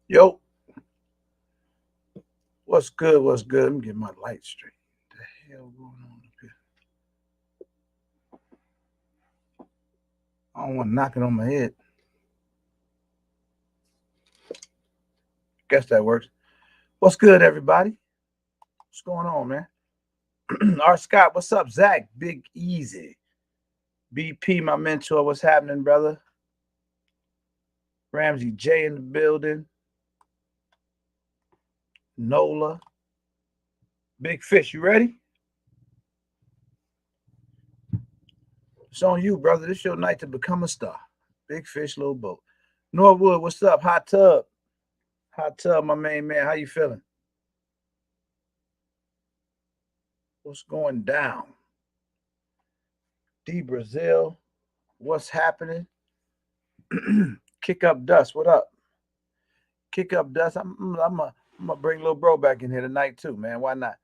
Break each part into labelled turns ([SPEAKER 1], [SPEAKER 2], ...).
[SPEAKER 1] Yo, what's good? What's good? Let me get my light straight. What the hell going on up here? I don't want to knock it on my head. Guess that works. What's good, everybody? What's going on, man? R. Scott, what's up? Zach, Big Easy. BP, my mentor, what's happening, brother? Ramsey J in the building. Nola. Big Fish, you ready? It's on you, brother. This your night to become a star. Big Fish, Little Boat. Norwood, what's up? Hot Tub. Hot Tub, my main man. How you feeling? What's going down? D Brazil, what's happening? Kick up dust, what up? Kick up dust. I'm gonna bring little bro back in here tonight too, man. Why not?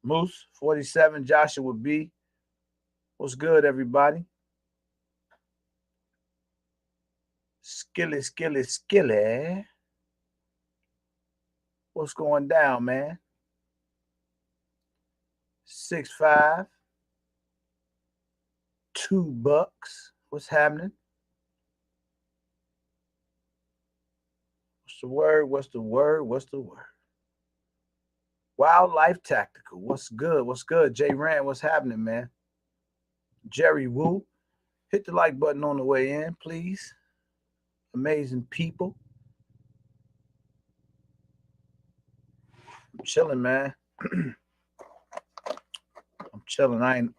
[SPEAKER 1] Moose 47, Joshua B. What's good, everybody? Skilly. What's going down, man? 6'5", $2. What's happening? What's the word? What's the word? What's the word? Wildlife Tactical. What's good? What's good? Jay Rand, what's happening, man? Jerry Woo. Hit the like button on the way in, please. Amazing people. I'm chilling, man. I'm chilling.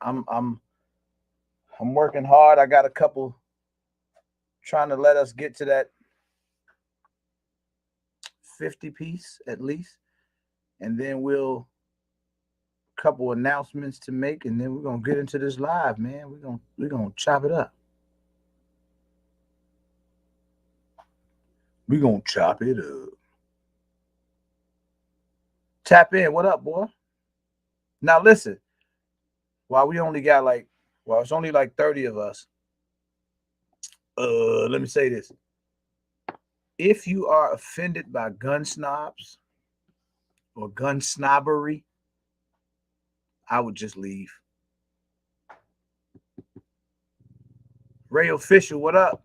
[SPEAKER 1] I'm working hard. I got a couple trying to let us get to that 50 piece at least. And then we'll couple announcements to make, and then we're gonna get into this live, man. We're gonna chop it up. We're gonna chop it up. Tap in. What up, boy? Now listen, while we only got it's only like 30 of us. Let me say this. If you are offended by gun snobs or gun snobbery, I would just leave. Ray Official, what up?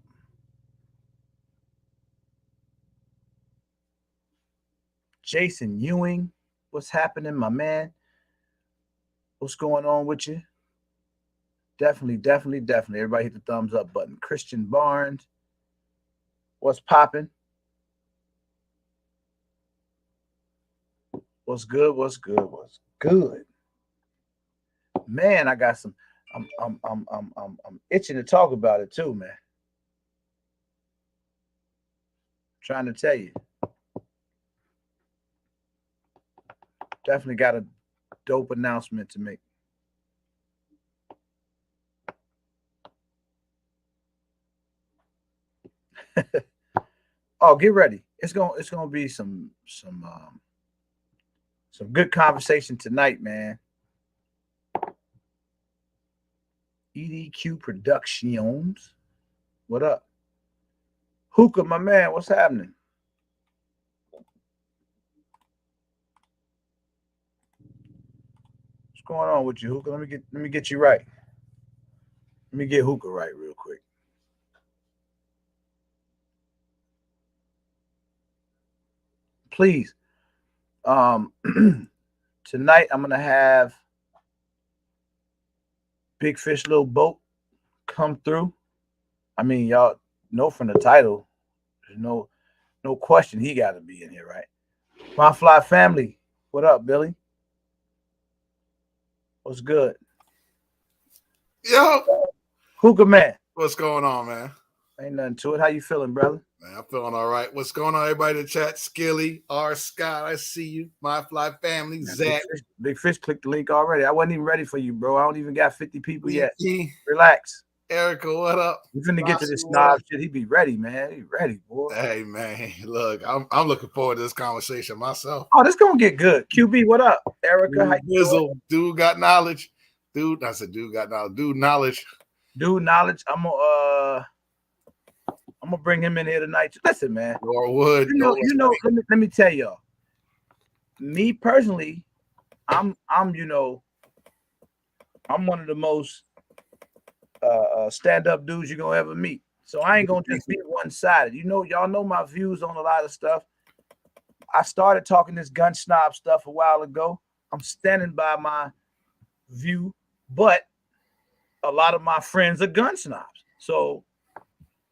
[SPEAKER 1] Jason Ewing, what's happening, my man? What's going on with you? Definitely. Everybody hit the thumbs up button. Christian Barnes, what's popping? What's good? Man, I got some. I'm itching to talk about it too, man. Trying to tell you. Definitely got a dope announcement to make. Oh, get ready. It's gonna be some good conversation tonight, man. EDQ Productions. What up? Hookah, my man, what's happening? What's going on with you, Hookah? Let me get you right. Let me get Hookah right real quick. Please. Tonight I'm gonna have Big Fish Little Boat come through. I mean, y'all know from the title, there's no question he got to be in here, right? My Fly family, what up, Billy? What's good?
[SPEAKER 2] Yo,
[SPEAKER 1] Hookah man,
[SPEAKER 2] what's going on, man?
[SPEAKER 1] ain't nothing to it. How you feeling, brother?
[SPEAKER 2] Man, I'm feeling all right. What's going on, everybody in the chat? Skilly, R. Scott, I see you. My Fly family,
[SPEAKER 1] Man,
[SPEAKER 2] Zach.
[SPEAKER 1] Big Fish clicked the link already. I wasn't even ready for you, bro. I don't even got 50 people yet.
[SPEAKER 2] E.
[SPEAKER 1] Relax.
[SPEAKER 2] Erica, what up?
[SPEAKER 1] We finna get to this
[SPEAKER 2] Joshua,
[SPEAKER 1] snob shit. He be ready, man. He ready, boy.
[SPEAKER 2] Hey, man, look, I'm looking forward to this conversation myself.
[SPEAKER 1] Oh, this gonna get good. QB, what up? Erica, how you doing?
[SPEAKER 2] Dude got knowledge. Dude got knowledge.
[SPEAKER 1] Dude, knowledge. I'm I'm gonna bring him in here tonight. Listen, man.
[SPEAKER 2] Norwood.
[SPEAKER 1] Let me tell y'all. Me personally, I'm one of the most stand-up dudes you're gonna ever meet. So I ain't gonna just be one-sided. Y'all know my views on a lot of stuff. I started talking this gun snob stuff a while ago. I'm standing by my view, but a lot of my friends are gun snobs. So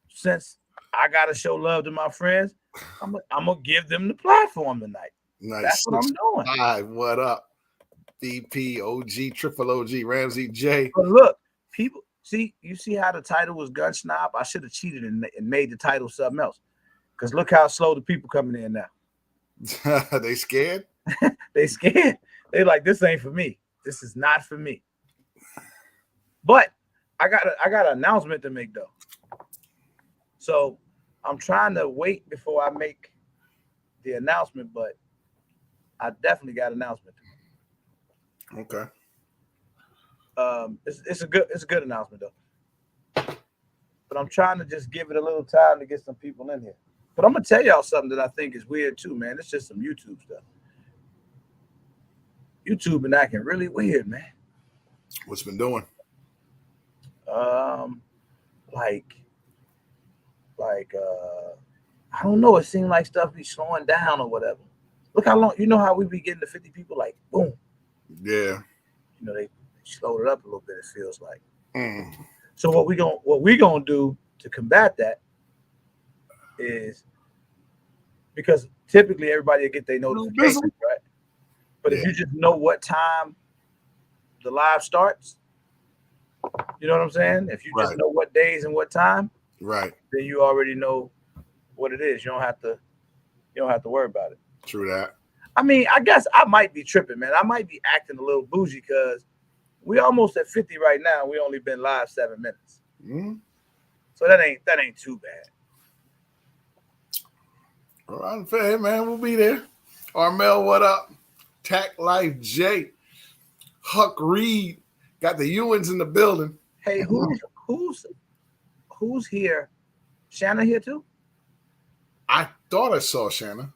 [SPEAKER 1] since I gotta show love to my friends, I'm gonna give them the platform tonight.
[SPEAKER 2] Nice.
[SPEAKER 1] That's what I'm doing.
[SPEAKER 2] Hi, what up? BP, OG, Triple OG, Ramsey J.
[SPEAKER 1] But look, people you see how the title was gun snob? I should have cheated and made the title something else. Because look how slow the people coming in now.
[SPEAKER 2] They scared?
[SPEAKER 1] They scared. They like, this ain't for me. This is not for me. But I got an announcement to make though. So I'm trying to wait before I make the announcement, but I definitely got an announcement to make.
[SPEAKER 2] Okay.
[SPEAKER 1] It's a good announcement though. But I'm trying to just give it a little time to get some people in here. But I'm gonna tell y'all something that I think is weird too, man. It's just some YouTube stuff. YouTube been acting really weird, man.
[SPEAKER 2] What's been doing?
[SPEAKER 1] I don't know. It seemed like stuff be slowing down or whatever. Look how long. You know how we be getting to 50 people, like boom.
[SPEAKER 2] Yeah.
[SPEAKER 1] They slowed it up a little bit. It feels like.
[SPEAKER 2] So
[SPEAKER 1] what we gonna do to combat that is, because typically everybody will get their notifications, right? But if you just know what time the live starts, you know what I'm saying? If you just know what days and what time,
[SPEAKER 2] right,
[SPEAKER 1] then you already know what it is. You don't have to worry about it.
[SPEAKER 2] True that.
[SPEAKER 1] I mean, I guess I might be tripping, man. I might be acting a little bougie because we almost at 50 right now. We only been live 7 minutes. So that ain't too bad.
[SPEAKER 2] All right, fair, man. We'll be there. Armel, what up? Tack Life J. Huck Reed. Got the Ewans in the building.
[SPEAKER 1] Hey, who's here? Shanna here too?
[SPEAKER 2] I thought I saw Shanna.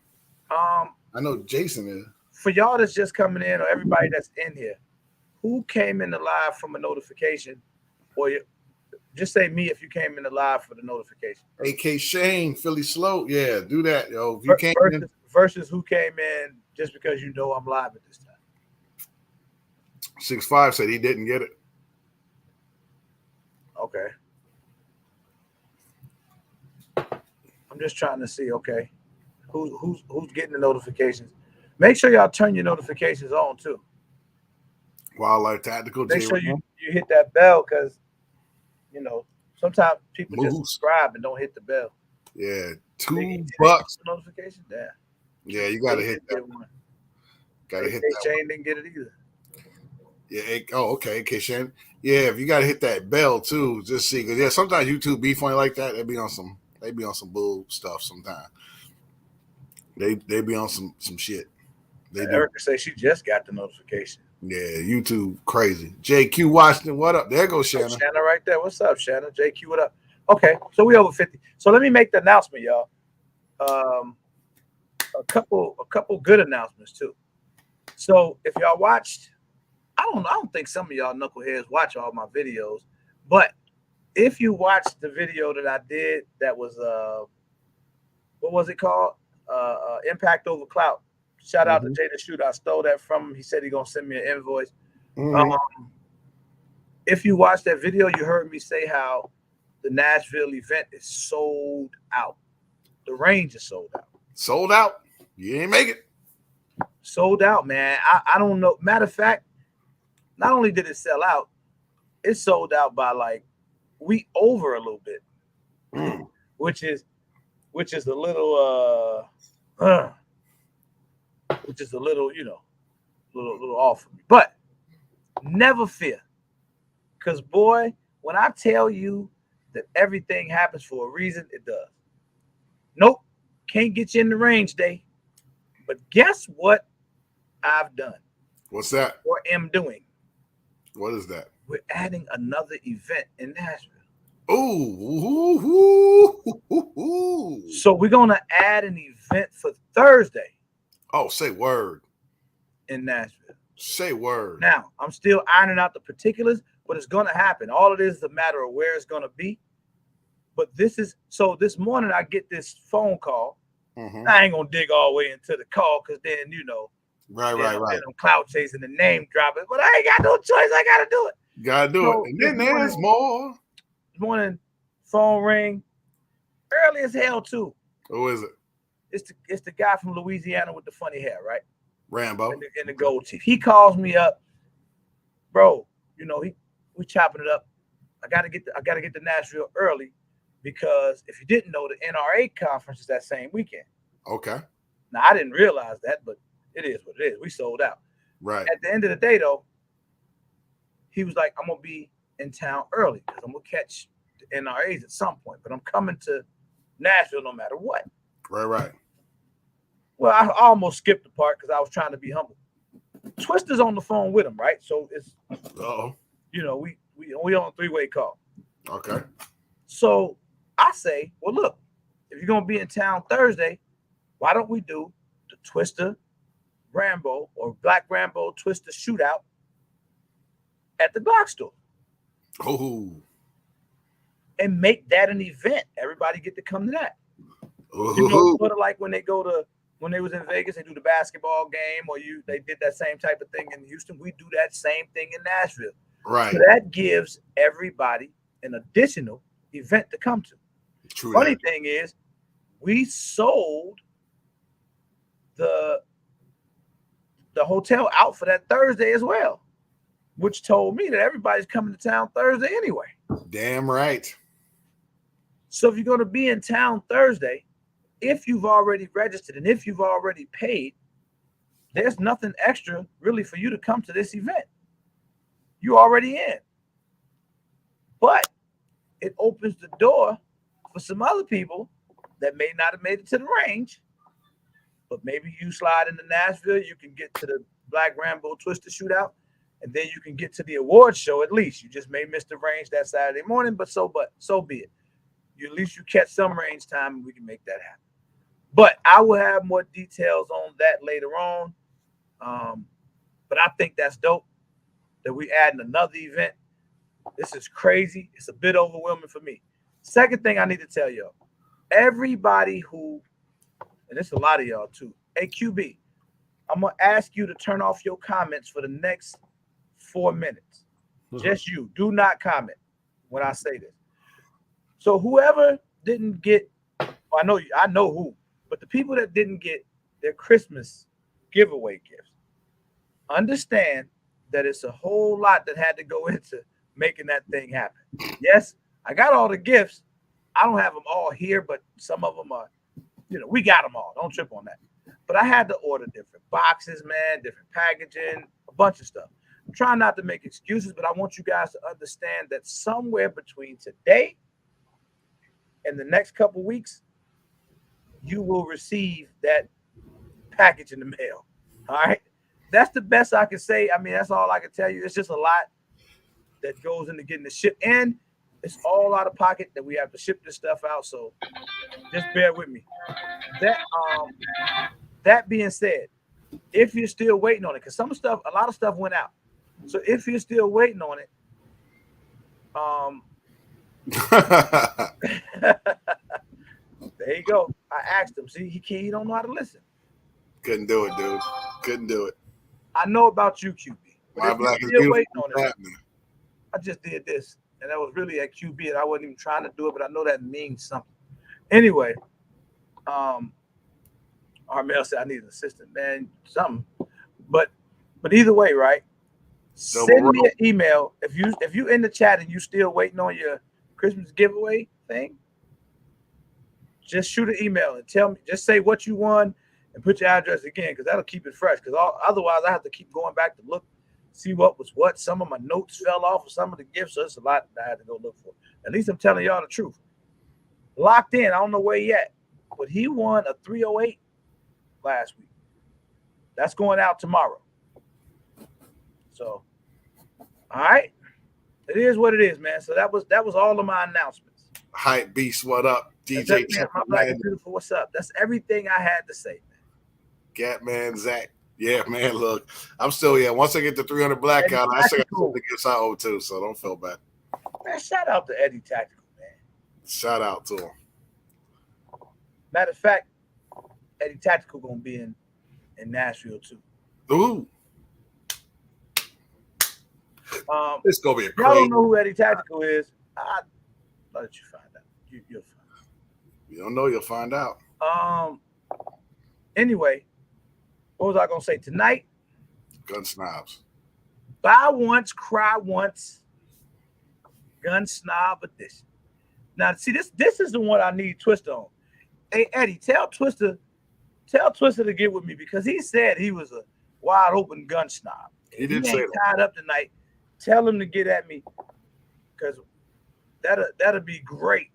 [SPEAKER 2] I know Jason is.
[SPEAKER 1] For y'all that's just coming in, or everybody that's in here, who came in the live from a notification? Or just say me if you came in the live for the notification.
[SPEAKER 2] AK Shane, Philly Slow. Yeah, do that, yo. If you came
[SPEAKER 1] versus who came in just because you know I'm live at this time.
[SPEAKER 2] 6'5" said he didn't get it.
[SPEAKER 1] Okay. I'm just trying to see, okay, who's getting the notifications. Make sure y'all turn your notifications on too.
[SPEAKER 2] Wildlife Tactical.
[SPEAKER 1] Make sure you hit that bell, because sometimes people just subscribe and don't hit the bell.
[SPEAKER 2] Yeah, $2
[SPEAKER 1] notification.
[SPEAKER 2] Yeah, you gotta hit that one. Gotta hit that.
[SPEAKER 1] Shane didn't get it either.
[SPEAKER 2] Yeah. Okay. Okay, Shane. Yeah, if you gotta hit that bell too, just see, because sometimes YouTube be funny like that. They be on some bull stuff sometimes. They be on some shit.
[SPEAKER 1] Erica say she just got the notification.
[SPEAKER 2] Yeah, YouTube crazy. JQ Washington, what up? There goes Shanna.
[SPEAKER 1] Shanna right there. What's up, Shanna? JQ, what up? Okay, so we over 50. So let me make the announcement, y'all. A couple good announcements too. So if y'all watched, I don't think some of y'all knuckleheads watch all my videos, but if you watched the video that I did, that was what was it called? Impact Over Clout. Shout out to Jay the Shooter. I stole that from him. He said he's gonna send me an invoice. If you watched that video, you heard me say how the Nashville event is sold out. The range is sold out.
[SPEAKER 2] Sold out? You ain't make it.
[SPEAKER 1] Sold out, man. I don't know. Matter of fact, not only did it sell out, it sold out by we over a little bit, which is a little little off for me. But never fear, because boy, when I tell you that everything happens for a reason, it does. Nope, can't get you in the range day. But guess what I've done?
[SPEAKER 2] What's that?
[SPEAKER 1] Or am doing?
[SPEAKER 2] What is that?
[SPEAKER 1] We're adding another event in Nashville.
[SPEAKER 2] Ooh.
[SPEAKER 1] So we're gonna add an event for Thursday
[SPEAKER 2] Oh, say word.
[SPEAKER 1] in Nashville.
[SPEAKER 2] Say word.
[SPEAKER 1] Now, I'm still ironing out the particulars, but it's gonna happen. All it is a matter of where it's gonna be. But this this morning I get this phone call.
[SPEAKER 2] Mm-hmm.
[SPEAKER 1] I ain't gonna dig all the way into the call because then
[SPEAKER 2] Right.
[SPEAKER 1] Then I'm cloud chasing the name dropping, but I ain't got no choice. I gotta do it.
[SPEAKER 2] Gotta do it. And then there's more.
[SPEAKER 1] This morning, phone ring, early as hell too.
[SPEAKER 2] Who is it?
[SPEAKER 1] It's the guy from Louisiana with the funny hair, right?
[SPEAKER 2] Rambo.
[SPEAKER 1] And the gold teeth. He calls me up, bro. We chopping it up. I gotta get to Nashville early because if you didn't know, the NRA conference is that same weekend.
[SPEAKER 2] Okay.
[SPEAKER 1] Now I didn't realize that, but it is what it is. We sold out.
[SPEAKER 2] Right.
[SPEAKER 1] At the end of the day, though, he was like, "I'm gonna be in town early because I'm gonna catch the NRAs at some point, but I'm coming to Nashville no matter what."
[SPEAKER 2] Right.
[SPEAKER 1] Well, I almost skipped the part because I was trying to be humble. Twister's on the phone with him, right? So it's, we on a three-way call.
[SPEAKER 2] Okay.
[SPEAKER 1] So I say, well, look, if you're gonna be in town Thursday, why don't we do the Twister Rambo or Black Rambo Twister shootout at the Glock store?
[SPEAKER 2] Oh.
[SPEAKER 1] And make that an event. Everybody get to come to that.
[SPEAKER 2] Ooh.
[SPEAKER 1] Sort of like when they was in Vegas, they do the basketball game, or they did that same type of thing in Houston. We do that same thing in Nashville.
[SPEAKER 2] Right.
[SPEAKER 1] So that gives everybody an additional event to come to.
[SPEAKER 2] True.
[SPEAKER 1] Funny thing is, we sold the hotel out for that Thursday as well, which told me that everybody's coming to town Thursday anyway.
[SPEAKER 2] Damn right.
[SPEAKER 1] So if you're going to be in town Thursday, if you've already registered and if you've already paid, there's nothing extra really for you to come to this event. You're already in. But it opens the door for some other people that may not have made it to the range, but maybe you slide into Nashville, you can get to the Black Rambo Twister shootout, and then you can get to the award show at least. You just may miss the range that Saturday morning, but so be it. At least you catch some range time and we can make that happen. But I will have more details on that later on. But I think that's dope that we adding another event. This is crazy. It's a bit overwhelming for me. Second thing I need to tell y'all, everybody who, and it's a lot of y'all too, hey QB, I'm going to ask you to turn off your comments for the next 4 minutes. Just you. Do not comment when I say this. So whoever didn't get, I know who, but the people that didn't get their Christmas giveaway gifts, understand that it's a whole lot that had to go into making that thing happen. Yes, I got all the gifts. I don't have them all here, but some of them are, we got them all. Don't trip on that. But I had to order different boxes, man, different packaging, a bunch of stuff. I'm trying not to make excuses, but I want you guys to understand that somewhere between today and the next couple weeks, you will receive that package in the mail. All right. That's the best I can say. I mean, that's all I can tell you. It's just a lot that goes into getting the ship, and it's all out of pocket that we have to ship this stuff out. So just bear with me. That being said, if you're still waiting on it, because a lot of stuff went out. So if you're still waiting on it, there you go. I asked him. See, he don't know how to listen.
[SPEAKER 2] Couldn't do it, dude. Couldn't do it.
[SPEAKER 1] I know about you, QB.
[SPEAKER 2] My black is beautiful. Waiting on it,
[SPEAKER 1] I just did this, and that was really at QB, and I wasn't even trying to do it, but I know that means something. Anyway, Armel said I need an assistant, man, something. But either way, right? Send me an email if you in the chat and you still waiting on your Christmas giveaway thing. Just shoot an email and tell me. Just say what you won and put your address again, because that'll keep it fresh. Because otherwise, I have to keep going back to look, see what was what. Some of my notes fell off of some of the gifts, so it's a lot that I had to go look for. At least I'm telling y'all the truth. Locked in. I don't know where yet, but he won a 308 last week. That's going out tomorrow. So, all right, it is what it is, man. So that was all of my announcements.
[SPEAKER 2] Hype Beast, what up?
[SPEAKER 1] That's
[SPEAKER 2] DJ
[SPEAKER 1] everything.
[SPEAKER 2] Chuck
[SPEAKER 1] My black
[SPEAKER 2] Man,
[SPEAKER 1] and beautiful. What's up? That's everything I had to say, man.
[SPEAKER 2] Gatman Zach. Yeah, man. Look, I'm still once I get the 300 blackout, I still got something to give out too. So don't feel bad.
[SPEAKER 1] Man, shout out to Eddie Tactical, man.
[SPEAKER 2] Shout out to him.
[SPEAKER 1] Matter of fact, Eddie Tactical gonna be in Nashville too.
[SPEAKER 2] Ooh. It's gonna be a crazy.
[SPEAKER 1] Y'all don't know who Eddie Tactical is. I'll let you find out. You'll find out.
[SPEAKER 2] You don't know, you'll find out.
[SPEAKER 1] Anyway, what was I gonna say tonight?
[SPEAKER 2] Gun snobs.
[SPEAKER 1] Buy once, cry once. Gun snob edition. Now, see, this is the one I need Twister on. Hey, Eddie, tell Twister to get with me because he said he was a wide open gun snob.
[SPEAKER 2] He did
[SPEAKER 1] he
[SPEAKER 2] say
[SPEAKER 1] ain't
[SPEAKER 2] that.
[SPEAKER 1] tied up tonight. Tell him to get at me because that'll be great.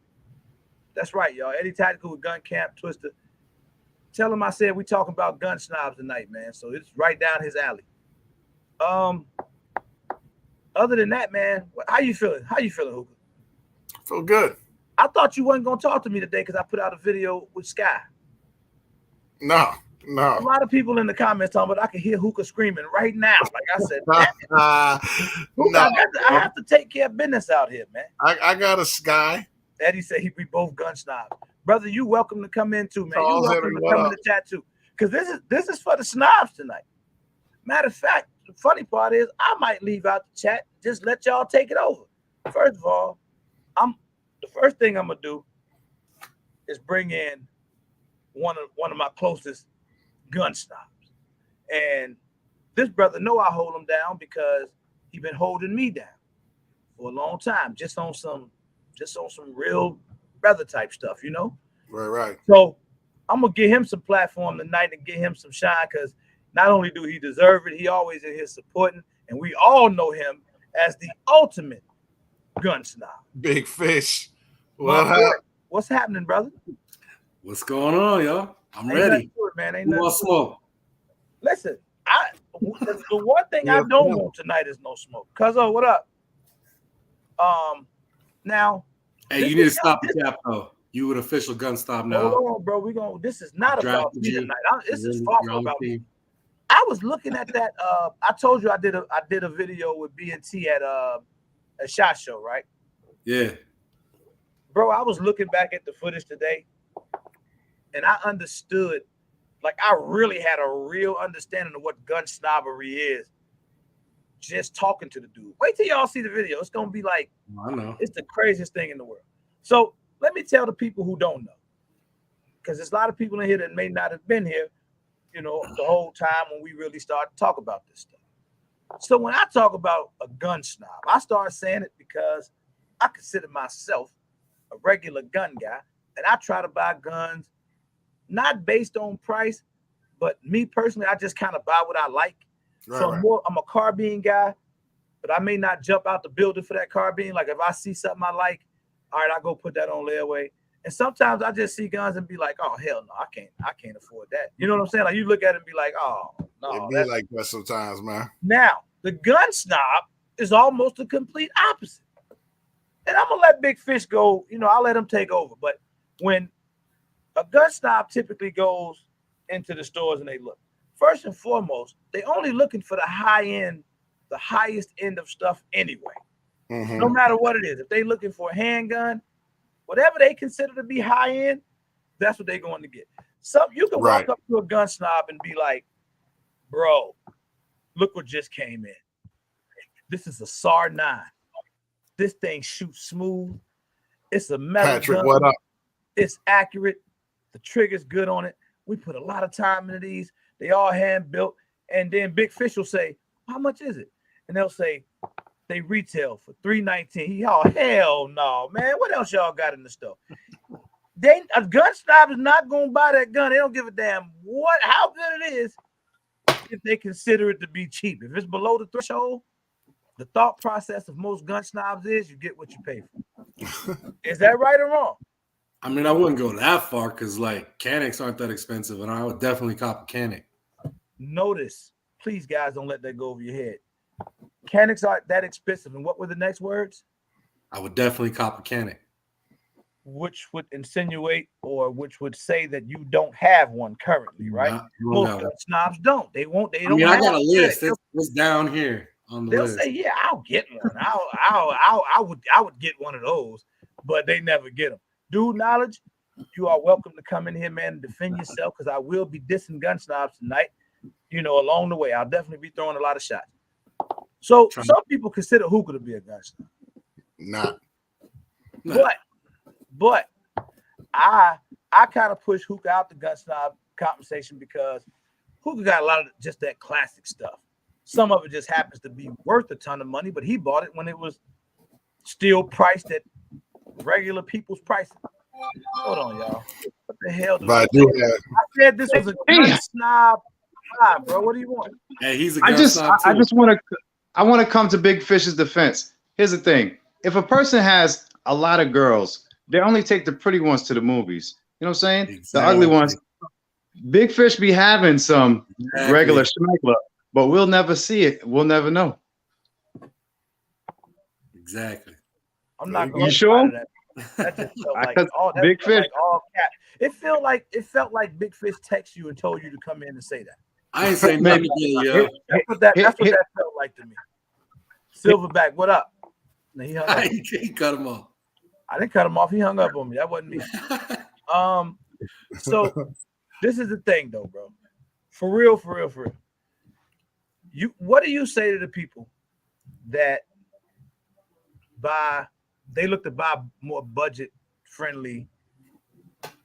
[SPEAKER 1] That's right, y'all. Eddie Tactical with Gun Camp Twister. Tell him I said we talking about gun snobs tonight, man. So it's right down his alley. Other than that, man, how you feeling? Hookah?
[SPEAKER 2] I feel good.
[SPEAKER 1] I thought you wasn't gonna talk to me today because I put out a video with Sky.
[SPEAKER 2] No.
[SPEAKER 1] A lot of people in the comments talking about I can hear Hookah screaming right now. Like I said, Hookah,
[SPEAKER 2] no.
[SPEAKER 1] I have to take care of business out here, man.
[SPEAKER 2] I got a Sky.
[SPEAKER 1] Eddie said we both gun snobs. Brother, you welcome to come in too, man. You
[SPEAKER 2] Charles
[SPEAKER 1] welcome
[SPEAKER 2] Henry,
[SPEAKER 1] to come in the chat too. Because this is for the snobs tonight. Matter of fact, the funny part is I might leave out the chat, just let y'all take it over. First of all, the first thing I'm gonna do is bring in one of my closest gun snobs. And this brother know I hold him down because he been holding me down for a long time, just on some real brother type stuff, you know?
[SPEAKER 2] Right.
[SPEAKER 1] So I'm gonna give him some platform tonight and get him some shine because not only do he deserve it, he always in here supporting, and we all know him as the ultimate gun snob.
[SPEAKER 2] Big Fish.
[SPEAKER 1] What's happening, brother?
[SPEAKER 3] What's going on, y'all? I'm
[SPEAKER 1] Ain't
[SPEAKER 3] ready.
[SPEAKER 1] To it, man. Ain't
[SPEAKER 3] Who
[SPEAKER 1] nothing
[SPEAKER 3] wants
[SPEAKER 1] to it.
[SPEAKER 3] smoke?
[SPEAKER 1] Listen, the one thing I don't want tonight is no smoke. Cuzzo, what up? Now.
[SPEAKER 3] Hey, you need to stop the cap though. You an official gun stop now.
[SPEAKER 1] Hold on, bro. This is not about me tonight. This is far from about me. I was looking at that. I told you I did a video with BNT at a SHOT Show, right?
[SPEAKER 3] Yeah.
[SPEAKER 1] Bro, I was looking back at the footage today, and I understood, like I really had a real understanding of what gun snobbery is. Just talking to the dude. Wait till y'all see the video. It's gonna be like,
[SPEAKER 3] I know.
[SPEAKER 1] It's the craziest thing in the world. So let me tell the people who don't know, because there's a lot of people in here that may not have been here, you know, the whole time when we really started to talk about this stuff. So when I talk about a gun snob, I start saying it because I consider myself a regular gun guy, and I try to buy guns not based on price, but me personally, I just kind of buy what I like. So I'm a carbine guy, but I may not jump out the building for that carbine. Like if I see something I like, all right, I go put that on layaway. And sometimes I just see guns and be like, oh hell no, I can't afford that. You know what I'm saying? Like you look at it and be like, oh no.
[SPEAKER 2] It be like that sometimes, man.
[SPEAKER 1] Now the gun snob is almost the complete opposite. And I'm gonna let Big Fish go. You know, I'll let him take over. But when a gun snob typically goes into the stores and they look, first and foremost, they only looking for the high end, the highest end of stuff anyway. Mm-hmm. No matter what it is. If they looking for a handgun, whatever they consider to be high end, that's what they're going to get. So you can walk up to a gun snob and be like, bro, look what just came in. This is a SAR 9. This thing shoots smooth. It's a metal
[SPEAKER 2] Patrick,
[SPEAKER 1] gun.
[SPEAKER 2] what up?
[SPEAKER 1] It's accurate. The trigger's good on it. We put a lot of time into these. They all hand built. And then Big Fish will say, how much is it? And they'll say, they retail for $319. Y'all, hell no, man. What else y'all got in the store? A gun snob is not going to buy that gun. They don't give a damn how good it is if they consider it to be cheap. If it's below the threshold, the thought process of most gun snobs is you get what you pay for. Is that right or wrong?
[SPEAKER 3] I mean, I wouldn't go that far because like Caniks aren't that expensive, and I would definitely cop a Canik.
[SPEAKER 1] Notice, please, guys, don't let that go over your head. Caniks aren't that expensive. And what were the next words?
[SPEAKER 3] I would definitely cop a Canik.
[SPEAKER 1] which would insinuate or which would say that you don't have one currently, right? Most gun snobs don't. They won't. They don't.
[SPEAKER 3] I
[SPEAKER 1] have
[SPEAKER 3] got a list.
[SPEAKER 1] it.
[SPEAKER 3] It's down here on the
[SPEAKER 1] They'll
[SPEAKER 3] list.
[SPEAKER 1] say, "Yeah, I'll get one. I would get one of those," but they never get them. Dude, knowledge. You are welcome to come in here, man, and defend yourself because I will be dissing gun snobs tonight. Along the way, I'll definitely be throwing a lot of shots. So some people consider hookah to be a gun snob.
[SPEAKER 2] Not.
[SPEAKER 1] But I kind of push hookah out the gun snob conversation because hookah got a lot of just that classic stuff. Some of it just happens to be worth a ton of money, but he bought it when it was still priced at regular people's prices. Hold on, y'all. What the hell?
[SPEAKER 2] But I
[SPEAKER 1] said this was a gun snob. Bro, what do you want?
[SPEAKER 3] Hey, he's a gun snob too.
[SPEAKER 4] I just want to come to Big Fish's defense. Here's the thing: if a person has a lot of girls, they only take the pretty ones to the movies. You know what I'm saying? Exactly. The ugly ones. Big Fish be having some regular schmegler, but we'll never see it. We'll never know.
[SPEAKER 3] Exactly.
[SPEAKER 1] I'm not going
[SPEAKER 4] to sure?
[SPEAKER 1] That just felt like
[SPEAKER 4] Big Fish.
[SPEAKER 1] Like all cap. It felt like Big Fish texted you and told you to come in and say that.
[SPEAKER 3] I ain't saying nothing.
[SPEAKER 1] That's what that felt like to me. Silverback, what up? No, he hung up.
[SPEAKER 3] He cut him off.
[SPEAKER 1] I didn't cut him off. He hung up on me. That wasn't me. So this is the thing, though, bro. For real. What do you say to the people that they look to buy more budget-friendly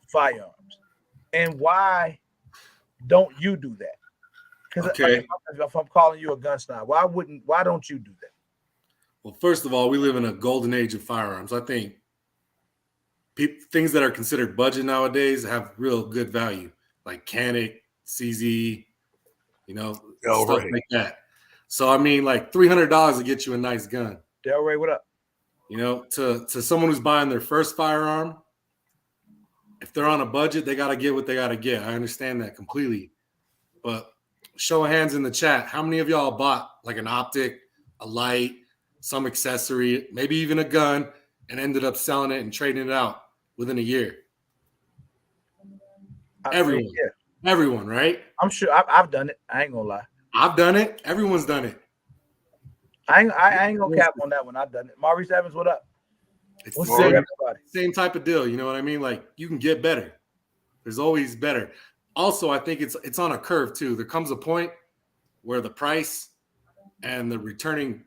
[SPEAKER 1] firearms, and why don't you do that? Because if I'm calling you a gun snob, why don't you do that?
[SPEAKER 3] Well, first of all, we live in a golden age of firearms. I think things that are considered budget nowadays have real good value, like Canik, CZ, stuff like that. So I mean, like $300 to get you a nice gun.
[SPEAKER 1] Delray, what up?
[SPEAKER 3] To someone who's buying their first firearm, if they're on a budget, they got to get what they got to get. I understand that completely. But show of hands in the chat, how many of y'all bought like an optic, a light, some accessory, maybe even a gun, and ended up selling it and trading it out within a year? Everyone, right?
[SPEAKER 1] I'm sure I've done it. I ain't gonna lie.
[SPEAKER 3] I've done it. Everyone's done it.
[SPEAKER 1] I ain't gonna cap on that one. I've done it. Maurice Evans, what up?
[SPEAKER 3] It's the same type of deal. You know what I mean? Like, you can get better. There's always better. Also, I think it's on a curve too. There comes a point where the price and the returning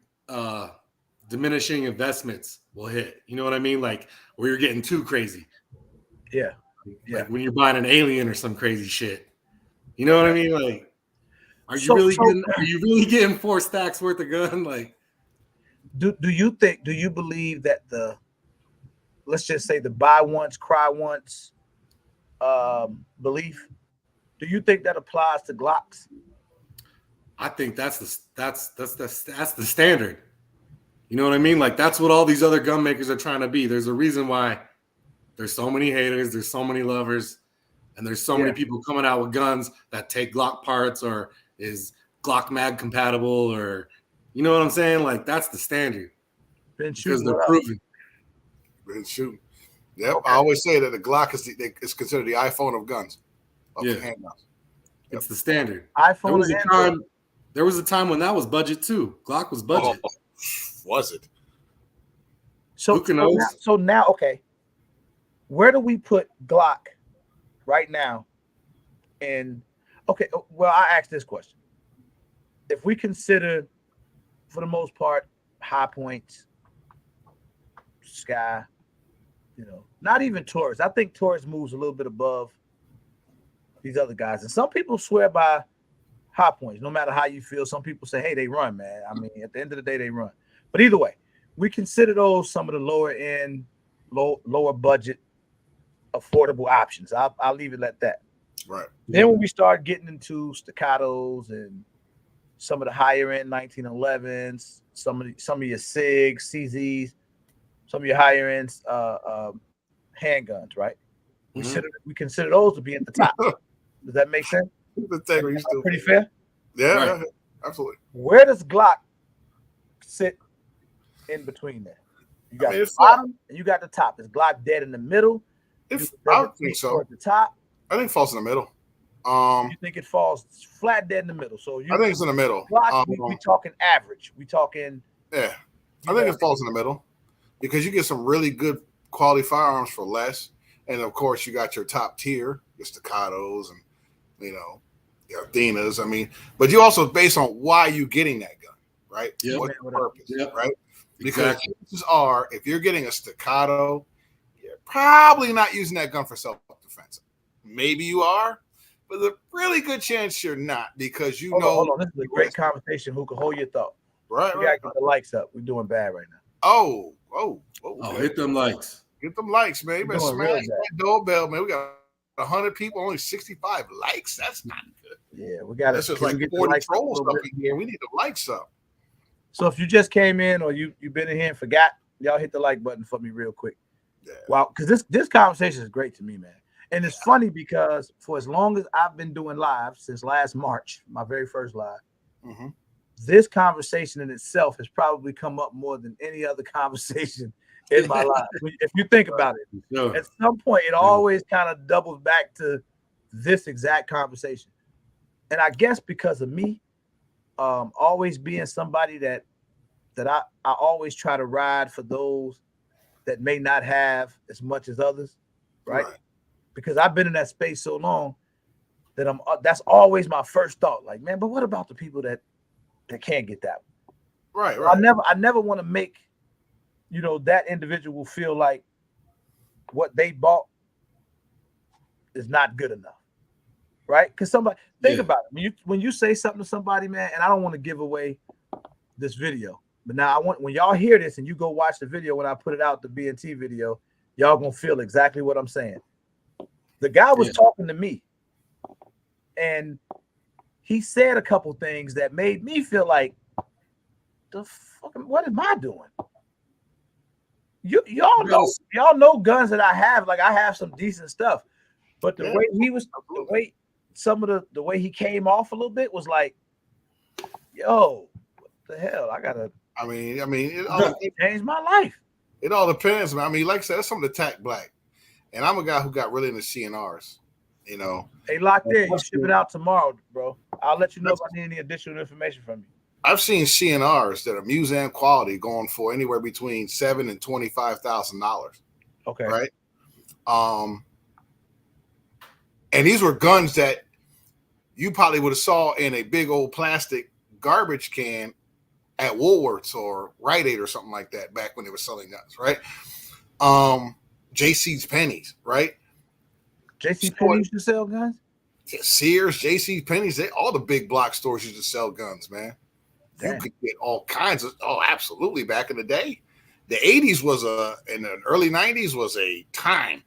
[SPEAKER 3] diminishing investments will hit. You know what I mean? Like, where you're getting too crazy.
[SPEAKER 1] Yeah.
[SPEAKER 3] Like when you're buying an Alien or some crazy shit. You know what I mean? Like, are you really getting 4 stacks worth of gun? Like,
[SPEAKER 1] do you believe that let's just say the buy once, cry once belief, do you think that applies to Glocks?
[SPEAKER 3] I think that's the standard. You know what I mean? Like, that's what all these other gun makers are trying to be. There's a reason why there's so many haters, there's so many lovers, and there's so many people coming out with guns that take Glock parts or is Glock mag compatible, or you know what I'm saying? Like, that's the standard. Because they're proven.
[SPEAKER 2] Been shooting. Yep. Okay. I always say that the Glock is considered the iPhone of guns.
[SPEAKER 3] It's the standard.
[SPEAKER 1] iPhone.
[SPEAKER 3] There was a time when that was budget too. Glock was budget.
[SPEAKER 2] Oh, was it?
[SPEAKER 1] So now, okay. Where do we put Glock right now? And okay, well, I asked this question. If we consider, for the most part, high points, Sky, not even Taurus. I think Taurus moves a little bit above these other guys. And some people swear by high points, no matter how you feel. Some people say, hey, they run, man. I mean, at the end of the day, they run. But either way, we consider those some of the lower end, lower budget, affordable options. I'll leave it at that.
[SPEAKER 2] Right.
[SPEAKER 1] Then when we start getting into staccatos and some of the higher end 1911s, some of your SIGs, CZs, some of your higher end handguns, right? We consider those to be at the top. Does that make sense? Pretty fair?
[SPEAKER 2] Yeah, right. Absolutely.
[SPEAKER 1] Where does Glock sit in between that? You got the
[SPEAKER 2] it's
[SPEAKER 1] bottom and you got the top. Is Glock dead in the middle?
[SPEAKER 2] if I would think so.
[SPEAKER 1] At the top.
[SPEAKER 2] I think it falls in the middle.
[SPEAKER 1] You think it falls flat dead in the middle? So
[SPEAKER 2] I think it's in the middle.
[SPEAKER 1] Glock, we talking average. We talking.
[SPEAKER 2] Yeah, I think it falls in the middle because you get some really good quality firearms for less, and of course you got your top tier, your staccatos, and your Athenas. I mean, but you also based on why you getting that gun, right?
[SPEAKER 3] Yep.
[SPEAKER 2] What's the purpose,
[SPEAKER 3] Yep.
[SPEAKER 2] right? Because
[SPEAKER 3] Exactly.
[SPEAKER 2] chances are, if you're getting a staccato, you're probably not using that gun for self-defense. Maybe you are, but there's a really good chance you're not because you know.
[SPEAKER 1] Hold on. This is a great conversation. Who can hold your thought?
[SPEAKER 2] Right.
[SPEAKER 1] We gotta get the likes up. We're doing bad right now.
[SPEAKER 2] Oh,
[SPEAKER 3] hit them likes.
[SPEAKER 2] Get them likes, man. You better
[SPEAKER 1] Doing
[SPEAKER 2] smash
[SPEAKER 1] really bad.
[SPEAKER 2] that doorbell, man. We got 100 people, only 65 likes. That's not good.
[SPEAKER 1] Yeah, we got to.
[SPEAKER 2] That's just like 40 trolls up in here. We need the likes up.
[SPEAKER 1] So if you just came in or you've been in here and forgot, y'all hit the like button for me real quick.
[SPEAKER 2] Yeah.
[SPEAKER 1] Wow, because this conversation is great to me, man. And it's funny because for as long as I've been doing live since last March, my very first live, this conversation in itself has probably come up more than any other conversation in my life. If you think about it,
[SPEAKER 3] Sure.
[SPEAKER 1] at some point it always kind of doubles back to this exact conversation. And I guess because of me, always being somebody that I always try to ride for those that may not have as much as others, right? Because I've been in that space so long that that's always my first thought. Like, man, but what about the people that can't get that one?
[SPEAKER 2] Right.
[SPEAKER 1] I never want to make, that individual feel like what they bought is not good enough, right? Because somebody think about it. When you say something to somebody, man, and I don't want to give away this video, but now when y'all hear this and you go watch the video when I put it out, the B&T video, y'all gonna feel exactly what I'm saying. The guy was talking to me, and he said a couple things that made me feel like, what am I doing? Y'all know guns that I have. Like, I have some decent stuff, but the way he came off a little bit was like, yo, what the hell?
[SPEAKER 2] I mean,
[SPEAKER 1] it changed my life.
[SPEAKER 2] It all depends, man. I mean, like I said, that's something to attack black. And I'm a guy who got really into CNRs,
[SPEAKER 1] Hey, locked in. You ship it out tomorrow, bro. I'll let you know if I need any additional information from you.
[SPEAKER 2] I've seen CNRs that are museum quality going for anywhere between $7,000 and $25,000.
[SPEAKER 1] Okay.
[SPEAKER 2] Right. And these were guns that you probably would have saw in a big old plastic garbage can at Woolworths or Rite Aid or something like that back when they were selling guns, right? JC's Penney's, right?
[SPEAKER 1] JC Penney used to sell guns?
[SPEAKER 2] Yeah, Sears, JC Penney's, all the big block stores used to sell guns, man.
[SPEAKER 1] Damn.
[SPEAKER 2] You could get all kinds of, absolutely. Back in the day, the 80s and the early 90s was a time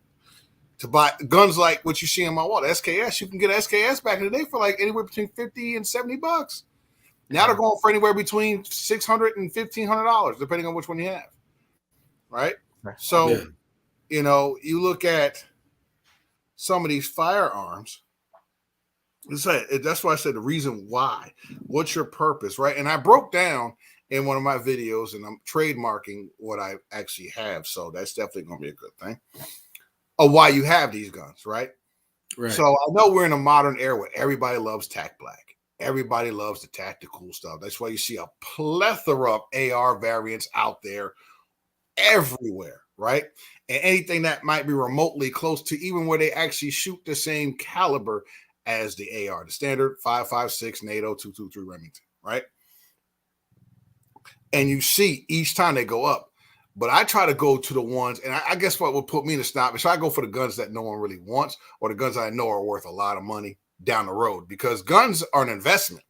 [SPEAKER 2] to buy guns like what you see on my wall, the SKS. You can get SKS back in the day for like anywhere between $50 and $70. Now they're going for anywhere between $600 and $1,500, depending on which one you have. Right? So, you look at some of these firearms. That's why I said the reason why. What's your purpose, right? And I broke down in one of my videos, and I'm trademarking what I actually have. So that's definitely going to be a good thing. Of why you have these guns, right?
[SPEAKER 3] Right.
[SPEAKER 2] So I know we're in a modern era where everybody loves tac black. Everybody loves the tactical stuff. That's why you see a plethora of AR variants out there everywhere, right? And anything that might be remotely close to even where they actually shoot the same caliber as the AR, the standard 5.56 NATO 223 Remington, right? And you see each time they go up. But I try to go to the ones, and I guess what would put me in the snob is I go for the guns that no one really wants or the guns I know are worth a lot of money down the road, because guns are an investment,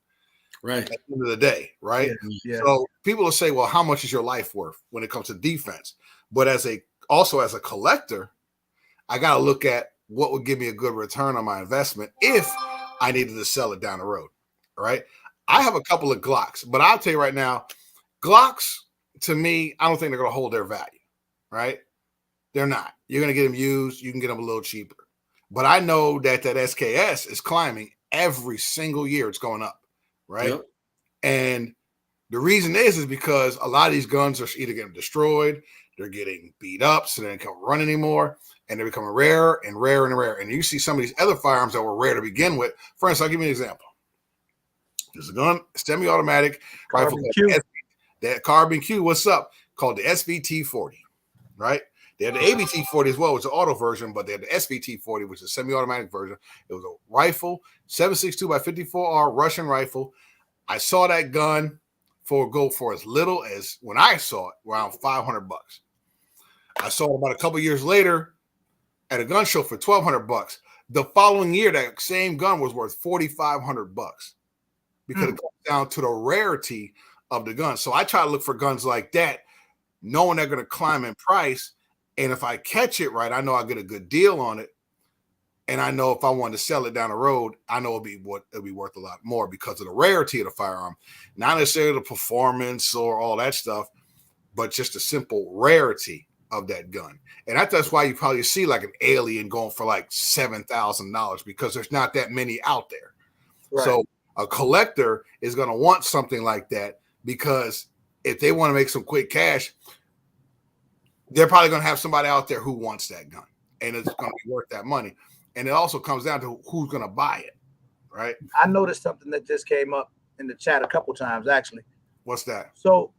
[SPEAKER 3] right?
[SPEAKER 2] At the end of the day, right?
[SPEAKER 1] Yeah.
[SPEAKER 2] So people will say, well, how much is your life worth when it comes to defense? But as a collector, I got to look at what would give me a good return on my investment if I needed to sell it down the road, right? I have a couple of Glocks, but I'll tell you right now, Glocks, to me, I don't think they're going to hold their value, right? They're not. You're going to get them used. You can get them a little cheaper. But I know that SKS is climbing every single year. It's going up, right?
[SPEAKER 3] Yep.
[SPEAKER 2] And the reason is because a lot of these guns are either getting destroyed, they're getting beat up, so they can't run anymore, and they're becoming rarer and rarer and rarer. And you see some of these other firearms that were rare to begin with. For instance, I'll give you an example. There's a gun, semi-automatic rifle, that carbon Q. What's up? Called the SVT-40, right? They had the ABT-40 as well, which is an auto version, but they had the SVT-40, which is a semi-automatic version. It was a rifle, 7.62 by 54R Russian rifle. I saw that gun go for as little as, when I saw it, around $500. I saw it about a couple years later at a gun show for $1,200. The following year, that same gun was worth $4,500 because it comes down to the rarity of the gun. So I try to look for guns like that, knowing they're going to climb in price. And if I catch it right, I know I'll get a good deal on it. And I know if I want to sell it down the road, I know it'll be worth a lot more because of the rarity of the firearm. Not necessarily the performance or all that stuff, but just the simple rarity of that gun. And that's why you probably see like an alien going for like $7,000 because there's not that many out there. Right. So a collector is going to want something like that because if they want to make some quick cash, they're probably going to have somebody out there who wants that gun, and it's going to be worth that money. And it also comes down to who's going to buy it, right?
[SPEAKER 1] I noticed something that just came up in the chat a couple times, actually.
[SPEAKER 2] What's that?
[SPEAKER 1] So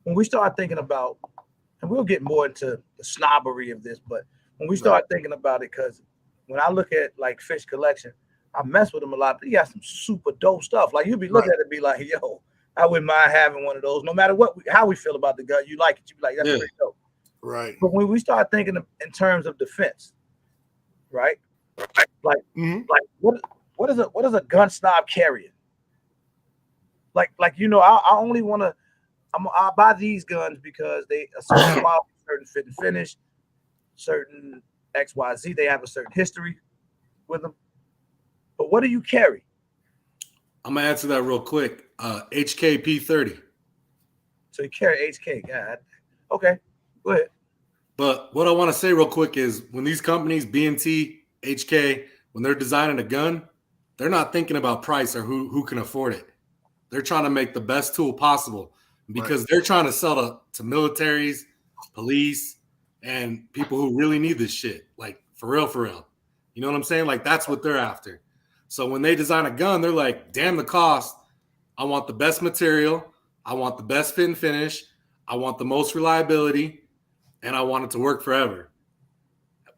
[SPEAKER 1] when we start thinking about, and we'll get more into the snobbery of this, but when we start thinking about it, because when I look at like Fish Collection, I mess with him a lot, but he got some super dope stuff. Like you'll be looking at it and be like, yo, I wouldn't mind having one of those. No matter how we feel about the gun, you like it. You be like, that's pretty dope.
[SPEAKER 2] Right.
[SPEAKER 1] But when we start thinking in terms of defense, right? Like what is a gun snob carrying? Like I only want to I'll buy these guns because they a certain model, certain fit and finish, certain XYZ. They have a certain history with them. But what do you carry?
[SPEAKER 3] I'm gonna answer that real quick. HK P30.
[SPEAKER 1] So you carry HK, God. Okay, go ahead.
[SPEAKER 3] But what I want to say real quick is when these companies, B&T, HK, when they're designing a gun, they're not thinking about price or who can afford it. They're trying to make the best tool possible because they're trying to sell to militaries, police, and people who really need this shit. Like, for real, for real. You know what I'm saying? Like, that's what they're after. So when they design a gun, they're like, damn the cost. I want the best material. I want the best fit and finish. I want the most reliability. And I want it to work forever.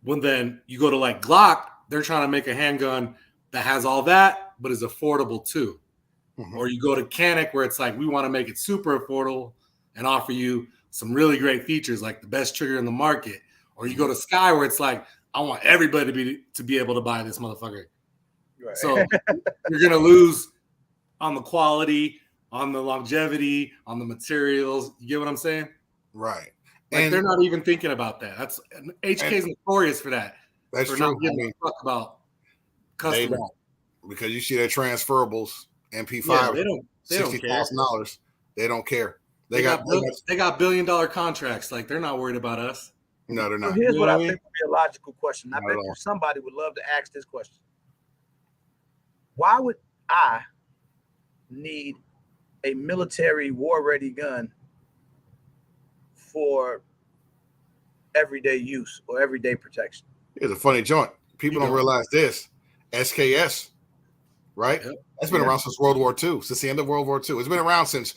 [SPEAKER 3] When then you go to like Glock, they're trying to make a handgun that has all that, but is affordable too. Mm-hmm. Or you go to Canik where it's like, we want to make it super affordable and offer you some really great features like the best trigger in the market. Or you go to Sky where it's like, I want everybody to be able to buy this motherfucker. Right. So you're going to lose on the quality, on the longevity, on the materials. You get what I'm saying?
[SPEAKER 2] Right.
[SPEAKER 3] Like and they're not even thinking about that. That's HK is notorious for that.
[SPEAKER 2] That's
[SPEAKER 3] for
[SPEAKER 2] true.
[SPEAKER 3] Not giving a fuck about customers.
[SPEAKER 2] Because you see their transferables, MP5,
[SPEAKER 3] they don't
[SPEAKER 2] $60,000. They don't care.
[SPEAKER 3] They got $1 billion contracts. Like they're not worried about us.
[SPEAKER 2] No, they're not.
[SPEAKER 1] So here's what I think would be a logical question. I bet you somebody would love to ask this question. Why would I need a military war-ready gun for everyday use or everyday protection?
[SPEAKER 2] It's a funny joint. People don't realize this. SKS, right? Yep. That's been around since World War II, since the end of World War II. It's been around since,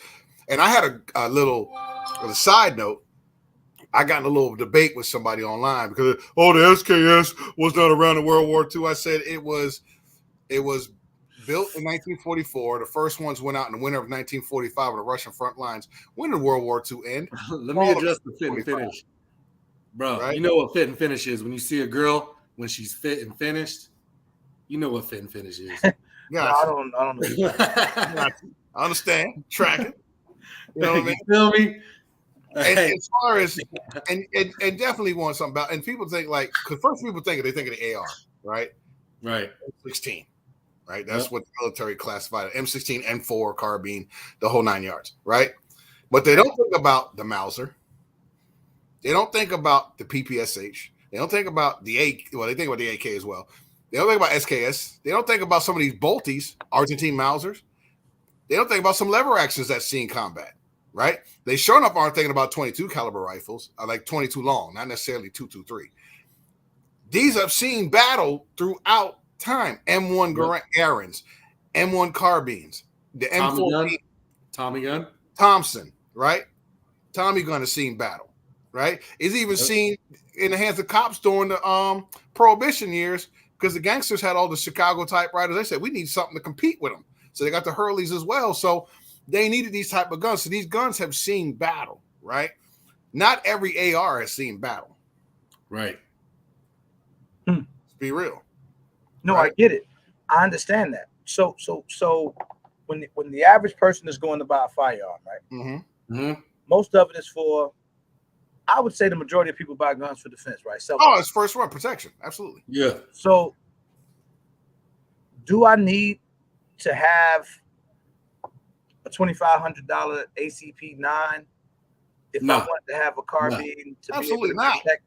[SPEAKER 2] and I had a little, on a side note, I got in a little debate with somebody online because, the SKS was not around in World War II. I said it was built in 1944. The first ones went out in the winter of 1945 on the Russian front lines. When did World War II end?
[SPEAKER 3] Let me address the fit and finish. Bro, right? You know what fit and finish is. When you see a girl, when she's fit and finished, you know what fit and finish is.
[SPEAKER 1] Yeah, I don't know.
[SPEAKER 2] I understand. Tracking. You know what I mean?
[SPEAKER 3] You feel me?
[SPEAKER 2] And as far as and definitely want something about, and people think like, because first people think of the AR, right?
[SPEAKER 3] Right.
[SPEAKER 2] 16. Right, that's what the military classified it. M16, M4, carbine, the whole 9 yards, right? But they don't think about the Mauser. They don't think about the PPSH. They don't think about the AK. Well, they think about the AK as well. They don't think about SKS. They don't think about some of these bolties, Argentine Mausers. They don't think about some lever actions that's seen combat. right? They sure enough aren't thinking about 22 caliber rifles, like 22 long, not necessarily 223. These have seen battle throughout time. M1 Garand's, M1 carbines, the M14
[SPEAKER 3] Tommy gun,
[SPEAKER 2] Thompson, right? Tommy gun has seen battle, right? It's even seen in the hands of cops during the Prohibition years, because the gangsters had all the Chicago typewriters. They said we need something to compete with them, so they got the Hurleys as well. So they needed these type of guns. So these guns have seen battle, right? Not every AR has seen battle,
[SPEAKER 3] right?
[SPEAKER 2] Let's be real.
[SPEAKER 1] No, right? I get it. I understand that. So when the average person is going to buy a firearm, right? Most of it is for, I would say the majority of people buy guns for defense, right?
[SPEAKER 2] It's first one protection. Absolutely.
[SPEAKER 3] Yeah.
[SPEAKER 1] So do I need to have a $2,500 ACP-9 if I want to have a carbine to
[SPEAKER 2] absolutely
[SPEAKER 1] be able to protect?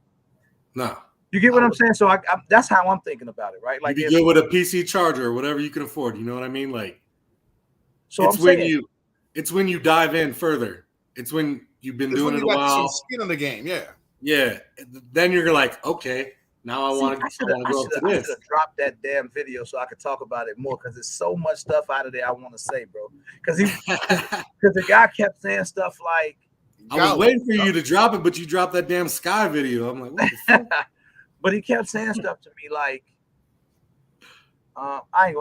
[SPEAKER 3] No.
[SPEAKER 1] You get what I'm saying? So I that's how I'm thinking about it, right?
[SPEAKER 3] Like you be good with a PC charger or whatever you can afford. You know what I mean? Like,
[SPEAKER 1] so
[SPEAKER 3] it's when you dive in further. It's when you've been doing it a while.
[SPEAKER 2] Some skin in the game,
[SPEAKER 3] yeah. Then you're like, okay, now I want to go up to this.
[SPEAKER 1] I should have dropped that damn video so I could talk about it more, because there's so much stuff out of there I want to say, bro. Because the guy kept saying stuff like,
[SPEAKER 3] I was waiting for you to drop it, but you dropped that damn Sky video. I'm like, what the fuck?
[SPEAKER 1] But he kept saying stuff to me like, I don't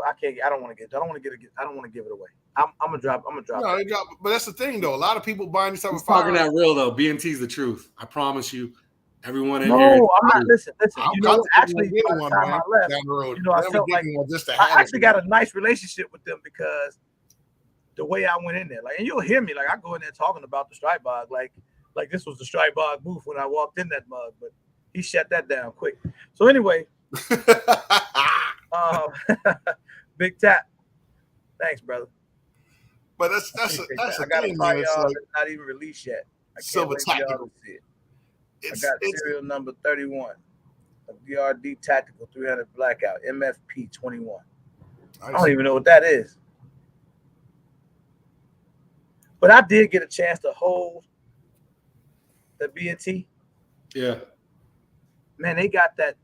[SPEAKER 1] want to give it away. I'm gonna drop.
[SPEAKER 2] No, they drop. But that's the thing, though. A lot of people buying this type of
[SPEAKER 3] talking that real though. BNT's the truth. I promise you. Everyone in here.
[SPEAKER 1] No, I'm not. Listen. You know, actually, by the
[SPEAKER 2] one,
[SPEAKER 1] time
[SPEAKER 2] man,
[SPEAKER 1] I left,
[SPEAKER 2] down the road.
[SPEAKER 1] I felt like I actually got a nice relationship with them, because the way I went in there, like, and you'll hear me, like, I go in there talking about the Strike Bog, like this was the Strike Bog booth when I walked in that mug, but he shut that down quick. So anyway, Big Tap, thanks, brother.
[SPEAKER 2] But that's
[SPEAKER 1] I got a firearm that's not even released yet. I can't wait for y'all to see it. I got serial number 31, a DRD Tactical 300 Blackout, MFP 21. I don't even know what that is. But I did get a chance to hold the BNT.
[SPEAKER 3] Yeah.
[SPEAKER 1] Man, they got that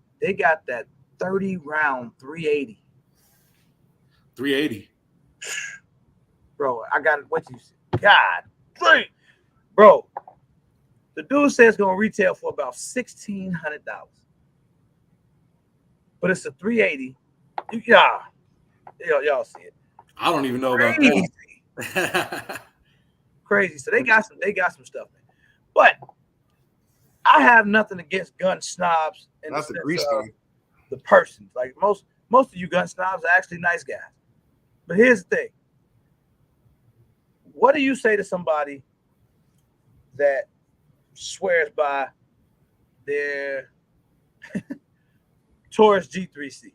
[SPEAKER 1] 30 round 380.
[SPEAKER 3] 380.
[SPEAKER 1] Bro, I got what you said. God, bro. The dude says it's gonna retail for about $1,600. But it's a 380. Y'all see it.
[SPEAKER 3] I don't even know about that.
[SPEAKER 1] Crazy. So they got some stuff, man. But I have nothing against gun snobs in the sense of the persons. Like most of you gun snobs are actually nice guys. But here's the thing. What do you say to somebody that swears by their Taurus G3C?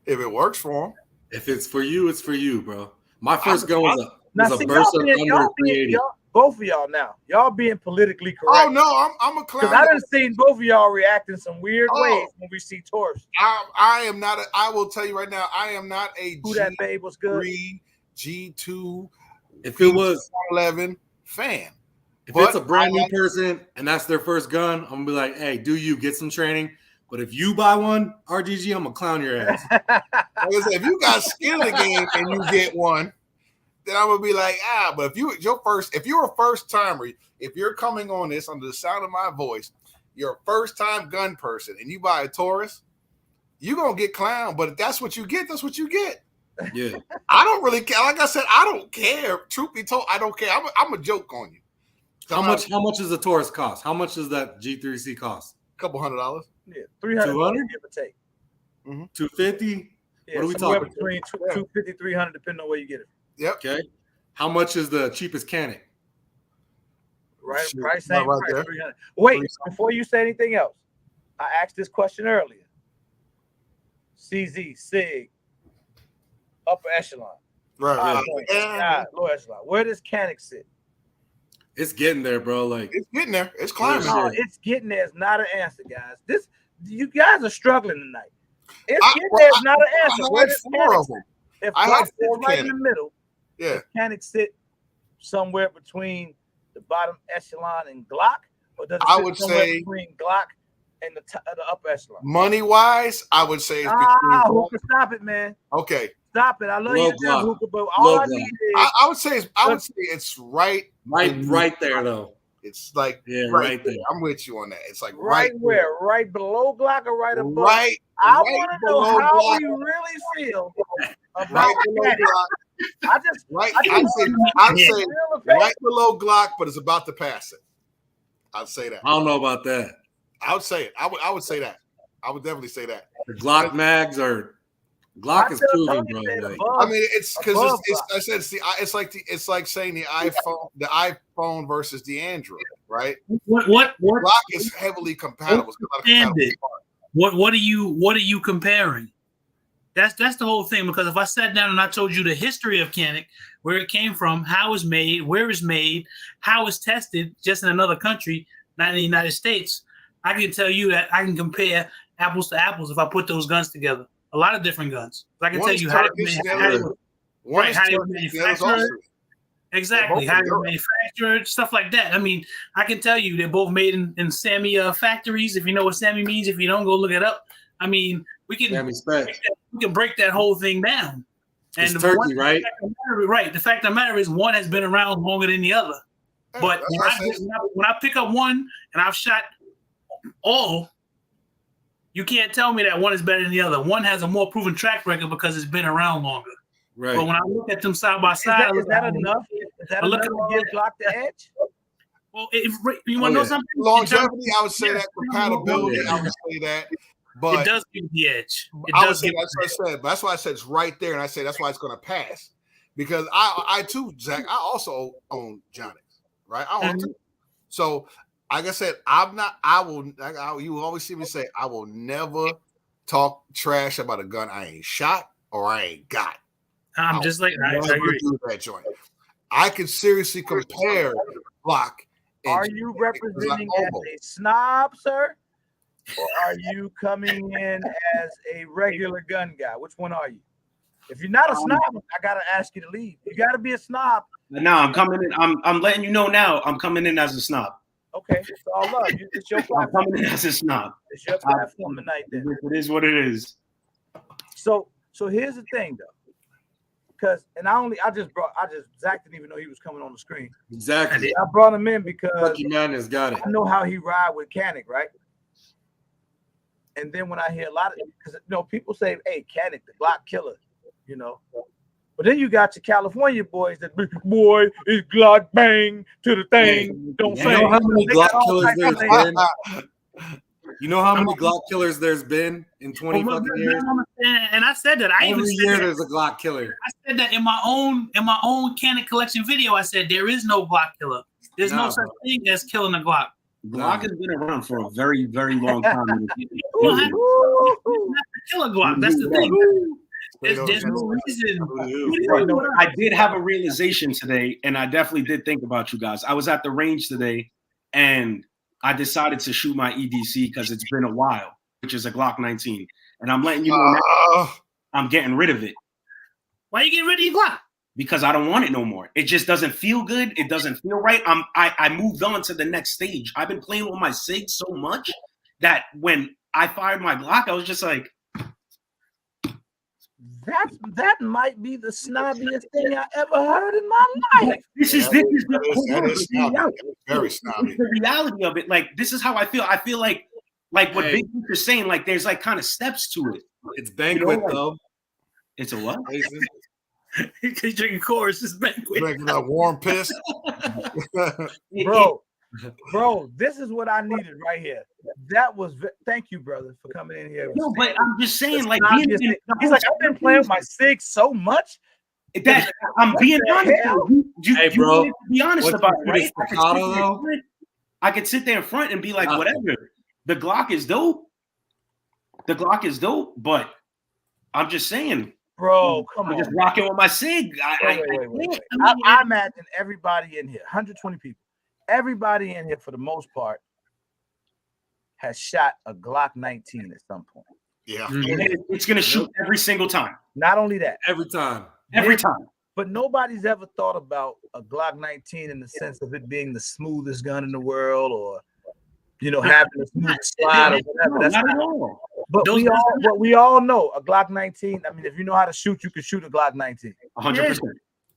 [SPEAKER 2] If it works for them.
[SPEAKER 3] If it's for you, it's for you, bro. My first gun was a burst under 380.
[SPEAKER 1] Both of y'all now. Y'all being politically correct.
[SPEAKER 2] Oh, no, I'm a clown.
[SPEAKER 1] Because I done seen both of y'all react in some weird ways when we see Taurus.
[SPEAKER 2] I am not I will tell you right now, I am not a
[SPEAKER 1] Who That Babe was good.
[SPEAKER 2] G2,
[SPEAKER 3] if it was
[SPEAKER 2] 11 fan.
[SPEAKER 3] If it's a brand new person and that's their first gun, I'm gonna be like, hey, do you get some training? But if you buy one, RGG, I'm gonna clown your ass.
[SPEAKER 2] Like I said, if you got skin in the game and you get one, then I'm gonna be like, but if you're a first timer, if you're coming on this under the sound of my voice, you're a first time gun person and you buy a Taurus, you're gonna get clowned. But if that's what you get, that's what you get.
[SPEAKER 3] Yeah.
[SPEAKER 2] I don't really care. Like I said, I don't care. Truth be told, I don't care. I'm a joke on you.
[SPEAKER 3] How much does a Taurus cost? How much does that G3C cost?
[SPEAKER 2] A couple $100.
[SPEAKER 1] Yeah, 300 give or take.
[SPEAKER 3] 250.
[SPEAKER 1] Yeah,
[SPEAKER 3] what are we talking?
[SPEAKER 1] Between 250, 300, depending on where you get it.
[SPEAKER 2] Yep.
[SPEAKER 3] Okay. How much is the cheapest Canik?
[SPEAKER 1] Right, price, same price, 300. Wait, before you say anything else, I asked this question earlier. CZ, SIG, upper echelon.
[SPEAKER 2] Right.
[SPEAKER 1] Lower echelon. Where does Canik sit?
[SPEAKER 3] It's getting there, bro. Like
[SPEAKER 2] it's getting there. It's climbing.
[SPEAKER 1] No, it's getting there. It's not an answer, guys. You guys are struggling tonight. It's getting there. It's not an answer. Where does Canik sit? If Glock sits right in the middle,
[SPEAKER 2] yeah,
[SPEAKER 1] Canik sit somewhere between the bottom echelon and Glock, or does it
[SPEAKER 2] I
[SPEAKER 1] sit
[SPEAKER 2] would
[SPEAKER 1] somewhere
[SPEAKER 2] say
[SPEAKER 1] between Glock and the upper echelon?
[SPEAKER 2] money wise, I would say it's between.
[SPEAKER 1] Hookah, stop it, man.
[SPEAKER 2] Okay,
[SPEAKER 1] Stop it. I love you to death, Hookah, but all
[SPEAKER 3] Low
[SPEAKER 1] I
[SPEAKER 3] Glock.
[SPEAKER 1] need is
[SPEAKER 2] I would say it's right
[SPEAKER 3] there though.
[SPEAKER 2] It's like
[SPEAKER 3] right there.
[SPEAKER 2] I'm with you on that. It's like
[SPEAKER 1] right where? Right below Glock or right above?
[SPEAKER 2] Right.
[SPEAKER 1] I
[SPEAKER 2] right
[SPEAKER 1] want to know
[SPEAKER 2] below
[SPEAKER 1] how
[SPEAKER 2] Glock.
[SPEAKER 1] we really feel about
[SPEAKER 2] Right below
[SPEAKER 1] Canik.
[SPEAKER 2] Glock.
[SPEAKER 1] I just
[SPEAKER 2] Right.
[SPEAKER 1] I just
[SPEAKER 2] I'd
[SPEAKER 1] want
[SPEAKER 2] say
[SPEAKER 1] real opinion.
[SPEAKER 2] right below Glock, but it's about to pass it. I'd say that.
[SPEAKER 3] I don't know about that.
[SPEAKER 2] I would say it. I would say that. I would definitely say that.
[SPEAKER 3] The Glock mags are Glock is proven, bro. Like,
[SPEAKER 2] I mean, it's because it's like saying the iPhone versus the Android, right?
[SPEAKER 5] What
[SPEAKER 2] Glock is heavily compatible.
[SPEAKER 5] What are you comparing? That's the whole thing. Because if I sat down and I told you the history of Canik, where it came from, how it's made, where it's made, how it's tested, just in another country, not in the United States, I can tell you that I can compare apples to apples if I put those guns together. A lot of different guns. I can tell you how to manufacture. Exactly. How to manufacture, stuff like that. I mean, I can tell you they're both made in Sammy factories. If you know what Sammy means, if you don't, go look it up. I mean, we can break that whole thing down.
[SPEAKER 3] And it's turkey, right?
[SPEAKER 5] Right. The fact of the matter is one has been around longer than the other. But when I pick up one and I've shot all, you can't tell me that one is better than the other. One has a more proven track record because it's been around longer.
[SPEAKER 3] Right.
[SPEAKER 5] But when I look at them side by side,
[SPEAKER 1] is that enough? Is that enough to give Glock the edge?
[SPEAKER 5] Well, you want to know something?
[SPEAKER 2] Longevity, I would say that. Compatibility, I would say that. But
[SPEAKER 5] it does give the edge.
[SPEAKER 2] That's why I said it's right there, and I say that's why it's going to pass. Because I too, Zach, I also own Jonix, right? I own too. So, like I said, you always see me say, I will never talk trash about a gun I ain't shot or I ain't got.
[SPEAKER 5] I'm just like, I agree.
[SPEAKER 2] That joint. I could seriously compare Glock.
[SPEAKER 1] Are you representing as a snob, sir? Or are you coming in as a regular gun guy? Which one are you? If you're not a snob, I gotta ask you to leave. You gotta be a snob.
[SPEAKER 6] No, I'm coming in. I'm letting you know now. I'm coming in as a snob.
[SPEAKER 1] Okay, it's all love. It's your platform.
[SPEAKER 6] I'm coming in as a snob.
[SPEAKER 1] It's your platform tonight. Then
[SPEAKER 6] it is what it is.
[SPEAKER 1] So here's the thing, though. Zach didn't even know he was coming on the screen.
[SPEAKER 3] Exactly.
[SPEAKER 1] I brought him in because
[SPEAKER 3] Madness got it.
[SPEAKER 1] I know how he ride with Canik, right? And then when I hear a lot of, because people say, "Hey, Canik, the Glock killer," but then you got your California boys that boy is Glock bang to the thing. Don't say.
[SPEAKER 3] You know how many Glock killers there's been? You know how many Glock killers there's been in 20 fucking years?
[SPEAKER 5] And I said that.
[SPEAKER 3] Every year there's a Glock killer.
[SPEAKER 5] I said that in my own Canik collection video. I said there is no Glock killer. There's no such thing as killing a Glock.
[SPEAKER 6] Glock has been around for a very, very long time.
[SPEAKER 5] Not to kill a Glock. That's the thing. There's no reason.
[SPEAKER 6] I did have a realization today, and I definitely did think about you guys. I was at the range today, and I decided to shoot my EDC because it's been a while, which is a Glock 19. And I'm letting you know now, I'm getting rid of it.
[SPEAKER 5] Why are you getting rid of your Glock?
[SPEAKER 6] Because I don't want it no more. It just doesn't feel good. It doesn't feel right. I moved on to the next stage. I've been playing with my SIG so much that when I fired my Glock, I was just like,
[SPEAKER 1] that might be the snobbiest thing I ever heard in my life.
[SPEAKER 6] This is
[SPEAKER 2] the very snobby.
[SPEAKER 6] The reality of it. Like, this is how I feel. I feel like what Big is saying, like there's like kind of steps to it.
[SPEAKER 3] It's banquet though.
[SPEAKER 6] It's a what?
[SPEAKER 5] He's drinking chorus. It's banquet.
[SPEAKER 2] Drinking a warm piss.
[SPEAKER 1] Bro, this is what I needed right here. That was thank you, brother, for coming in here.
[SPEAKER 6] No, but I'm just saying, like,
[SPEAKER 1] he's like, I've been playing with my SIG so much
[SPEAKER 6] that I'm being honest.
[SPEAKER 3] Hey, bro,
[SPEAKER 6] you be honest about it,
[SPEAKER 3] right?
[SPEAKER 6] I could sit there in front and be like, whatever. The Glock is dope. But I'm just saying,
[SPEAKER 1] bro, come on.
[SPEAKER 6] I'm just rocking with my SIG.
[SPEAKER 1] Wait. I imagine everybody in here, 120 people. Everybody in here, for the most part, has shot a Glock 19 at some point.
[SPEAKER 2] Yeah.
[SPEAKER 6] It's going to shoot every single time.
[SPEAKER 1] Not only that.
[SPEAKER 3] Every time.
[SPEAKER 6] Every time.
[SPEAKER 1] But nobody's ever thought about a Glock 19 in the sense of it being the smoothest gun in the world, or having a smooth slide or whatever. That's
[SPEAKER 6] not at all.
[SPEAKER 1] But we all know a Glock 19. I mean, if you know how to shoot, you can shoot a Glock 19.
[SPEAKER 6] 100%.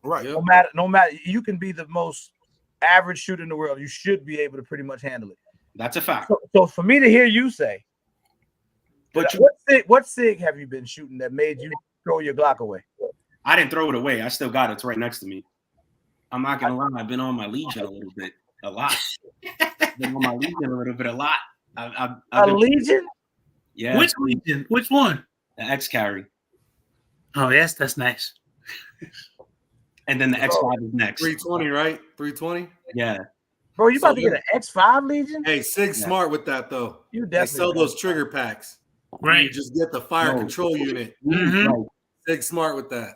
[SPEAKER 2] Right.
[SPEAKER 1] No matter, you can be the most average shooter in the world. You should be able to pretty much handle it.
[SPEAKER 6] That's a fact.
[SPEAKER 1] So for me to hear you say,
[SPEAKER 6] but
[SPEAKER 1] what SIG have you been shooting that made you throw your Glock away?
[SPEAKER 6] I didn't throw it away. I still got it. It's right next to me. I'm not gonna lie. I've been on my Legion a lot. Been on my Legion a lot.
[SPEAKER 1] Legion?
[SPEAKER 6] Yeah.
[SPEAKER 5] Which Legion? Which one?
[SPEAKER 6] The X carry.
[SPEAKER 5] Oh, yes, that's nice.
[SPEAKER 6] And then the X5 is next.
[SPEAKER 3] 320, right? 320.
[SPEAKER 6] Yeah.
[SPEAKER 1] Bro, you about to get an X5 Legion?
[SPEAKER 3] Hey, Sig's smart with that though.
[SPEAKER 1] You definitely
[SPEAKER 3] they sell those trigger packs.
[SPEAKER 5] Right.
[SPEAKER 3] You just get the fire control unit.
[SPEAKER 5] Mm-hmm.
[SPEAKER 3] Sig's smart with that.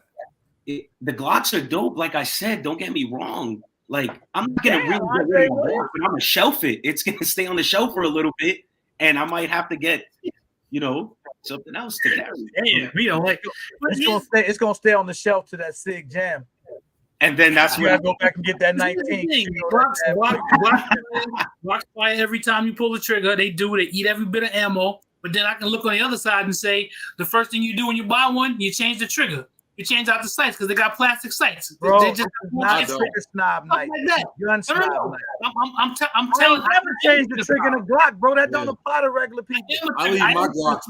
[SPEAKER 6] The Glocks are dope. Like I said, don't get me wrong. Like I'm not gonna really get rid of my Glock, but I'm gonna shelf it. It's gonna stay on the shelf for a little bit, and I might have to get, something else to carry.
[SPEAKER 5] Yeah, we don't like it.
[SPEAKER 1] It's gonna stay on the shelf to that SIG jam.
[SPEAKER 6] And then that's
[SPEAKER 1] you
[SPEAKER 6] when
[SPEAKER 1] gotta go back and get that 19.
[SPEAKER 5] Glocks fire every time you pull the trigger. They eat every bit of ammo. But then I can look on the other side and say the first thing you do when you buy one, you change the trigger. You change out the sights because they got plastic sights.
[SPEAKER 1] Bro,
[SPEAKER 5] they just
[SPEAKER 1] not trigger snob night. Gun snob night.
[SPEAKER 5] I'm telling you,
[SPEAKER 1] I never changed the trigger in a Glock, bro. That don't apply to regular people.
[SPEAKER 3] I leave my Glocks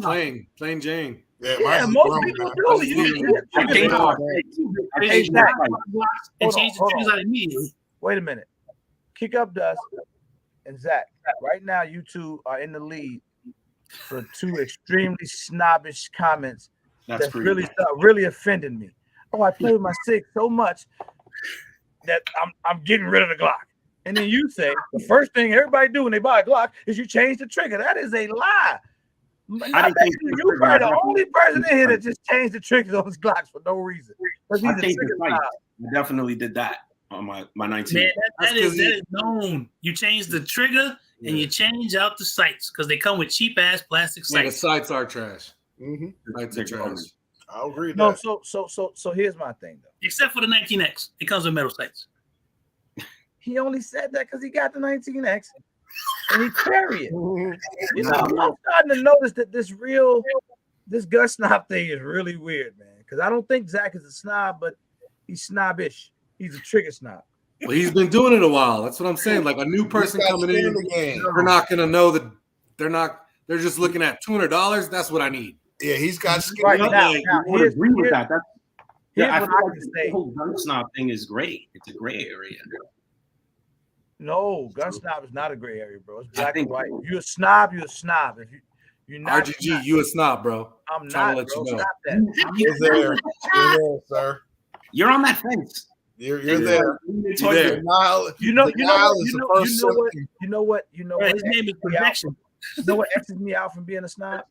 [SPEAKER 3] plain Jane.
[SPEAKER 1] Yeah, most people do.
[SPEAKER 5] And change the triggers out immediately.
[SPEAKER 1] Wait a minute. Kick Up Dust and Zach. Right now, you two are in the lead for two extremely snobbish comments. That's really offending me. Oh, I play with my SIG so much that I'm getting rid of the Glock. And then you say the first thing everybody do when they buy a Glock is you change the trigger. That is a lie. I think you're probably the only person in here that just changed the triggers on his Glocks for no reason.
[SPEAKER 6] I definitely did that on my 19.
[SPEAKER 5] Man, that is known. You change the trigger and you change out the sights because they come with cheap ass plastic sights.
[SPEAKER 3] Yeah, the sights are trash.
[SPEAKER 2] Mm-hmm.
[SPEAKER 3] Sights are trash.
[SPEAKER 2] I'll agree.
[SPEAKER 1] No, so here's my thing though.
[SPEAKER 5] Except for the 19X, it comes with metal sights.
[SPEAKER 1] He only said that because he got the 19X and he carry it. I'm starting to notice that this gun snob thing is really weird, man. Because I don't think Zach is a snob, but he's snobbish. He's a trigger snob.
[SPEAKER 3] Well, he's been doing it a while. That's what I'm saying. Like a new person coming in, they're not gonna know that they're just looking at $200. That's what I need.
[SPEAKER 2] Yeah, he's got skin.
[SPEAKER 1] Right now,
[SPEAKER 6] I would agree with that. I feel like
[SPEAKER 1] the
[SPEAKER 6] whole gun snob thing is gray. It's a gray area.
[SPEAKER 1] No, gun snob is not a gray area, bro. It's black and white. You're a snob. You're a snob. If you're not
[SPEAKER 3] RGG, you a snob, bro.
[SPEAKER 1] I'm
[SPEAKER 3] trying
[SPEAKER 1] not,
[SPEAKER 3] to let
[SPEAKER 1] bro.
[SPEAKER 3] you know.
[SPEAKER 1] Stop that.
[SPEAKER 2] You're there, sir.
[SPEAKER 6] You're on that fence.
[SPEAKER 2] You're there.
[SPEAKER 3] You're there.
[SPEAKER 1] You know what?
[SPEAKER 5] His name is Projection.
[SPEAKER 1] You know what X's me out from being a snob?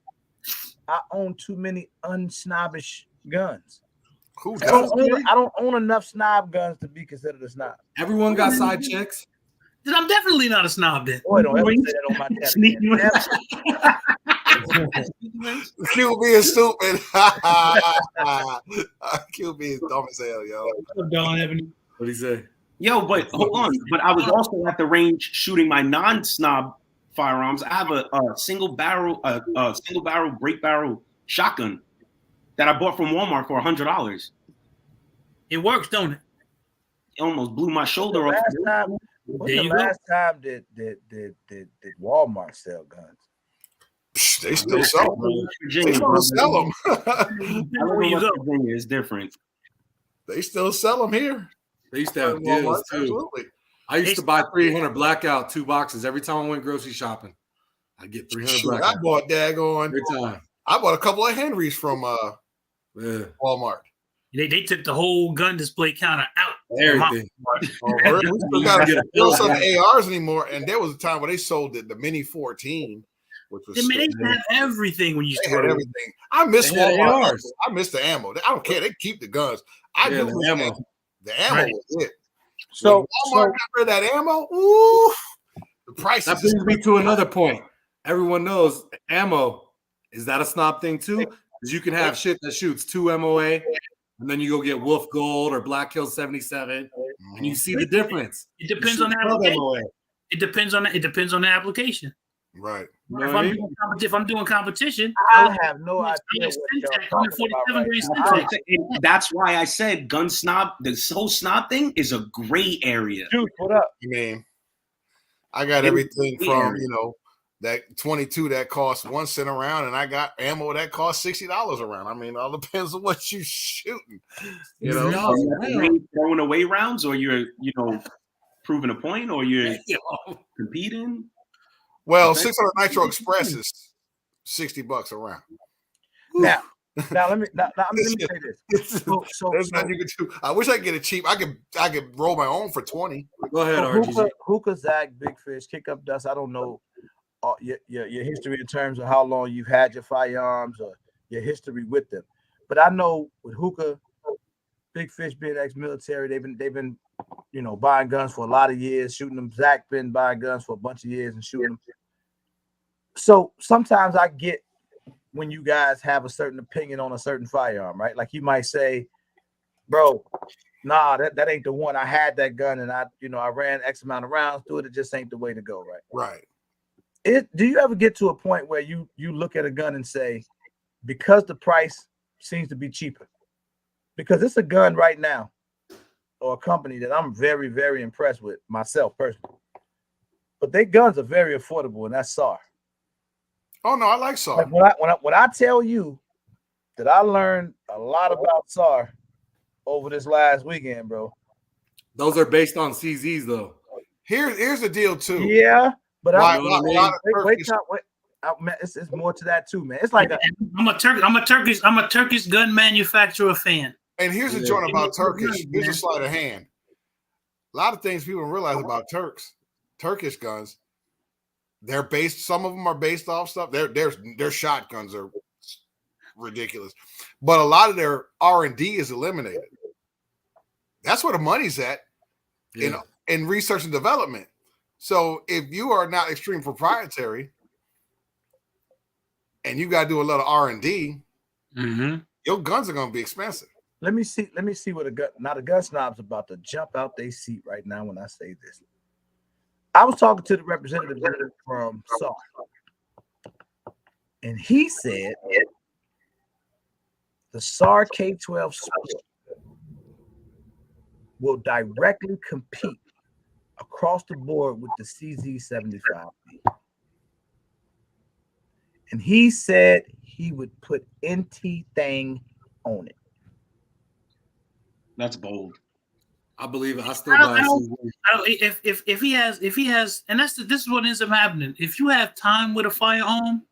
[SPEAKER 1] I own too many unsnobbish guns. I don't own enough snob guns to be considered a snob.
[SPEAKER 3] Everyone got side chicks.
[SPEAKER 5] Then I'm definitely not a snob then.
[SPEAKER 1] Boy, don't ever say that on my channel.
[SPEAKER 2] Q being stupid. Q being dumb as hell, yo.
[SPEAKER 3] What'd he say?
[SPEAKER 6] Yo, but hold on. But I was also at the range shooting my non-snob firearms. I have a single barrel break barrel shotgun that I bought from Walmart for $100.
[SPEAKER 5] It works, don't it?
[SPEAKER 6] It almost blew my shoulder off.
[SPEAKER 1] Last time did Walmart sell guns?
[SPEAKER 2] They still sell them. They still sell them.
[SPEAKER 6] Virginia is different.
[SPEAKER 2] They still sell them here.
[SPEAKER 3] They used to have deals too. Absolutely. I used to buy 300 blackout 2 boxes every time I went grocery shopping. I get 300 blackout.
[SPEAKER 2] I bought daggone.
[SPEAKER 3] Every time.
[SPEAKER 2] I bought a couple of Henrys from Walmart.
[SPEAKER 5] They took the whole gun display counter out.
[SPEAKER 3] Everything.
[SPEAKER 2] We still got to sell some ARs anymore. And there was a time where they sold the Mini 14, which was
[SPEAKER 5] they had everything when you
[SPEAKER 2] had everything. I miss Walmart. I miss the ammo. I don't care. They keep the guns. I do the ammo. The ammo was it.
[SPEAKER 1] So
[SPEAKER 2] Walmart got rid of that ammo. Ooh, the price.
[SPEAKER 3] That brings me to another point. Everyone knows ammo. Is that a snob thing too? Because you can have shit that shoots 2 MOA and then you go get Wolf Gold or Black Hill 77, and you see the difference.
[SPEAKER 5] It depends on the application. It depends on the application.
[SPEAKER 2] Right.
[SPEAKER 3] You know what I mean?
[SPEAKER 5] If I'm doing competition,
[SPEAKER 1] I have no idea what y'all talking about right now.
[SPEAKER 6] That's why I said gun snob. This whole snob thing is a gray area.
[SPEAKER 1] Dude, what up?
[SPEAKER 2] I mean, I got everything from that 22 that costs 1 cent a round, and I got ammo that costs $60 a round. I mean, it all depends on what you're shooting. You know,
[SPEAKER 6] throwing away rounds, or you're proving a point, or you're competing.
[SPEAKER 2] Well, 600 Nitro Express is $60 a round.
[SPEAKER 1] Now let me say this. So
[SPEAKER 2] there's nothing you can do. I wish I could get it cheap. I could roll my own for 20.
[SPEAKER 3] Go ahead, RGZ.
[SPEAKER 1] Hookah, Zach, Big Fish, Kick Up Dust. I don't know your history in terms of how long you've had your firearms or your history with them, but I know with Hookah, Big Fish being ex-military, they've been buying guns for a lot of years, shooting them. Zach been buying guns for a bunch of years and shooting them. So sometimes I get when you guys have a certain opinion on a certain firearm, right? Like you might say, bro, nah, that ain't the one. I had that gun and I ran X amount of rounds through it. It just ain't the way to go, right?
[SPEAKER 2] Right.
[SPEAKER 1] Do you ever get to a point where you look at a gun and say, because the price seems to be cheaper, because it's a gun right now or a company that I'm very, very impressed with myself personally, but their guns are very affordable, and that's SAR.
[SPEAKER 2] Oh no, I like SAR.
[SPEAKER 1] Like when I tell you that I learned a lot about SAR over this last weekend, bro.
[SPEAKER 3] Those are based on CZs though.
[SPEAKER 2] Here's the deal too.
[SPEAKER 1] Yeah, but wait, it's more to that too, man. It's like
[SPEAKER 5] I'm a Turkish gun manufacturer fan.
[SPEAKER 2] And here's the joint about Turkish. Here's a sleight of hand. A lot of things people don't realize about Turkish guns. They're based. Some of them are based off stuff. Their shotguns are ridiculous, but a lot of their R&D is eliminated. That's where the money's at, in research and development. So if you are not extreme proprietary, and you got to do a lot of R&D, your guns are going to be expensive.
[SPEAKER 1] Let me see what the gun snob's about to jump out their seat right now when I say this. I was talking to the representative from SAR, and he said the SAR K-12 sport will directly compete across the board with the CZ75. And he said he would put anything on it.
[SPEAKER 6] That's bold.
[SPEAKER 3] I believe it. I still buy
[SPEAKER 5] if he has, and this is what ends up happening. If you have time with a firearm,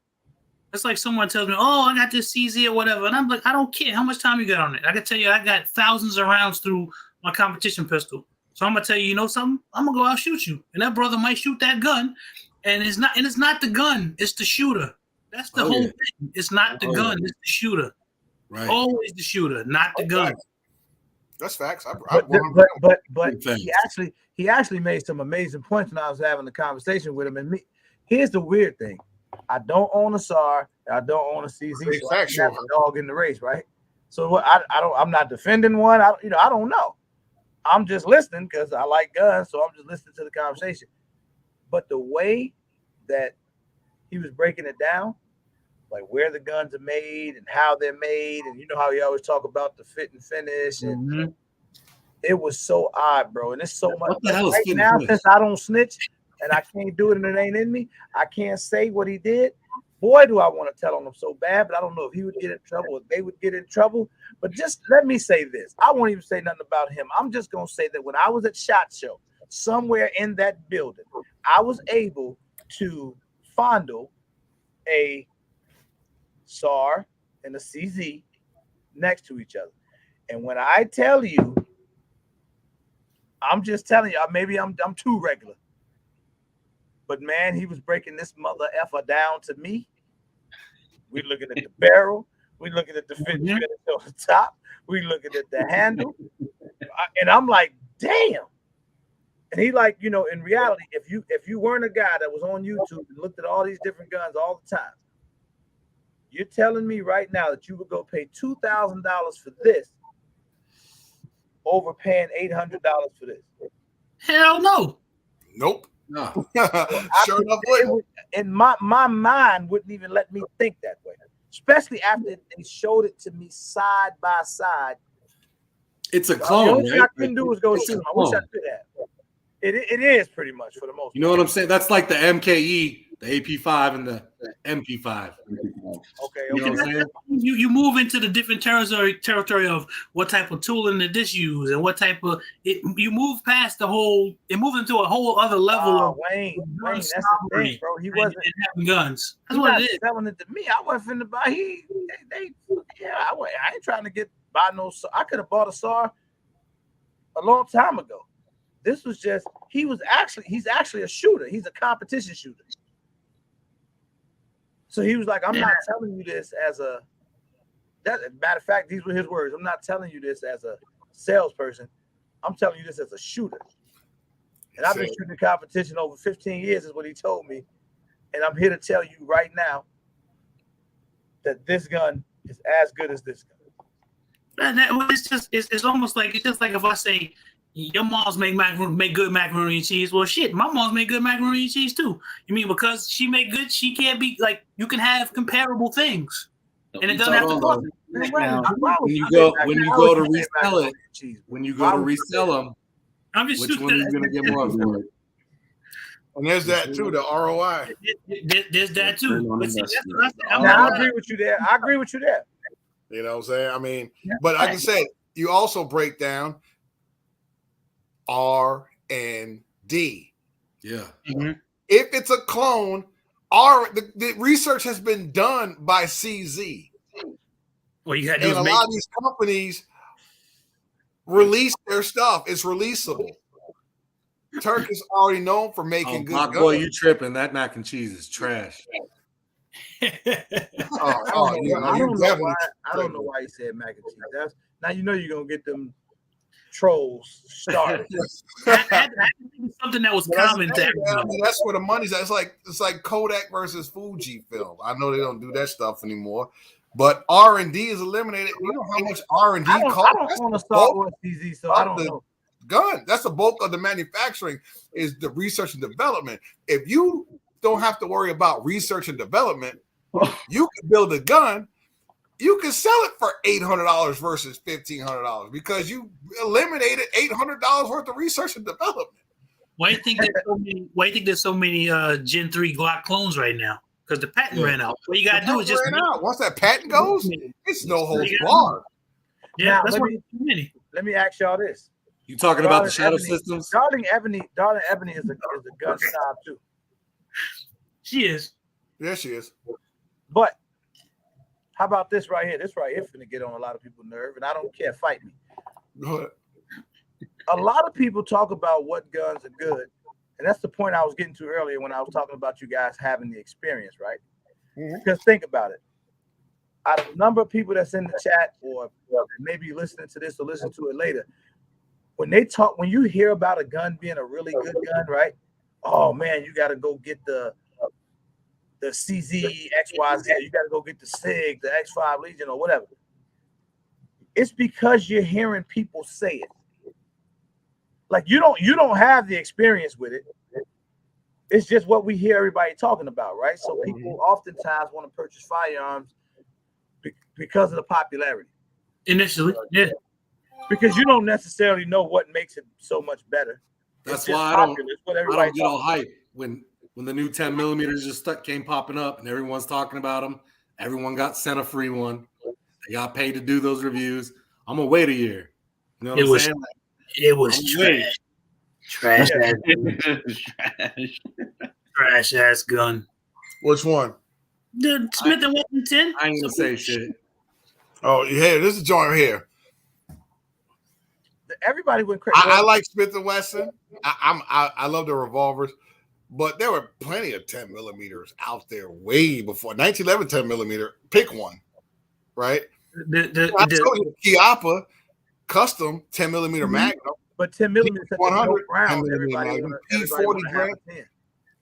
[SPEAKER 5] it's like someone tells me, "Oh, I got this CZ or whatever," and I'm like, I don't care how much time you got on it. I can tell you, I got thousands of rounds through my competition pistol. So I'm gonna tell you, you know something? I'm gonna go out shoot you, and that brother might shoot that gun, and it's not the gun, it's the shooter. That's the whole thing. It's not the gun, it's the shooter.
[SPEAKER 3] Right.
[SPEAKER 5] Always the shooter, not the gun.
[SPEAKER 2] That's facts.
[SPEAKER 1] But he actually made some amazing points when I was having the conversation with him. And here's the weird thing: I don't own a SAR, I don't own a CZ, so I have a dog in the race, right? So I'm not defending one. I don't know. I'm just listening because I like guns, so I'm just listening to the conversation. But the way that he was breaking it down, like where the guns are made and how they're made, and you know how you always talk about the fit and finish, and it was so odd, bro. And it's so much right now since I don't snitch and I can't do it and it ain't in me. I can't say what he did. Boy, do I want to tell on him so bad, but I don't know if he would get in trouble, if they would get in trouble. But just let me say this. I won't even say nothing about him. I'm just going to say that when I was at SHOT Show, somewhere in that building, I was able to fondle a SAR and a CZ next to each other. And when I tell you, I'm just telling you, maybe I'm too regular. But man, he was breaking this mother effer down to me. We looking at the barrel. We looking at the finish on the top. We looking at the handle. And I'm like, damn. And he like, in reality, if you weren't a guy that was on YouTube and looked at all these different guns all the time, you're telling me right now that you would go pay $2,000 for this overpaying $800 for this?
[SPEAKER 5] Hell no.
[SPEAKER 2] Nope.
[SPEAKER 3] No.
[SPEAKER 2] Sure enough, wouldn't.
[SPEAKER 1] And my mind wouldn't even let me think that way, especially after they showed it to me side by side.
[SPEAKER 3] It's a
[SPEAKER 1] The
[SPEAKER 3] clone.
[SPEAKER 1] only thing
[SPEAKER 3] Right?
[SPEAKER 1] I couldn't do was go
[SPEAKER 3] It's a
[SPEAKER 1] shoot him. I wish I
[SPEAKER 3] clone.
[SPEAKER 1] could have. It is pretty much for the most.
[SPEAKER 3] You know what I'm saying? That's like the MKE, the AP5, and the MP5.
[SPEAKER 1] Okay.
[SPEAKER 3] You know what I'm saying?
[SPEAKER 5] You move into the different territory of what type of tooling did this use and what type of you move past the whole. It moved into a whole other level of
[SPEAKER 1] Wayne, that's the thing, bro. He wasn't
[SPEAKER 5] having guns. That's
[SPEAKER 1] he
[SPEAKER 5] what
[SPEAKER 1] not
[SPEAKER 5] it is.
[SPEAKER 1] selling it to me. I wasn't finna buy. I ain't trying to buy no. I could have bought a SAR a long time ago. This was just he's actually a shooter. He's a competition shooter. So he was like, I'm not telling you this as a matter of fact, these were his words. I'm not telling you this as a salesperson. I'm telling you this as a shooter. And I've been shooting competition over 15 years, is what he told me. And I'm here to tell you right now that this gun is as good as this gun.
[SPEAKER 5] It's almost like if I say your mom's make good macaroni and cheese. Well, shit, my mom's make good macaroni and cheese too. You mean because she make good, she can't be like you can have comparable things, and it doesn't have to cost.
[SPEAKER 3] When you go to resell it, when you go to resell them,
[SPEAKER 5] I'm just
[SPEAKER 3] which one are you gonna get more for it?
[SPEAKER 2] And there's that too, the ROI.
[SPEAKER 5] There's that too. But see,
[SPEAKER 1] I agree with you there.
[SPEAKER 2] You know what I'm saying? I mean, but like I said, you also break down R and D.
[SPEAKER 3] Yeah.
[SPEAKER 5] Mm-hmm.
[SPEAKER 2] If it's a clone, the research has been done by CZ.
[SPEAKER 5] Well, you got
[SPEAKER 2] and a lot of these companies release their stuff. It's releasable. Turk is already known for making good guns.
[SPEAKER 3] Boy, you tripping. That mac and cheese is trash.
[SPEAKER 1] I don't know why you said mac and cheese. Now you know you're gonna get them trolls started.
[SPEAKER 5] Something that was common to everyone.
[SPEAKER 2] I mean, that's where the money's at. It's like Kodak versus Fujifilm. I know they don't do that stuff anymore, but R&D is eliminated. You know how much R&D costs?
[SPEAKER 1] I don't want to start with CZ, so I don't know.
[SPEAKER 2] Gun. That's the bulk of the manufacturing is the research and development. If you don't have to worry about research and development, you can build a gun. You can sell it for $800 versus $1,500 because you eliminated $800 worth of research and development.
[SPEAKER 5] Why do you think there's so many Gen 3 Glock clones right now? Because the patent ran out. What you gotta do is just
[SPEAKER 2] once that patent goes, it's no holds barred.
[SPEAKER 5] Yeah, that's why too many.
[SPEAKER 1] Let me ask y'all this.
[SPEAKER 3] You talking about the shadow systems?
[SPEAKER 1] Darling Ebony is a gun snob too.
[SPEAKER 5] She is.
[SPEAKER 2] Yeah, she is.
[SPEAKER 1] But how about this right here? This right here is going to get on a lot of people's nerve, and I don't care. Fight me.
[SPEAKER 2] Go ahead.
[SPEAKER 1] A lot of people talk about what guns are good, and that's the point I was getting to earlier when I was talking about you guys having the experience, right? Mm-hmm. Because think about it. Out of the number of people that's in the chat or maybe listening to this or listen to it later, when you hear about a gun being a really good gun, right? Oh, man, you got to go get the CZ, XYZ, you got to go get the SIG, the X5 Legion, or whatever. It's because you're hearing people say it. Like you don't have the experience with it. It's just what we hear everybody talking about, right? So people oftentimes want to purchase firearms because of the popularity.
[SPEAKER 5] Initially, yeah.
[SPEAKER 1] Because you don't necessarily know what makes it so much better.
[SPEAKER 3] That's why I don't get all hype when the new 10 millimeters just came popping up and everyone's talking about them. Everyone got sent a free one. They got paid to do those reviews. I'm gonna wait a year. You know what I'm saying?
[SPEAKER 5] It was trash. Trash ass gun.
[SPEAKER 2] Which one?
[SPEAKER 5] The Smith & Wesson 10.
[SPEAKER 3] I ain't gonna say shit.
[SPEAKER 2] Oh, yeah, this is a joint here.
[SPEAKER 1] Everybody went crazy.
[SPEAKER 2] I like Smith & Wesson. I love the revolvers, but there were plenty of 10 millimeters out there way before 1911 10 millimeter. Pick one, right? I told you Chiappa custom 10 millimeter Magnum,
[SPEAKER 1] but 10 millimeter
[SPEAKER 2] 100 P40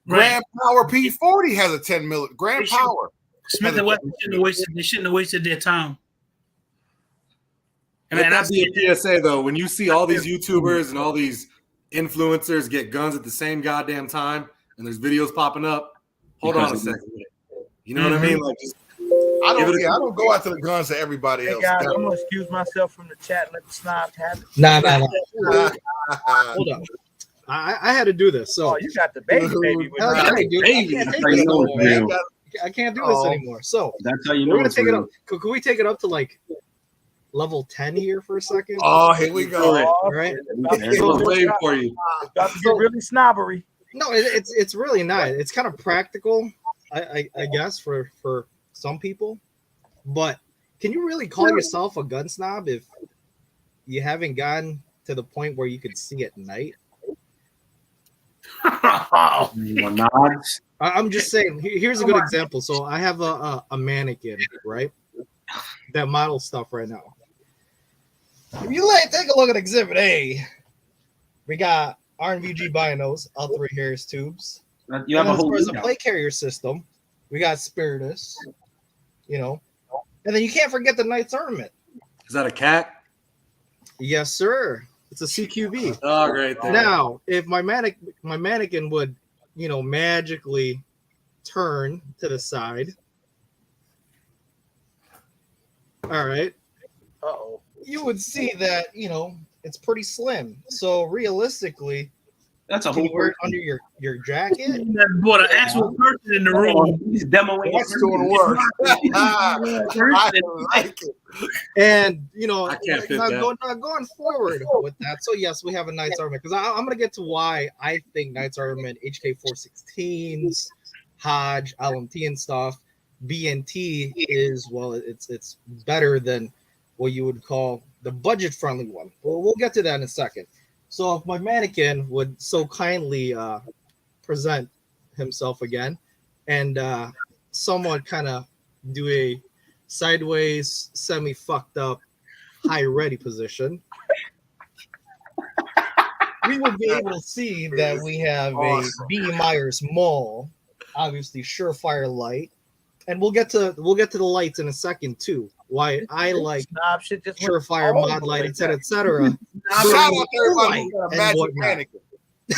[SPEAKER 2] Grand Power P40 has a 10 millimeter Grand Power.
[SPEAKER 5] Smith & Wesson shouldn't have wasted their time.
[SPEAKER 3] Let that be a PSA though. When you see all these YouTubers and all these influencers get guns at the same goddamn time, and there's videos popping up, hold on a second. You know what I mean? Like, just
[SPEAKER 2] I don't go after the guns to everybody else.
[SPEAKER 1] Guys, I'm gonna excuse myself from the chat and let the snobs have it.
[SPEAKER 7] Nah. Hold on. I had to do this. So
[SPEAKER 1] you got the baby.
[SPEAKER 7] I can't do this anymore. So
[SPEAKER 6] that's how you know.
[SPEAKER 7] We're gonna take it up. Could we take it up to like level 10 here for a second?
[SPEAKER 2] Oh, here we go.
[SPEAKER 7] All right.
[SPEAKER 3] Waiting for you.
[SPEAKER 1] It's about to get really snobbery.
[SPEAKER 7] No, it's really not. It's kind of practical, I guess, for some people. But can you really call yourself a gun snob if you haven't gotten to the point where you could see at night? I'm just saying. Here's a good example. So I have a mannequin, right? That model stuff right now. If you take a look at Exhibit A, we got RNVG binos, L3 Harris tubes.
[SPEAKER 6] You have a whole
[SPEAKER 7] as a plate carrier system. We got Spiritus, and then you can't forget the Knight's Armament.
[SPEAKER 3] Is that a cat?
[SPEAKER 7] Yes, sir. It's a CQB.
[SPEAKER 3] Oh, great.
[SPEAKER 7] Now, if my mannequin would, magically turn to the side. All right. You would see that, it's pretty slim. So realistically,
[SPEAKER 6] that's a
[SPEAKER 7] whole
[SPEAKER 6] whole
[SPEAKER 7] word under your jacket.
[SPEAKER 5] But an actual person in the room.
[SPEAKER 6] He's demoing.
[SPEAKER 2] What's going to work? I like it.
[SPEAKER 7] And
[SPEAKER 3] I can't fit that.
[SPEAKER 7] Going forward with that. So yes, we have a Knight's Armament because I'm gonna get to why I think Knight's Armament, HK416s, Hodge, LMT, and stuff. BNT is it's better than what you would call the budget-friendly one. Well, we'll get to that in a second. So if my mannequin would so kindly present himself again and somewhat kind of do a sideways, semi-fucked up, high-ready position, we would be able to see that we have a B. Myers Mall, obviously Surefire light, and we'll get to the lights in a second too. Why I like Surefire mod light, etc., etc.
[SPEAKER 2] Shout out to everybody who got a magic mannequin.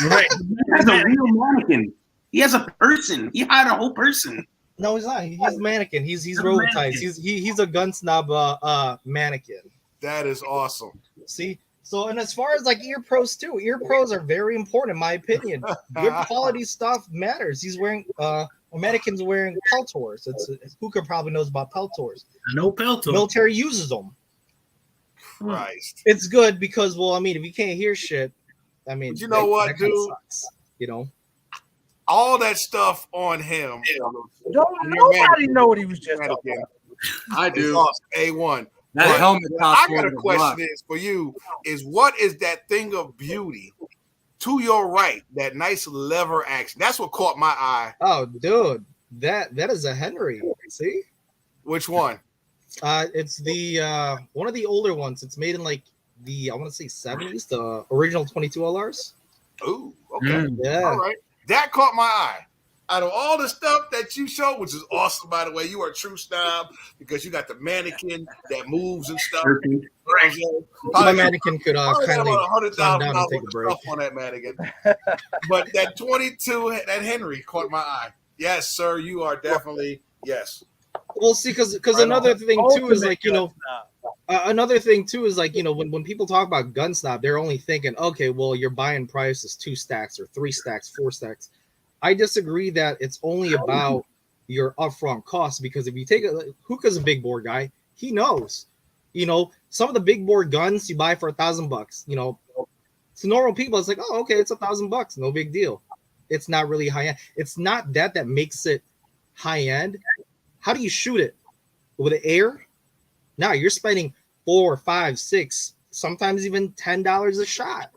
[SPEAKER 6] Right, he has a real mannequin. He has a person. He hired a whole person.
[SPEAKER 7] No, he's not. He's a mannequin. He's robotized. He's a gun snob mannequin.
[SPEAKER 2] That is awesome.
[SPEAKER 7] See, so and as far as like ear pros too, ear pros are very important in my opinion. Good quality stuff matters. He's wearing a mannequin's wearing Peltors. It's Hooker probably knows about Peltors.
[SPEAKER 5] No Peltor.
[SPEAKER 7] Military uses them.
[SPEAKER 2] Christ.
[SPEAKER 7] It's good because if you can't hear shit,
[SPEAKER 2] but you know what, dude?
[SPEAKER 7] Sucks,
[SPEAKER 2] all that stuff on him.
[SPEAKER 1] Nobody know what he was just talking about.
[SPEAKER 3] I do.
[SPEAKER 2] A1.
[SPEAKER 3] That helmet
[SPEAKER 2] I got a question for you is what is that thing of beauty to your right, that nice lever action? That's what caught my eye.
[SPEAKER 7] Oh, dude, that is a Henry. See?
[SPEAKER 2] Which one?
[SPEAKER 7] It's the one of the older ones. It's made in like the I want to say 70s, the original 22 LRs.
[SPEAKER 2] Ooh, okay.
[SPEAKER 7] Yeah.
[SPEAKER 2] All right. That caught my eye. Out of all the stuff that you showed, which is awesome, by the way, you are a true snob because you got the mannequin that moves and stuff.
[SPEAKER 7] Right. My mannequin could kindly
[SPEAKER 2] $100,000
[SPEAKER 7] and take a break
[SPEAKER 2] stuff on that mannequin. But that 22, that Henry caught my eye. Yes, sir, you are definitely yes.
[SPEAKER 7] Well, see, because another thing too is like another thing too is like when people talk about gun snob, they're only thinking, okay, well, your buying price is 2 stacks or 3 stacks, 4 stacks. I disagree that it's only about your upfront cost because if you take Hookah's a big bore guy, he knows. Some of the big bore guns you buy for $1,000. To normal people, it's like, oh, okay, it's $1,000, no big deal. It's not really high end. It's not that makes it high end. How do you shoot it? With the air? Now you're spending $4, $5, $6, sometimes even $10 a shot.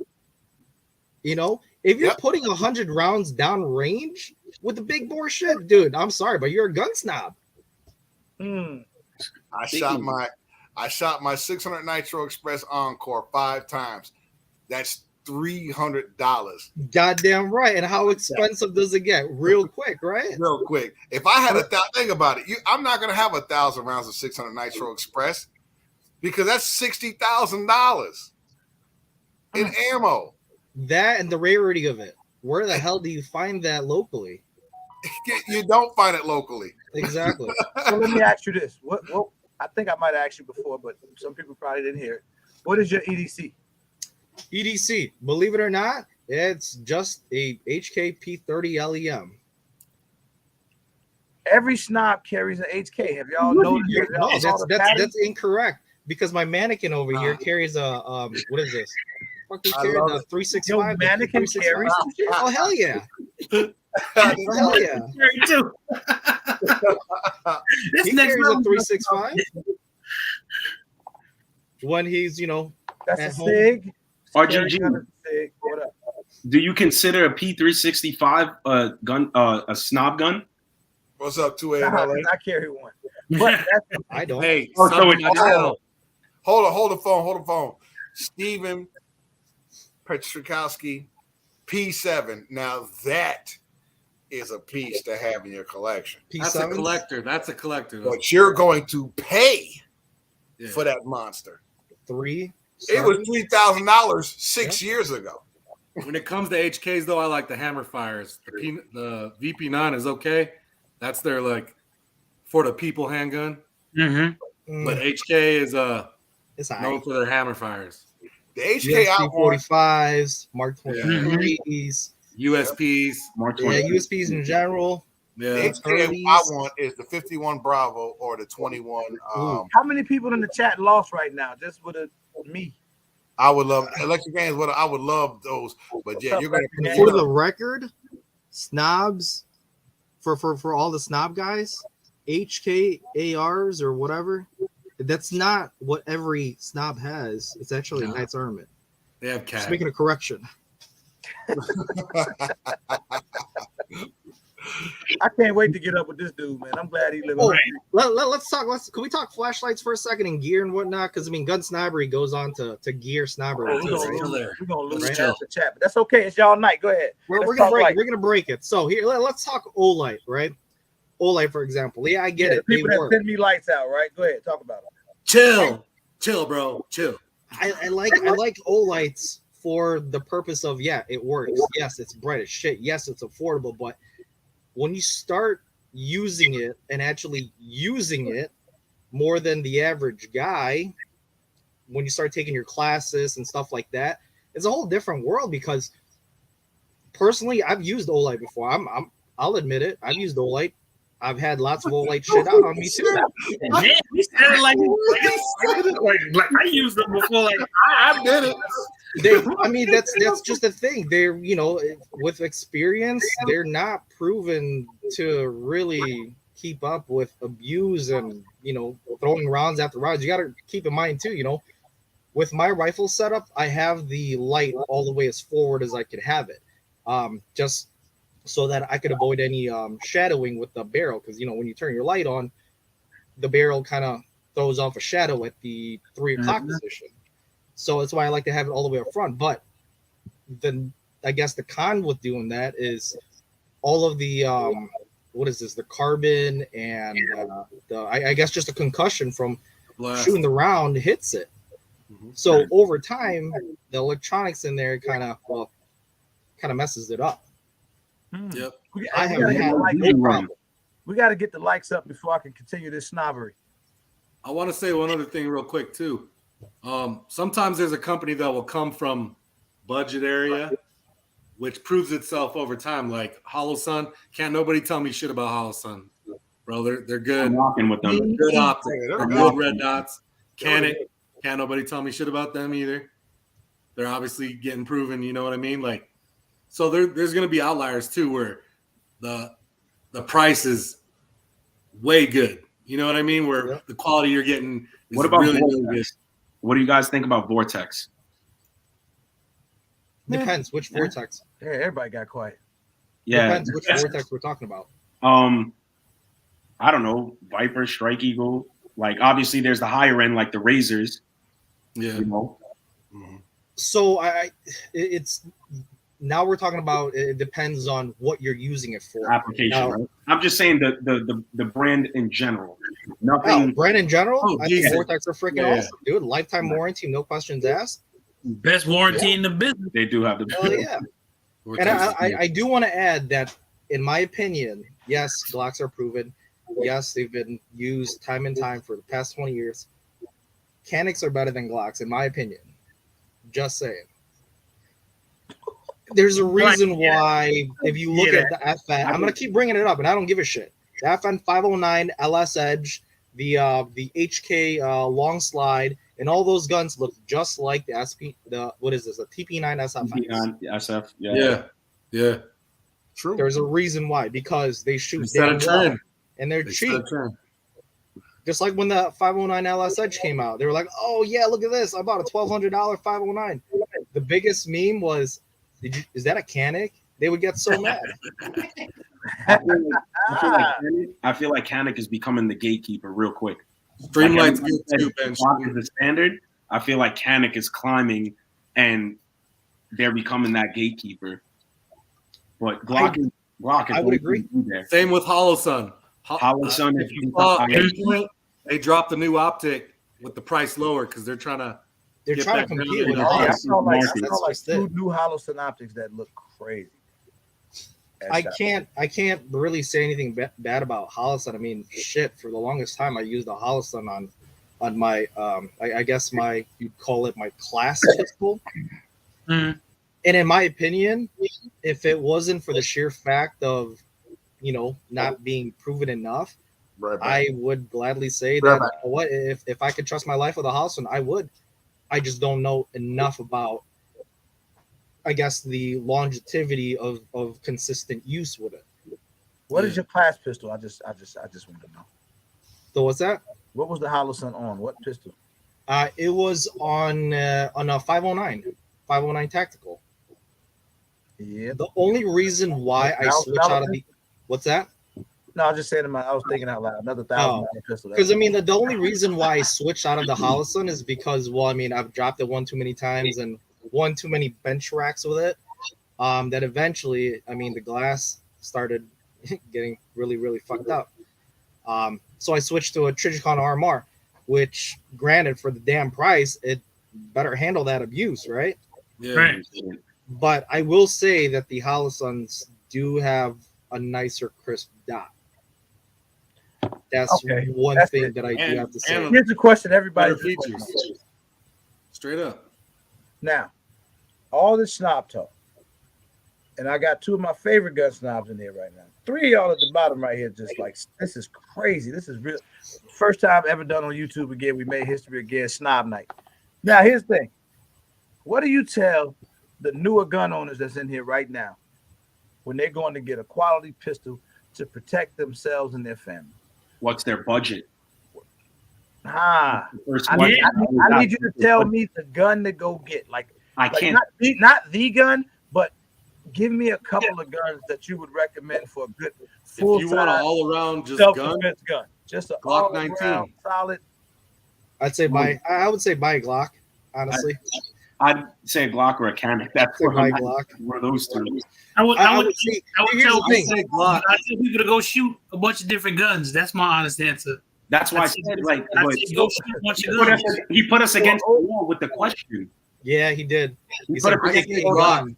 [SPEAKER 7] If you're putting 100 rounds down range with the big bore shit, dude, I'm sorry, but you're a gun snob.
[SPEAKER 2] I shot my 600 Nitro Express Encore 5 times. That's $300.
[SPEAKER 7] Goddamn right. And how expensive does it get? Real quick, right?
[SPEAKER 2] Real quick. If I had think about it, I'm not gonna have 1,000 rounds of 600 Nitro Express. because that's $60,000 in ammo.
[SPEAKER 7] That and the rarity of it. Where the hell do you find that locally?
[SPEAKER 2] You don't find it locally.
[SPEAKER 7] Exactly.
[SPEAKER 1] So let me ask you this. What I think I might have asked you before, but some people probably didn't hear it. What is your EDC?
[SPEAKER 7] EDC, believe it or not, it's just a HK P30 LEM.
[SPEAKER 1] Every snob carries an HK. Have y'all noticed?
[SPEAKER 7] No, that's incorrect. Because my mannequin over here carries a what is this? Fuck, we carry the 365.
[SPEAKER 1] Your mannequin carries.
[SPEAKER 7] Oh hell yeah! Oh hell yeah!
[SPEAKER 5] Too.
[SPEAKER 7] He carries a 365 when he's
[SPEAKER 1] That's
[SPEAKER 7] at
[SPEAKER 1] a
[SPEAKER 7] home.
[SPEAKER 1] SIG.
[SPEAKER 6] RGG.
[SPEAKER 1] What up?
[SPEAKER 6] Do you consider a P365 a gun, a snob gun?
[SPEAKER 2] What's up, 2A?
[SPEAKER 1] Nah, I carry one. But
[SPEAKER 7] I don't.
[SPEAKER 3] Hey,
[SPEAKER 6] Oh, so
[SPEAKER 3] something
[SPEAKER 6] it's-
[SPEAKER 3] I know.
[SPEAKER 2] Hold the phone. Steven Petrikowski, P7. Now that is a piece to have in your collection.
[SPEAKER 3] That's a
[SPEAKER 7] P7s?
[SPEAKER 3] collector. That's a collector.
[SPEAKER 2] But you're going to pay
[SPEAKER 3] Yeah.
[SPEAKER 2] for that monster.
[SPEAKER 7] 3.
[SPEAKER 2] It was $3,000 6 years ago.
[SPEAKER 3] When it comes to HKs, though, I like the hammer fires. The VP9 is okay. That's their for the people handgun.
[SPEAKER 5] Mm-hmm.
[SPEAKER 3] But HK is
[SPEAKER 7] It's
[SPEAKER 3] known for their hammer fires.
[SPEAKER 2] The HK I want,
[SPEAKER 7] 45s, Mark 23s,
[SPEAKER 3] USPs.
[SPEAKER 6] Mark
[SPEAKER 7] yeah,
[SPEAKER 6] 20.
[SPEAKER 7] USPs in general.
[SPEAKER 2] the
[SPEAKER 3] Yeah.
[SPEAKER 2] HK I want is the 51 Bravo or the 21.
[SPEAKER 1] how many people in the chat lost right now? Just with me.
[SPEAKER 2] I would love electric games. What I would love those, but yeah, you're going to
[SPEAKER 7] For the record, snobs, for all the snob guys, HK ARs or whatever, that's not what every snob has. It's actually a Knight's Armament.
[SPEAKER 3] They have
[SPEAKER 7] Just
[SPEAKER 3] cat.
[SPEAKER 7] making a correction.
[SPEAKER 1] I can't wait to get up with this dude, man. I'm glad he living.
[SPEAKER 7] Oh, let's talk. Can we talk flashlights for a second and gear and whatnot? Because I mean, gun snobbery goes on to gear snobbery.
[SPEAKER 1] We're
[SPEAKER 7] too, right?
[SPEAKER 1] gonna lose
[SPEAKER 3] Let's
[SPEAKER 1] half the chat, but that's okay. It's y'all night. Go ahead.
[SPEAKER 7] We're
[SPEAKER 1] Let's
[SPEAKER 7] gonna
[SPEAKER 1] talk
[SPEAKER 7] break
[SPEAKER 1] light.
[SPEAKER 7] it. We're gonna break it. So here, let's talk Olight, right? Olight, for example. Yeah, I get
[SPEAKER 1] The
[SPEAKER 7] it. They
[SPEAKER 1] people that
[SPEAKER 7] work.
[SPEAKER 1] send me lights out, right? Go ahead, talk about it.
[SPEAKER 3] Chill, bro. Chill.
[SPEAKER 7] I like Olights for the purpose of it works. Yes, it's bright as shit. Yes, it's affordable, but when you start using it and actually using it more than the average guy, when you start taking your classes and stuff like that, it's a whole different world. Because personally, I've used Olight before. I'll admit it. I've used Olight. I've had lots of Olight shit out on me too.
[SPEAKER 5] Man, we said it like I used them before. Like I did it.
[SPEAKER 7] I mean, that's just the thing. They're with experience, they're not proven to really keep up with abuse and throwing rounds after rounds. You got to keep in mind too. With my rifle setup, I have the light all the way as forward as I could have it, just so that I could avoid any shadowing with the barrel. Because when you turn your light on, the barrel kind of throws off a shadow at the 3 o'clock position. So that's why I like to have it all the way up front. But then I guess the con with doing that is all of the what is this? The carbon and I guess just a concussion from shooting the round hits it. So over time, the electronics in there kind of messes it up.
[SPEAKER 3] Yep.
[SPEAKER 7] I haven't had no problem.
[SPEAKER 1] We got to get the likes up before I can continue this snobbery.
[SPEAKER 3] I want to say one other thing real quick too. Sometimes there's a company that will come from budget area, which proves itself over time. Like Hollow Sun, can't nobody tell me shit about Hollow Sun, bro. They're good.
[SPEAKER 6] I'm walking with them.
[SPEAKER 3] Good optics. They're good red dots. Canik, can't nobody tell me shit about them either. They're obviously getting proven. You know what I mean? Like, so there's going to be outliers too, where the price is way good. You know what I mean? Where the quality you're getting is
[SPEAKER 6] What about
[SPEAKER 3] really,
[SPEAKER 6] Vortex?
[SPEAKER 3] really good.
[SPEAKER 6] What do you guys think about Vortex?
[SPEAKER 7] Depends which Vortex.
[SPEAKER 1] Yeah, everybody got quiet.
[SPEAKER 6] Yeah,
[SPEAKER 7] Depends which Vortex we're talking about.
[SPEAKER 6] I don't know, Viper, Strike Eagle. Like obviously, there's the higher end, like the Razors.
[SPEAKER 3] Yeah.
[SPEAKER 6] You know,
[SPEAKER 7] So it's now we're talking about it depends on what you're using it for.
[SPEAKER 6] Application,
[SPEAKER 7] Now,
[SPEAKER 6] right? I'm just saying the brand in general. Nothing.
[SPEAKER 7] brand in general,
[SPEAKER 3] Oh,
[SPEAKER 7] I think
[SPEAKER 3] Jesus.
[SPEAKER 7] Vortex are freaking
[SPEAKER 3] Yeah.
[SPEAKER 7] awesome, dude. Lifetime warranty, no questions asked.
[SPEAKER 5] Best warranty in the business.
[SPEAKER 6] They do have the.
[SPEAKER 7] Hell yeah. And I do want to add that, in my opinion, yes, Glocks are proven. Yes, they've been used time and time for the past 20 years. Canics are better than Glocks, in my opinion. Just saying. There's a reason why, if you look at the FN, I'm going to keep bringing it up, and I don't give a shit. The FN 509 LS Edge, the HK long slide, and all those guns look just like the SP. What is this? The TP9 SFX.
[SPEAKER 6] SF.
[SPEAKER 3] Yeah. True.
[SPEAKER 7] There's a reason why, because they shoot
[SPEAKER 3] They set a
[SPEAKER 7] damn
[SPEAKER 3] trend.
[SPEAKER 7] well, and they're
[SPEAKER 3] They
[SPEAKER 7] cheap.
[SPEAKER 3] set a trend.
[SPEAKER 7] Just like when the 509 LS Edge came out, they were like, "Oh yeah, look at this! I bought a $1,200 509." The biggest meme was, "Is that a Canik?" They would get so mad.
[SPEAKER 6] I feel like Canik is becoming the gatekeeper real quick.
[SPEAKER 3] Streamlight's
[SPEAKER 6] Like,
[SPEAKER 3] good too, Ben.
[SPEAKER 6] Glock is the standard. I feel like Canik is climbing, and they're becoming that gatekeeper. But Glock is
[SPEAKER 7] I would agree.
[SPEAKER 6] there.
[SPEAKER 3] Same with Holosun.
[SPEAKER 6] Holosun,
[SPEAKER 3] if you saw, they dropped a new optic with the price lower because they're trying to.
[SPEAKER 7] They're
[SPEAKER 3] Get
[SPEAKER 7] trying to
[SPEAKER 3] back down
[SPEAKER 7] compete
[SPEAKER 3] there.
[SPEAKER 7] with
[SPEAKER 3] Yeah,
[SPEAKER 1] I
[SPEAKER 7] us.
[SPEAKER 1] saw like
[SPEAKER 7] That's
[SPEAKER 1] two new Holosun optics that look crazy.
[SPEAKER 7] I can't really say anything bad about Holosun. I mean, shit. For the longest time, I used a Holosun on my I guess you'd call it my class pistol.
[SPEAKER 5] Mhm.
[SPEAKER 7] And in my opinion, if it wasn't for the sheer fact of not being proven enough,
[SPEAKER 2] Right back.
[SPEAKER 7] I would gladly say
[SPEAKER 2] Right
[SPEAKER 7] that
[SPEAKER 2] back.
[SPEAKER 7] what if I could trust my life with a Holosun, I would. I just don't know enough about, I guess, the longevity of consistent use with it.
[SPEAKER 1] What is your class pistol? I just want to know.
[SPEAKER 7] So what's that?
[SPEAKER 1] What was the Holosun on? What pistol?
[SPEAKER 7] It was on a 509 tactical.
[SPEAKER 1] Yeah.
[SPEAKER 7] The only reason why I switched out of the what's that?
[SPEAKER 1] No, I was just saying I was thinking out loud. Another $1,000 pistol.
[SPEAKER 7] Because I mean, the only reason why I switched out of the Holosun is because, well, I mean, I've dropped it one too many times and one too many bench racks with it. That eventually, I mean, the glass started getting really, really fucked up. So I switched to a Trijicon RMR, which, granted, for the damn price, it better handle that abuse, right?
[SPEAKER 3] Yeah.
[SPEAKER 5] Right.
[SPEAKER 7] But I will say that the Holosuns do have a nicer crisp dot. That's
[SPEAKER 1] Okay.
[SPEAKER 7] one
[SPEAKER 1] That's
[SPEAKER 7] thing
[SPEAKER 1] it.
[SPEAKER 7] that I do have to say.
[SPEAKER 3] and-
[SPEAKER 1] Here's the question everybody
[SPEAKER 3] Better features. Straight up.
[SPEAKER 1] Now, all this snob talk, and I got two of my favorite gun snobs in here right now. Three of y'all at the bottom right here, just like, this is crazy. This is real. First time ever done on YouTube again. We made history again, Snob Night. Now, here's the thing. What do you tell the newer gun owners that's in here right now when they're going to get a quality pistol to protect themselves and their family?
[SPEAKER 6] What's their budget?
[SPEAKER 1] I
[SPEAKER 6] First
[SPEAKER 1] need,
[SPEAKER 6] question.
[SPEAKER 1] I need you to tell me the gun to go get. Like
[SPEAKER 6] can't.
[SPEAKER 1] not the gun, but give me a couple of guns that you would recommend for a good full
[SPEAKER 3] If you want an all-around just gun,
[SPEAKER 1] self-defense gun. Just a
[SPEAKER 3] Glock
[SPEAKER 1] all-around
[SPEAKER 3] 19.
[SPEAKER 1] solid.
[SPEAKER 7] I would say buy a Glock, honestly.
[SPEAKER 6] I'd say a Glock or a Canik. That's
[SPEAKER 7] Say buy a
[SPEAKER 6] one
[SPEAKER 7] Glock.
[SPEAKER 6] of those two.
[SPEAKER 5] I would
[SPEAKER 7] say,
[SPEAKER 5] tell
[SPEAKER 7] here's the thing.
[SPEAKER 5] I tell people to go shoot a bunch of different guns. That's my honest answer.
[SPEAKER 6] That's why I said, like,
[SPEAKER 5] I
[SPEAKER 6] but
[SPEAKER 5] say go shoot a bunch of guns.
[SPEAKER 6] he put us against the wall with the question.
[SPEAKER 7] Yeah, he did.
[SPEAKER 6] He
[SPEAKER 7] He
[SPEAKER 6] put
[SPEAKER 7] said
[SPEAKER 6] us against
[SPEAKER 7] pick
[SPEAKER 6] the
[SPEAKER 7] a
[SPEAKER 6] wall.
[SPEAKER 7] gun.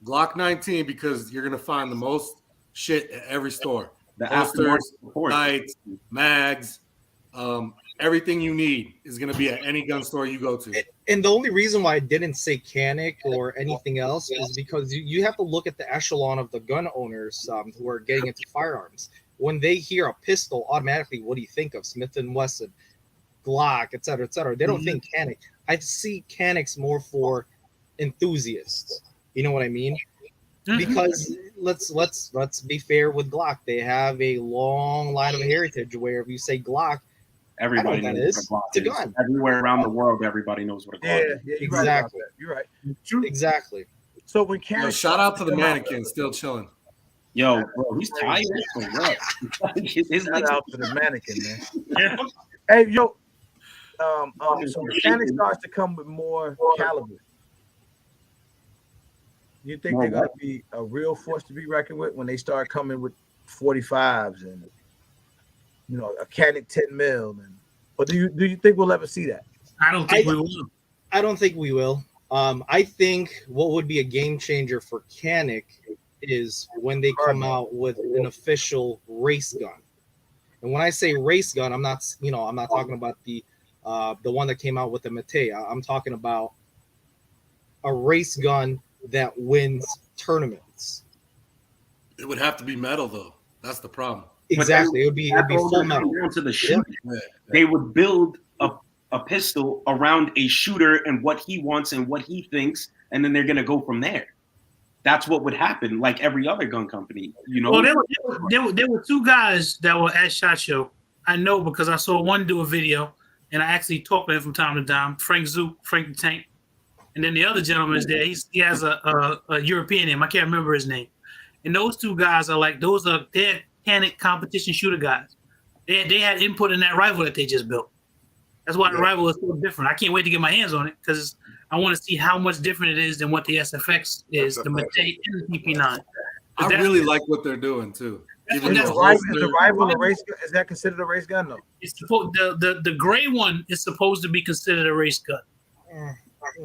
[SPEAKER 3] Glock 19, because you're gonna find the most shit at every store.
[SPEAKER 6] The
[SPEAKER 3] Holsters,
[SPEAKER 6] aftermarket support.
[SPEAKER 3] sights, mags, everything you need is gonna be at any gun store you go to.
[SPEAKER 7] And the only reason why I didn't say Canik or anything else is because you have to look at the echelon of the gun owners who are getting into firearms. When they hear a pistol, automatically, what do you think of? Smith & Wesson, Glock, et cetera, et cetera. They don't think Canik. I see Caniks more for enthusiasts. You know what I mean? Because let's be fair with Glock. They have a long line of heritage where if you say Glock,
[SPEAKER 6] Everybody
[SPEAKER 7] I know what
[SPEAKER 6] knows
[SPEAKER 7] that is.
[SPEAKER 6] what a Glock
[SPEAKER 7] It's a
[SPEAKER 6] is.
[SPEAKER 7] gun.
[SPEAKER 6] Everywhere around the world, everybody knows what a Glock is.
[SPEAKER 1] Yeah,
[SPEAKER 7] Exactly.
[SPEAKER 1] You're right. True.
[SPEAKER 7] Exactly.
[SPEAKER 1] So when
[SPEAKER 3] Yo,
[SPEAKER 1] Canik
[SPEAKER 3] shout out to the mannequin, still chilling.
[SPEAKER 6] Yo, bro, he's tired. For what? His
[SPEAKER 1] Shout
[SPEAKER 6] legs-
[SPEAKER 1] out to the mannequin, man.
[SPEAKER 5] Yeah.
[SPEAKER 1] Hey, yo. So the Canik starts to come with more caliber. You think they're gonna be a real force to be reckoned with when they start coming with 45s and a Canik 10 mil? But do you think we'll ever see that?
[SPEAKER 5] I don't think we will.
[SPEAKER 7] I don't think we will. I think what would be a game changer for Canik is when they come out with an official race gun. And when I say race gun, I'm not talking about the one that came out with the Mate. I'm talking about a race gun that wins tournaments.
[SPEAKER 3] It would have to be metal, though. That's the problem.
[SPEAKER 7] Exactly. It would be full metal.
[SPEAKER 6] Down to the shooter. Yeah. They would build a pistol around a shooter and what he wants and what he thinks, and then they're gonna go from there. That's what would happen, like every other gun company,
[SPEAKER 5] Well, there were two guys that were at SHOT Show. I know because I saw one do a video, and I actually talked to him from time to time. Frank the Tank, and then the other gentleman is there. He has a European name. I can't remember his name. And those two guys they're Canik competition shooter guys. They had input in that rifle that they just built. That's why the rifle is so different. I can't wait to get my hands on it because I want to see how much different it is than what the SFX is, the Mate and the TP9.
[SPEAKER 3] I really like what they're doing too.
[SPEAKER 1] Is the rifle a race gun? Is that considered a race gun though?
[SPEAKER 5] It's the gray one is supposed to be considered a race gun.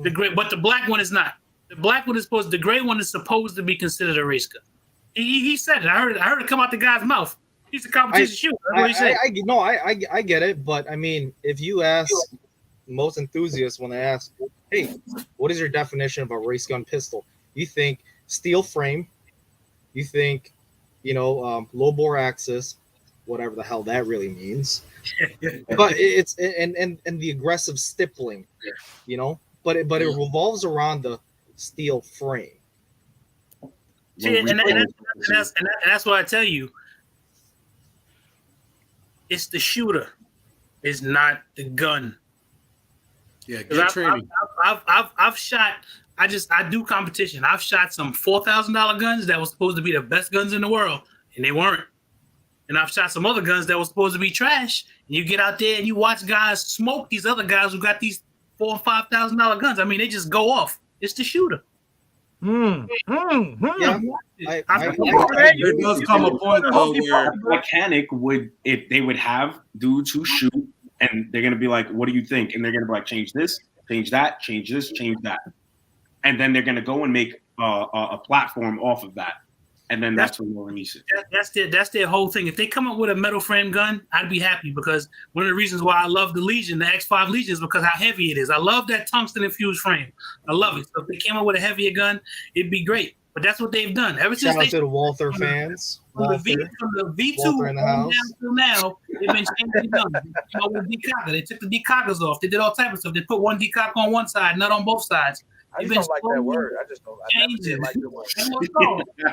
[SPEAKER 5] The gray, but the black one is not. The black one is the gray one is supposed to be considered a race gun. He said it. I heard it come out the guy's mouth. He's a competition shooter.
[SPEAKER 7] I get it, but I mean, if you ask most enthusiasts when they ask, "Hey, what is your definition of a race gun pistol?" You think steel frame, you think, low bore axis, whatever the hell that really means. But it's and the aggressive stippling, but it revolves around the steel frame.
[SPEAKER 5] See, and that's what I tell you. It's the shooter, it's not the gun.
[SPEAKER 3] Yeah, get training.
[SPEAKER 5] I've shot. I do competition. I've shot some $4,000 guns that were supposed to be the best guns in the world, and they weren't. And I've shot some other guns that were supposed to be trash. And you get out there and you watch guys smoke these other guys who got these $4,000 and $5,000 guns. I mean, they just go off. It's the shooter.
[SPEAKER 7] Yeah,
[SPEAKER 3] there does come a point though where
[SPEAKER 6] Canik they would have dudes who shoot, and they're gonna be like, "What do you think?" And they're gonna be like, "Change this, change that, change this, change that," and then they're gonna go and make a platform off of that, and then that's when we'll release it.
[SPEAKER 5] That's their whole thing. If they come up with a metal frame gun, I'd be happy because one of the reasons why I love the Legion, the X5 Legion, is because how heavy it is. I love that tungsten infused frame. I love it. So if they came up with a heavier gun, it'd be great. But that's what they've done ever since.
[SPEAKER 7] Shout out to the Walther fans.
[SPEAKER 5] From the V2 down till now, they've been changing the gun. They came up with a decocker. They took the decockers off. They did all types of stuff. They put one decocker on one side, not on both sides.
[SPEAKER 1] I just don't like that word. I never did like the word.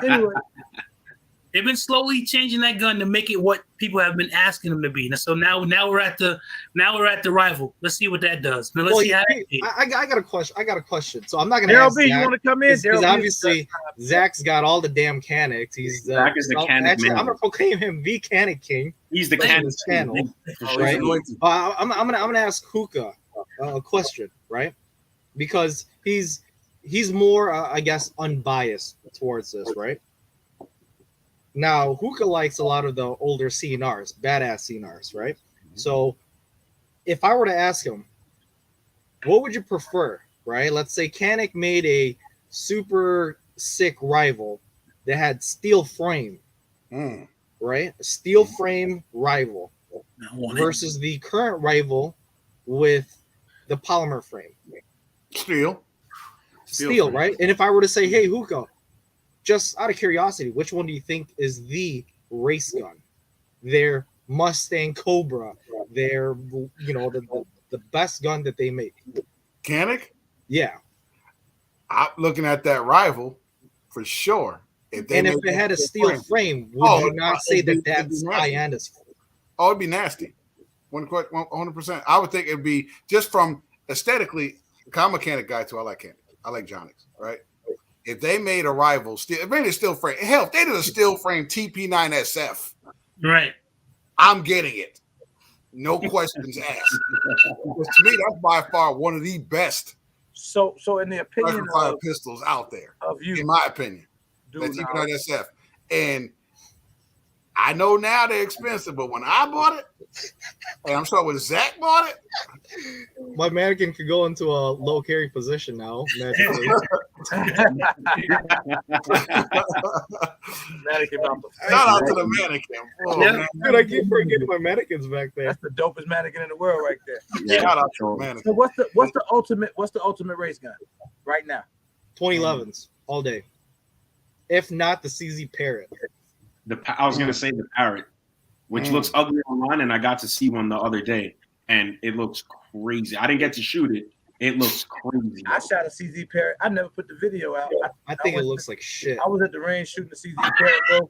[SPEAKER 5] Anyway, they've been slowly changing that gun to make it what people have been asking them to be. And so now we're at the rival. Let's see what that does. Now, let's see how
[SPEAKER 7] I got a question. So I'm not gonna
[SPEAKER 1] Daryl
[SPEAKER 7] ask
[SPEAKER 1] B,
[SPEAKER 7] Zach,
[SPEAKER 1] you want to come in?
[SPEAKER 7] because obviously Zach's got all the damn Canics. He's
[SPEAKER 6] Zach is the Canik
[SPEAKER 7] actually,
[SPEAKER 6] man.
[SPEAKER 7] I'm gonna proclaim him the Canik King.
[SPEAKER 6] He's the
[SPEAKER 7] Canik
[SPEAKER 6] Canik
[SPEAKER 7] channel. Right? I'm gonna ask Hookah a question, right? Because he's more, I guess, unbiased towards this, right? Now, Hookah likes a lot of the older CNRs, badass CNRs, right? Mm-hmm. So, if I were to ask him, what would you prefer, right? Let's say Canik made a super sick rival that had steel frame, right? A steel frame rival versus the current rival with the polymer frame. Steel, right? And if I were to say, hey, Hookah, just out of curiosity, which one do you think is the race gun? Their Mustang Cobra, their, the best gun that they make.
[SPEAKER 2] Canik?
[SPEAKER 7] Yeah.
[SPEAKER 2] I'm looking at that rival for sure. If
[SPEAKER 7] it had a steel frame, would you not say that that's high-end as fuck?
[SPEAKER 2] Oh, it'd be nasty. 100%. I would think it'd be just from aesthetically. I'm a Canik guy too. I like Canik. I like Jonix, right? If they made a rival, if they made a steel frame, hell, if they did a steel frame TP9SF,
[SPEAKER 5] right?
[SPEAKER 2] I'm getting it. No questions asked. Because to me, that's by far one of the best
[SPEAKER 1] So in the opinion
[SPEAKER 2] rifle fire pistols out there,
[SPEAKER 1] of you,
[SPEAKER 2] in my opinion, that's even on SF. And I know now they're expensive, but when I bought it, and I'm sure when Zach bought it,
[SPEAKER 7] my mannequin could go into a low carry position now. Magically.
[SPEAKER 1] Mannequin about to
[SPEAKER 2] shout out to the mannequin. Oh,
[SPEAKER 7] yeah, dude, I keep forgetting my mannequins back there.
[SPEAKER 1] That's the dopest mannequin in the world right there.
[SPEAKER 2] Yeah, shout out to the mannequin.
[SPEAKER 1] So what's the ultimate race gun right now?
[SPEAKER 7] 2011s all day. If not the CZ Parrot.
[SPEAKER 6] I was gonna say the Parrot, which looks ugly online, and I got to see one the other day, and it looks crazy. I didn't get to shoot it. It looks crazy.
[SPEAKER 1] I shot a CZ Parrot. I never put the video out.
[SPEAKER 7] I think it looks like shit.
[SPEAKER 1] I was at the range shooting the CZ Parrot, bro.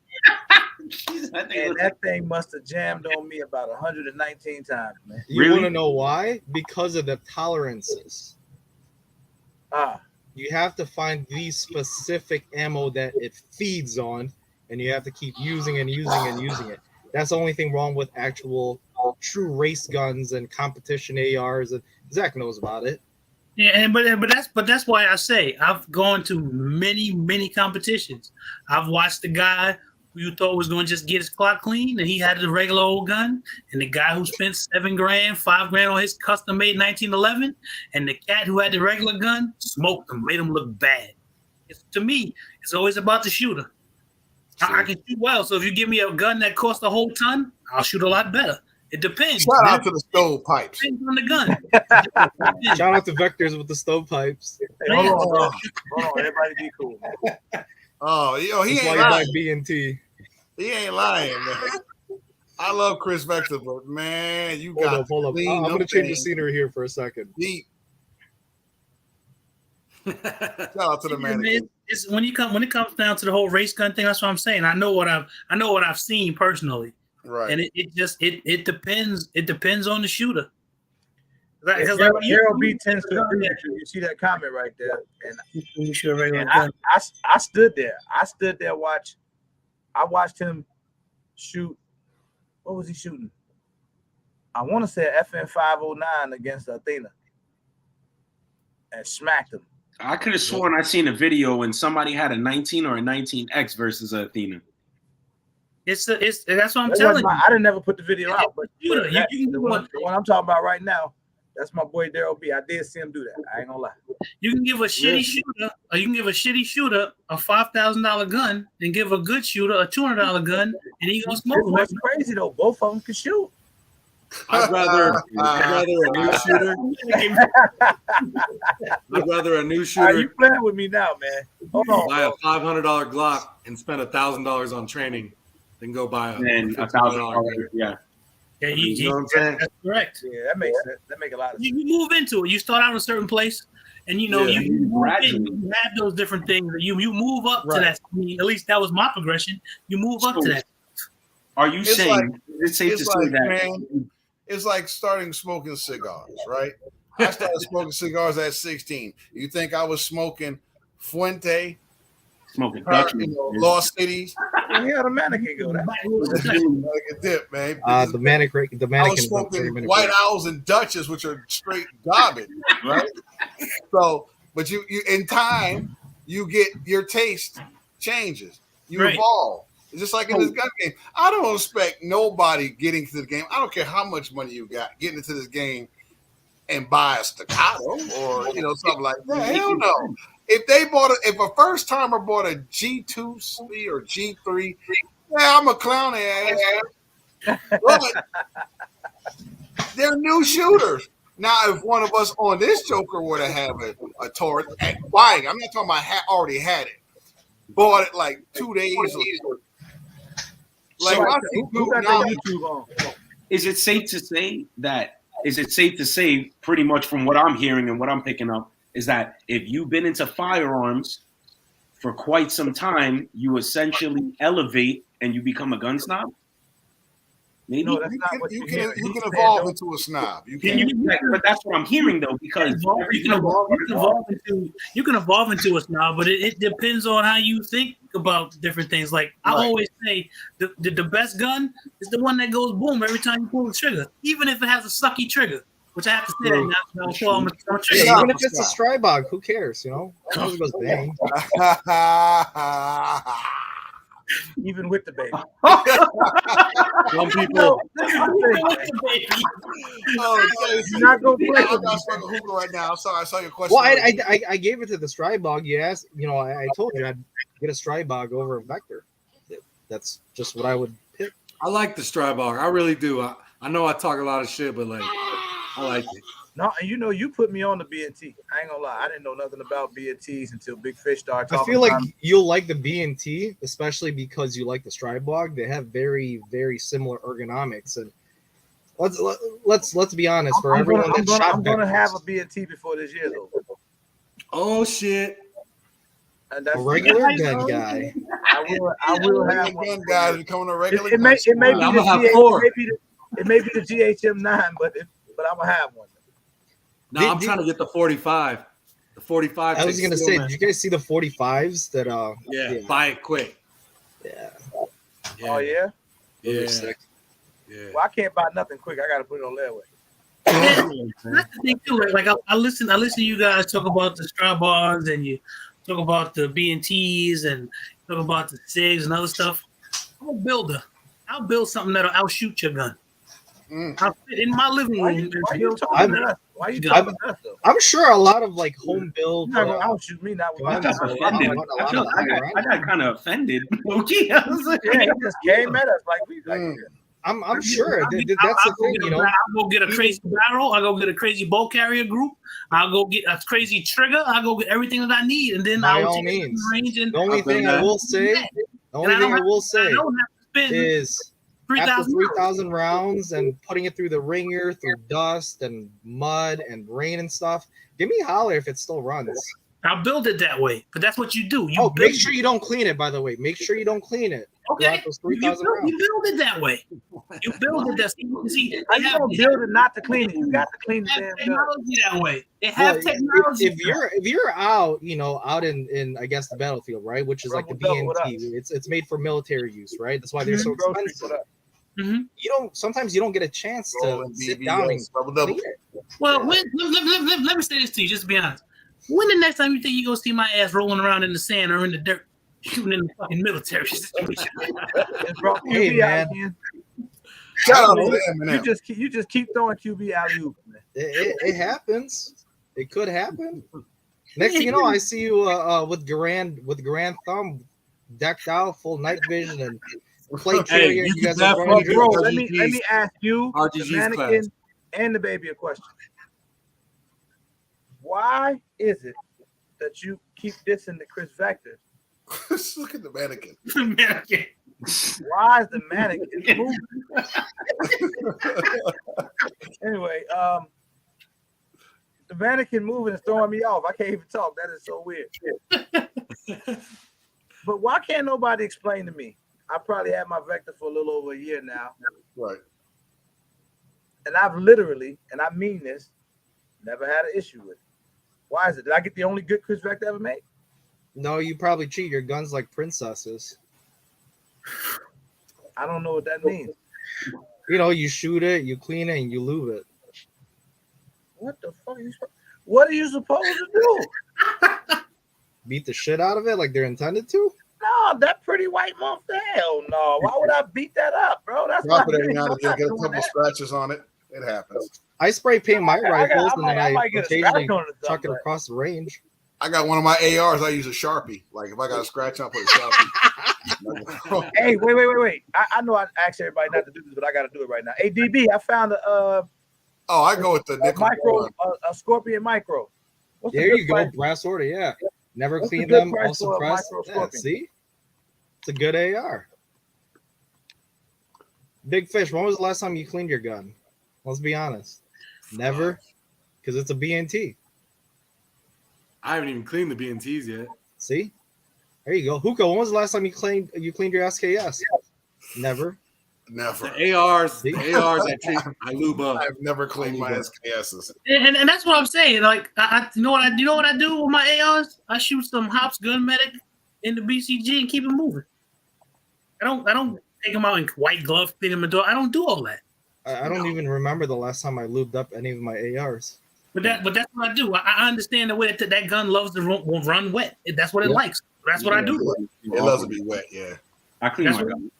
[SPEAKER 1] And that thing must have jammed on me about 119 times, man.
[SPEAKER 7] You want to know why? Because of the tolerances. You have to find the specific ammo that it feeds on, and you have to keep using and using and using it. That's the only thing wrong with actual true race guns and competition ARs. And Zach knows about it.
[SPEAKER 5] Yeah, but that's why I say I've gone to many competitions. I've watched the guy who you thought was going to just get his clock clean, and he had the regular old gun, and the guy who spent $7,000, $5,000 on his custom made 1911, and the cat who had the regular gun smoked him, made him look bad. To me, it's always about the shooter. I can shoot well, so if you give me a gun that costs a whole ton, I'll shoot a lot better. It depends.
[SPEAKER 2] Shout out to the stovepipes.
[SPEAKER 5] Depends on the gun.
[SPEAKER 7] Shout out to Vectors with the stovepipes.
[SPEAKER 1] Hey, hold on, everybody be cool.
[SPEAKER 2] Oh, yo, he
[SPEAKER 7] That's
[SPEAKER 2] ain't
[SPEAKER 7] why you
[SPEAKER 2] lying.
[SPEAKER 7] buy B&T.
[SPEAKER 2] He ain't lying, man. I love Chris Vector, but man, you got
[SPEAKER 7] Hold up. I'm going to change the scenery here for a second.
[SPEAKER 2] Deep. Shout out to the man.
[SPEAKER 5] It's when it comes down to the whole race gun thing. That's what I'm saying. I know what I've seen personally,
[SPEAKER 2] Right?
[SPEAKER 5] And it depends. It depends on the shooter.
[SPEAKER 1] Harold B tends to agree with you. You see that comment right there, and
[SPEAKER 5] you shoot a regular
[SPEAKER 1] and
[SPEAKER 5] gun.
[SPEAKER 1] I stood there. I watched him shoot. What was he shooting? I want to say FN 509 against Athena, and smacked him.
[SPEAKER 6] I could have sworn I seen a video when somebody had a 19 or a 19X versus Athena.
[SPEAKER 5] That's what I'm telling you.
[SPEAKER 1] I didn't never put the video out, but
[SPEAKER 5] Shooter,
[SPEAKER 1] the one I'm talking about right now, that's my boy Daryl B. I did see him do that. I ain't gonna lie.
[SPEAKER 5] You can give a shitty shooter, or you can give a shitty shooter a $5,000 gun, and give a good shooter a $200 gun, and he gonna smoke.
[SPEAKER 1] What's crazy though? Both of them can shoot.
[SPEAKER 3] I'd rather a new shooter. I'd rather a new shooter.
[SPEAKER 1] You playing with me now, man? Hold on.
[SPEAKER 3] Buy a $500 Glock and spend $1,000 on training, then go buy a
[SPEAKER 6] $1,000. Yeah.
[SPEAKER 5] Yeah,
[SPEAKER 3] you know what I'm saying?
[SPEAKER 5] That's correct.
[SPEAKER 1] Yeah, that makes sense. That make a lot of sense.
[SPEAKER 5] You move into it. You start out in a certain place, and you have those different things. You move up to that. I mean, at least that was my progression. You move up to that.
[SPEAKER 6] Are you saying it's safe to say that?
[SPEAKER 2] Man, it's like starting smoking cigars, right? I started smoking cigars at 16. You think I was smoking Fuente,
[SPEAKER 6] smoking
[SPEAKER 2] Lost Cities?
[SPEAKER 1] Yeah, the mannequin go.
[SPEAKER 2] Like a dip, man.
[SPEAKER 7] The mannequin.
[SPEAKER 2] I was smoking White Owls and Dutchess, which are straight garbage, right? So, but you in time, you get your taste changes. You evolve. It's just like in this gun game. I don't expect nobody getting to the game. I don't care how much money you got getting into this game and buy a staccato or something like that. Hell no. If a first timer bought a G2 or G3, yeah, I'm a clown ass. But they're new shooters. Now, if one of us on this Joker were to have a Taurus and buying, I'm not talking about already had it, bought it like 2 days or like
[SPEAKER 6] is it safe to say that? Is it safe to say, pretty much from what I'm hearing and what I'm picking up, is that if you've been into firearms for quite some time, you essentially elevate and you become a gun snob? Maybe
[SPEAKER 1] no, that's not what
[SPEAKER 2] you can evolve into a snob. You can,
[SPEAKER 6] but that's what I'm hearing though, because
[SPEAKER 5] you can evolve into a snob, but it depends on how you think about different things. Like I always say, the best gun is the one that goes boom every time you pull the trigger, even if it has a sucky trigger. which I have to say that now. So I'm a
[SPEAKER 7] Yeah, even if it's a Strybog, who cares? You know, as long as it goes bang.
[SPEAKER 1] Even with the baby.
[SPEAKER 3] Some people.
[SPEAKER 2] You're not going to play. I'm not smoking hookah right now. I'm sorry. I saw your question.
[SPEAKER 7] Well, I gave it to the Strybog. You asked, you know, I told you I'd get a Strybog over a Vector. That's just what I would pick.
[SPEAKER 3] I like the Strybog. I really do. I know I talk a lot of shit, but like, I like it.
[SPEAKER 1] No, and you know, you put me on the B&T. I ain't gonna lie, I didn't know nothing about B&Ts until Big Fish started talking.
[SPEAKER 7] I feel like you'll like the B&T, especially because you like the Strybog. They have very, very similar ergonomics, and let's be honest. For everyone that's shot,
[SPEAKER 1] I'm gonna have a B&T before this year's over.
[SPEAKER 3] Oh shit!
[SPEAKER 7] And that's a regular gun guy.
[SPEAKER 1] I will have one.
[SPEAKER 2] Gun guy becoming a regular.
[SPEAKER 1] It may be the GHM9, but I'm gonna have one.
[SPEAKER 3] No, I'm trying to get the 45. The 45.
[SPEAKER 7] I was gonna say, did you guys see the 45s that
[SPEAKER 3] yeah, buy it quick.
[SPEAKER 7] Yeah.
[SPEAKER 1] Oh yeah?
[SPEAKER 3] Yeah.
[SPEAKER 1] Yeah. Well, I can't buy nothing quick. I gotta put it on layaway.
[SPEAKER 5] That's the thing too. Like I listen to you guys talk about the Strybogs and you talk about the B&Ts and talk about the SIGs and other stuff. I'm a builder. I'll build something that'll outshoot your gun. I'll fit in my living room.
[SPEAKER 1] Why you talking about that?
[SPEAKER 7] I'm sure a lot of like home build.
[SPEAKER 1] You're not gonna outshoot me. Not with
[SPEAKER 6] I got offended. I got kind of offended. Okay, I was like,
[SPEAKER 1] yeah, he just came at us like we. Like,
[SPEAKER 7] I'm sure that's the thing, you know.
[SPEAKER 5] I'll go get a crazy barrel. I'll go get a crazy bow carrier group. I'll go get a crazy trigger. I'll go get everything that I need, and then I'll take the range. And
[SPEAKER 7] the only thing I will say is after 3,000 rounds and putting it through the ringer, through dust and mud and rain and stuff, give me a holler if it still runs.
[SPEAKER 5] I'll build it that way, but that's what you do.
[SPEAKER 7] Make sure you don't clean it, by the way. Make sure you don't clean it.
[SPEAKER 5] Okay, you build it that way. You build it that see.
[SPEAKER 1] I don't build it not to clean it. You got to clean the damn
[SPEAKER 5] technology that way. They have technology.
[SPEAKER 7] If you're out, you know, out in I guess the battlefield, right, which is like the B&T. It's made for military use, right? That's why they're so expensive. Sometimes you don't get a chance to sit down and clean it.
[SPEAKER 5] Well, let me say this to you, just to be honest. When the next time you think you gonna see my ass rolling around in the sand or in the dirt, shooting in the fucking military situation?
[SPEAKER 7] Hey man,
[SPEAKER 1] you just keep throwing QB alley-oop, man.
[SPEAKER 7] It happens. It could happen. Next thing you know, I see you with Grand Thumb decked out, full night vision and plate carrier. You guys are running.
[SPEAKER 1] Bro, let me ask you, the mannequin, and the baby a question. Why is it that you keep dissing the Chris Vector?
[SPEAKER 2] Look at the mannequin.
[SPEAKER 1] Why is the mannequin moving? Anyway, the mannequin moving is throwing me off. I can't even talk. That is so weird. But why can't nobody explain to me? I probably had my Vector for a little over a year now.
[SPEAKER 2] Right.
[SPEAKER 1] And I've literally, and I mean this, never had an issue with it. Why is it? Did I get the only good Chris Vector ever made?
[SPEAKER 7] No, you probably cheat your guns like princesses.
[SPEAKER 1] I don't know what that means.
[SPEAKER 7] You know, you shoot it, you clean it, and you lube it.
[SPEAKER 1] What the fuck what are you supposed to do?
[SPEAKER 7] Beat the shit out of it like they're intended to?
[SPEAKER 1] No, that pretty white monster. Hell no. Why would I beat that up, bro? That's not
[SPEAKER 2] every now and then, get a couple scratches on it. It happens.
[SPEAKER 7] I spray paint my rifles and then I occasionally chuck it across the range.
[SPEAKER 2] I got one of my ARs. I use a Sharpie. Like if I got a scratch, I'll put a Sharpie.
[SPEAKER 1] Hey, wait. I know I asked everybody not to do this, but I got to do it right now. Hey, DB, I found
[SPEAKER 2] I go with the nickel
[SPEAKER 1] micro, a Scorpion Micro.
[SPEAKER 7] There you go, brass order. Yeah, never clean them. Also press. Yeah, see, it's a good AR. Big Fish, when was the last time you cleaned your gun? Let's be honest. Never, because it's a B&T.
[SPEAKER 3] I haven't even cleaned the B&Ts yet.
[SPEAKER 7] See, there you go. Hookah, when was the last time you cleaned your SKS? Never.
[SPEAKER 3] The ARs, I lube up.
[SPEAKER 2] I've never cleaned my SKSs.
[SPEAKER 5] And that's what I'm saying. Like, you know what I do with my ARs? I shoot some Hops Gun Medic in the BCG and keep it moving. I don't take them out in white glove, clean them in door. I don't do all that.
[SPEAKER 7] I don't even remember the last time I lubed up any of my ARs.
[SPEAKER 5] But that's what I do. I understand the way that gun loves to run wet. That's what it likes. That's what I do.
[SPEAKER 2] It loves to be wet. Yeah.
[SPEAKER 6] I clean my gun.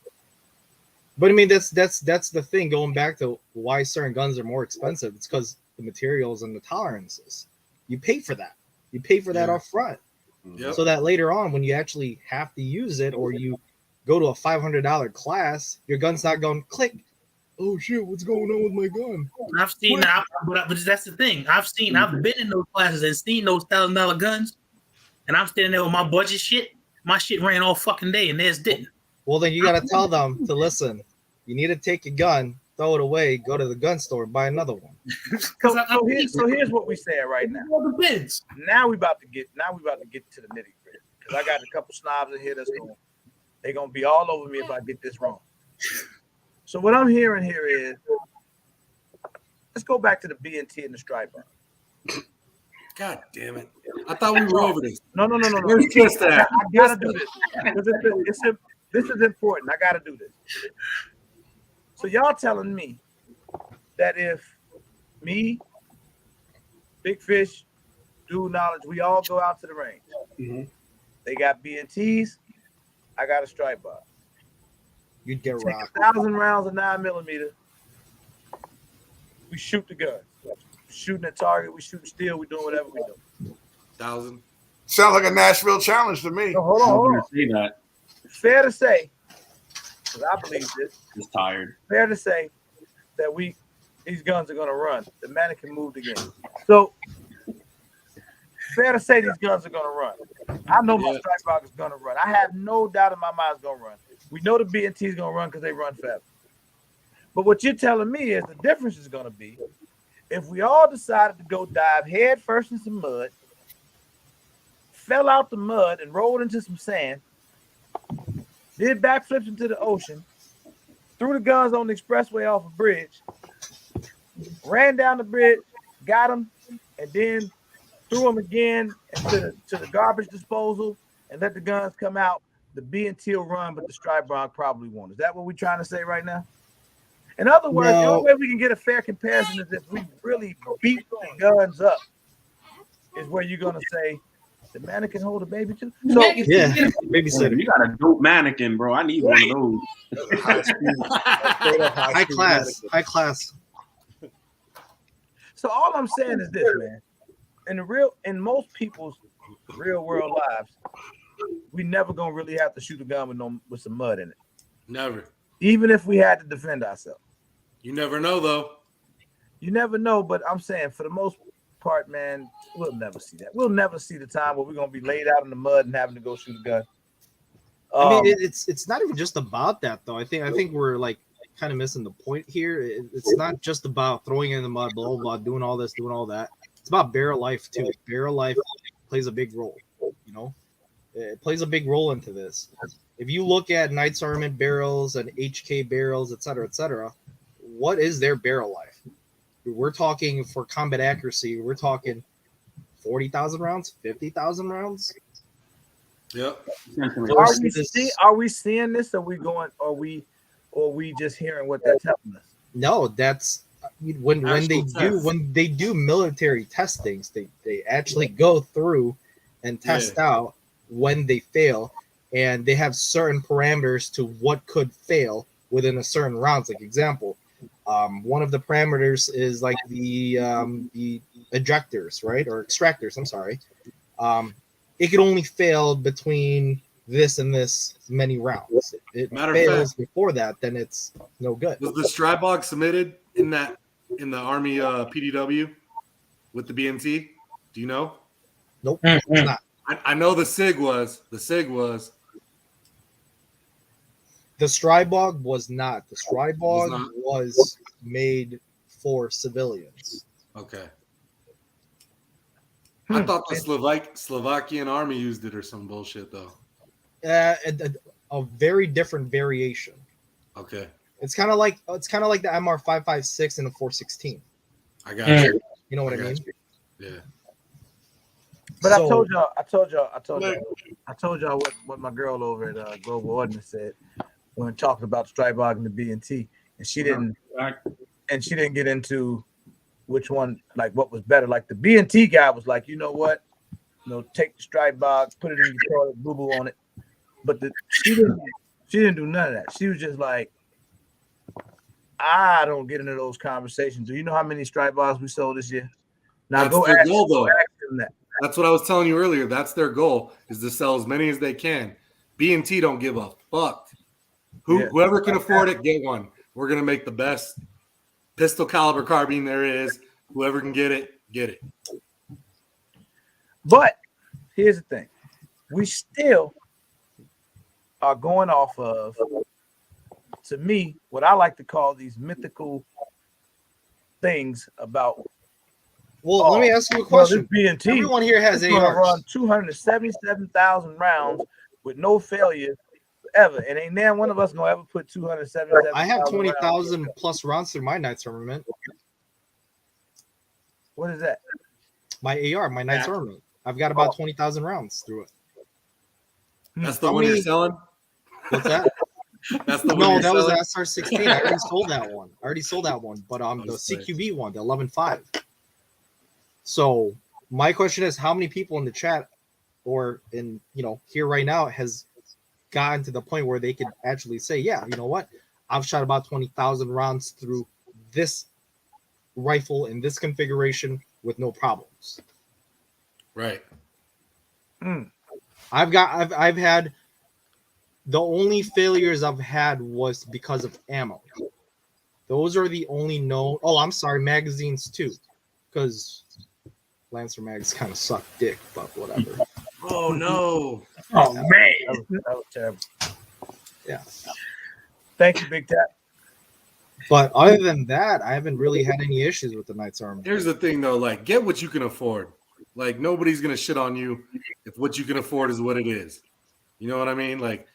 [SPEAKER 7] But I mean, that's the thing. Going back to why certain guns are more expensive, it's because the materials and the tolerances. You pay for that. You pay for that up front, so that later on, when you actually have to use it, or you go to a $500 class, your gun's not going click. Oh shit! What's going on with my gun?
[SPEAKER 5] I've seen that, but that's the thing. I've been in those classes and seen those $1,000 guns, and I'm standing there with my budget shit. My shit ran all fucking day, and theirs didn't.
[SPEAKER 7] Well, then you gotta tell them to listen. You need to take your gun, throw it away, go to the gun store, buy another one.
[SPEAKER 1] So here's what we're saying right now. Now we about to get to the nitty gritty, because I got a couple snobs in here they're gonna be all over me if I get this wrong. So what I'm hearing here is, let's go back to the B&T and the stripe bar.
[SPEAKER 3] God damn it! I thought we were over this.
[SPEAKER 1] No.
[SPEAKER 3] Where's just that?
[SPEAKER 1] I gotta do this. This is important. I gotta do this. So y'all telling me that if me, Big Fish, Dude Knowledge, we all go out to the range. They got B&Ts. I got a stripe bar.
[SPEAKER 7] You'd get rocked.
[SPEAKER 1] 1,000 rounds of 9mm. We shoot the gun. Shooting at target. We shoot steel. We doing whatever we do.
[SPEAKER 3] 1,000.
[SPEAKER 2] Sounds like a Nashville challenge to me.
[SPEAKER 1] So hold on.
[SPEAKER 6] Say that.
[SPEAKER 1] Fair to say, because I believe this.
[SPEAKER 6] Just tired.
[SPEAKER 1] Fair to say that these guns are going to run. The mannequin moved again. So fair to say these guns are going to run. I know my strike bar is going to run. I have no doubt in my mind it's going to run. We know the B&T is going to run because they run fast. But what you're telling me is the difference is going to be if we all decided to go dive head first in some mud, fell out the mud and rolled into some sand, did backflips into the ocean, threw the guns on the expressway off a bridge, ran down the bridge, got them, and then threw them again to the garbage disposal and let the guns come out. The B&T will run, but the stripe bar probably won't. Is that what we're trying to say right now? In other words, the only way we can get a fair comparison is if we really beat the guns up, is where you're going to say, the mannequin hold a baby too? So,
[SPEAKER 7] yeah, babysitter.
[SPEAKER 6] You got a dope mannequin, bro. I need one of those.
[SPEAKER 7] High class.
[SPEAKER 1] So all I'm saying is this, man. In most people's real world lives, we never gonna really have to shoot a gun with some mud in it.
[SPEAKER 3] Never.
[SPEAKER 1] Even if we had to defend ourselves.
[SPEAKER 3] You never know, though.
[SPEAKER 1] You never know, but I'm saying for the most part, man, we'll never see that. We'll never see the time where we're gonna be laid out in the mud and having to go shoot a gun.
[SPEAKER 7] I mean, it's not even just about that, though. I think we're like kind of missing the point here. It's not just about throwing it in the mud, blah blah blah, doing all this, doing all that. It's about barrel life too. Barrel life plays a big role. You know, it plays a big role into this. If you look at Knights Armament barrels and HK barrels, et cetera, what is their barrel life? We're talking for combat accuracy. We're talking 40,000 rounds, 50,000 rounds.
[SPEAKER 3] Yep.
[SPEAKER 1] Are we seeing this? Or we just hearing what they're telling us? No, that's when they do military testings, they actually go through and test out when they fail, and they have certain parameters to what could fail within a certain rounds. Like example, one of the parameters is like the ejectors, right, or extractors. I'm sorry. It could only fail between this and this many rounds. It fails before that, then it's no good.
[SPEAKER 3] Was the Strybog submitted in the Army PDW with the BNT? Do you know?
[SPEAKER 7] Nope, it's not.
[SPEAKER 3] I know the SIG was. The SIG was.
[SPEAKER 7] The Strybog was not. The Strybog was the for civilians.
[SPEAKER 3] Okay. I thought the Slovakian army used it or some bullshit though.
[SPEAKER 7] A very different variation.
[SPEAKER 3] Okay.
[SPEAKER 7] It's kind of like the MR556 and the 416.
[SPEAKER 3] I got you.
[SPEAKER 7] You know what I mean?
[SPEAKER 3] Yeah.
[SPEAKER 1] But I told y'all what my girl over at Global Ordnance said when talking about the Strybog and the B&T, and she didn't and she didn't get into which one, like what was better. Like the B&T guy was like, you know what, take the strike box, put it in your toilet, boo boo on it. But she didn't do none of that. She was just like, I don't get into those conversations. Do you know how many strike bars we sold this year? Now
[SPEAKER 3] That's
[SPEAKER 1] go
[SPEAKER 3] their
[SPEAKER 1] ask,
[SPEAKER 3] goal, though.
[SPEAKER 1] go ask them that.
[SPEAKER 3] That's what I was telling you earlier. That's their goal, is to sell as many as they can. B&T don't give a fuck. Whoever can afford it, get one. We're gonna make the best pistol caliber carbine there is. Whoever can get it, get it.
[SPEAKER 1] But here's the thing: we still are going off of, to me, what I like to call these mythical things about.
[SPEAKER 7] Well, let me ask you a question.
[SPEAKER 1] B&T,
[SPEAKER 7] everyone here has ARs.
[SPEAKER 1] Run 277,000 rounds with no failure ever, and ain't now one of us gonna ever put 277.
[SPEAKER 7] I have 20,000 plus rounds through my Knight's Armament.
[SPEAKER 1] What is that?
[SPEAKER 7] My AR, my Knight's Armament. I've got about 20,000 rounds through it.
[SPEAKER 3] That's the one you're selling?
[SPEAKER 7] What's that?
[SPEAKER 3] That's the one.
[SPEAKER 7] No, that was the SR16. I already sold that one. But the CQB one, the 11.5. So my question is, how many people in the chat or in here right now has gotten to the point where they could actually say, yeah, you know what? I've shot about 20,000 rounds through this rifle in this configuration with no problems.
[SPEAKER 3] Right.
[SPEAKER 7] I've had the only failures I've had was because of ammo. Those are the only known. Oh, I'm sorry, magazines too, because Lancer mags kind of suck dick, but whatever.
[SPEAKER 3] Oh no!
[SPEAKER 5] Oh man,
[SPEAKER 1] that was terrible.
[SPEAKER 7] Yeah.
[SPEAKER 1] Thank you, Big Tap.
[SPEAKER 7] But other than that, I haven't really had any issues with the Knight's Armament.
[SPEAKER 3] Here's the thing, though: like, get what you can afford. Like, nobody's gonna shit on you if what you can afford is what it is. You know what I mean? Like,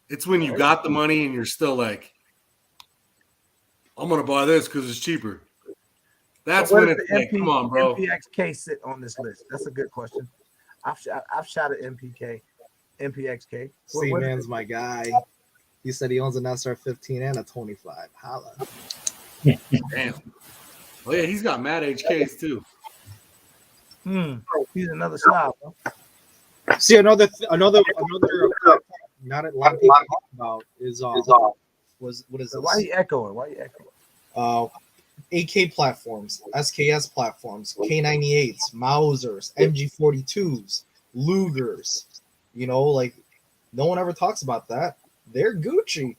[SPEAKER 3] it's when you got the money and you're still like, I'm gonna buy this because it's cheaper. That's when it's like, come on, bro.
[SPEAKER 1] MPXK sit on this list? That's a good question. I've shot an MPXK.
[SPEAKER 7] C-Man's my guy. He said he owns an SR15 and a 25. Holla.
[SPEAKER 3] Damn. Oh yeah, he's got mad HKs too.
[SPEAKER 1] He's another snob. Huh?
[SPEAKER 7] See, another not a lot of people talk about is what is this?
[SPEAKER 1] Why are you echoing?
[SPEAKER 7] AK platforms, SKS platforms, K98s, Mausers, MG42s, Lugers. Like no one ever talks about that. They're Gucci,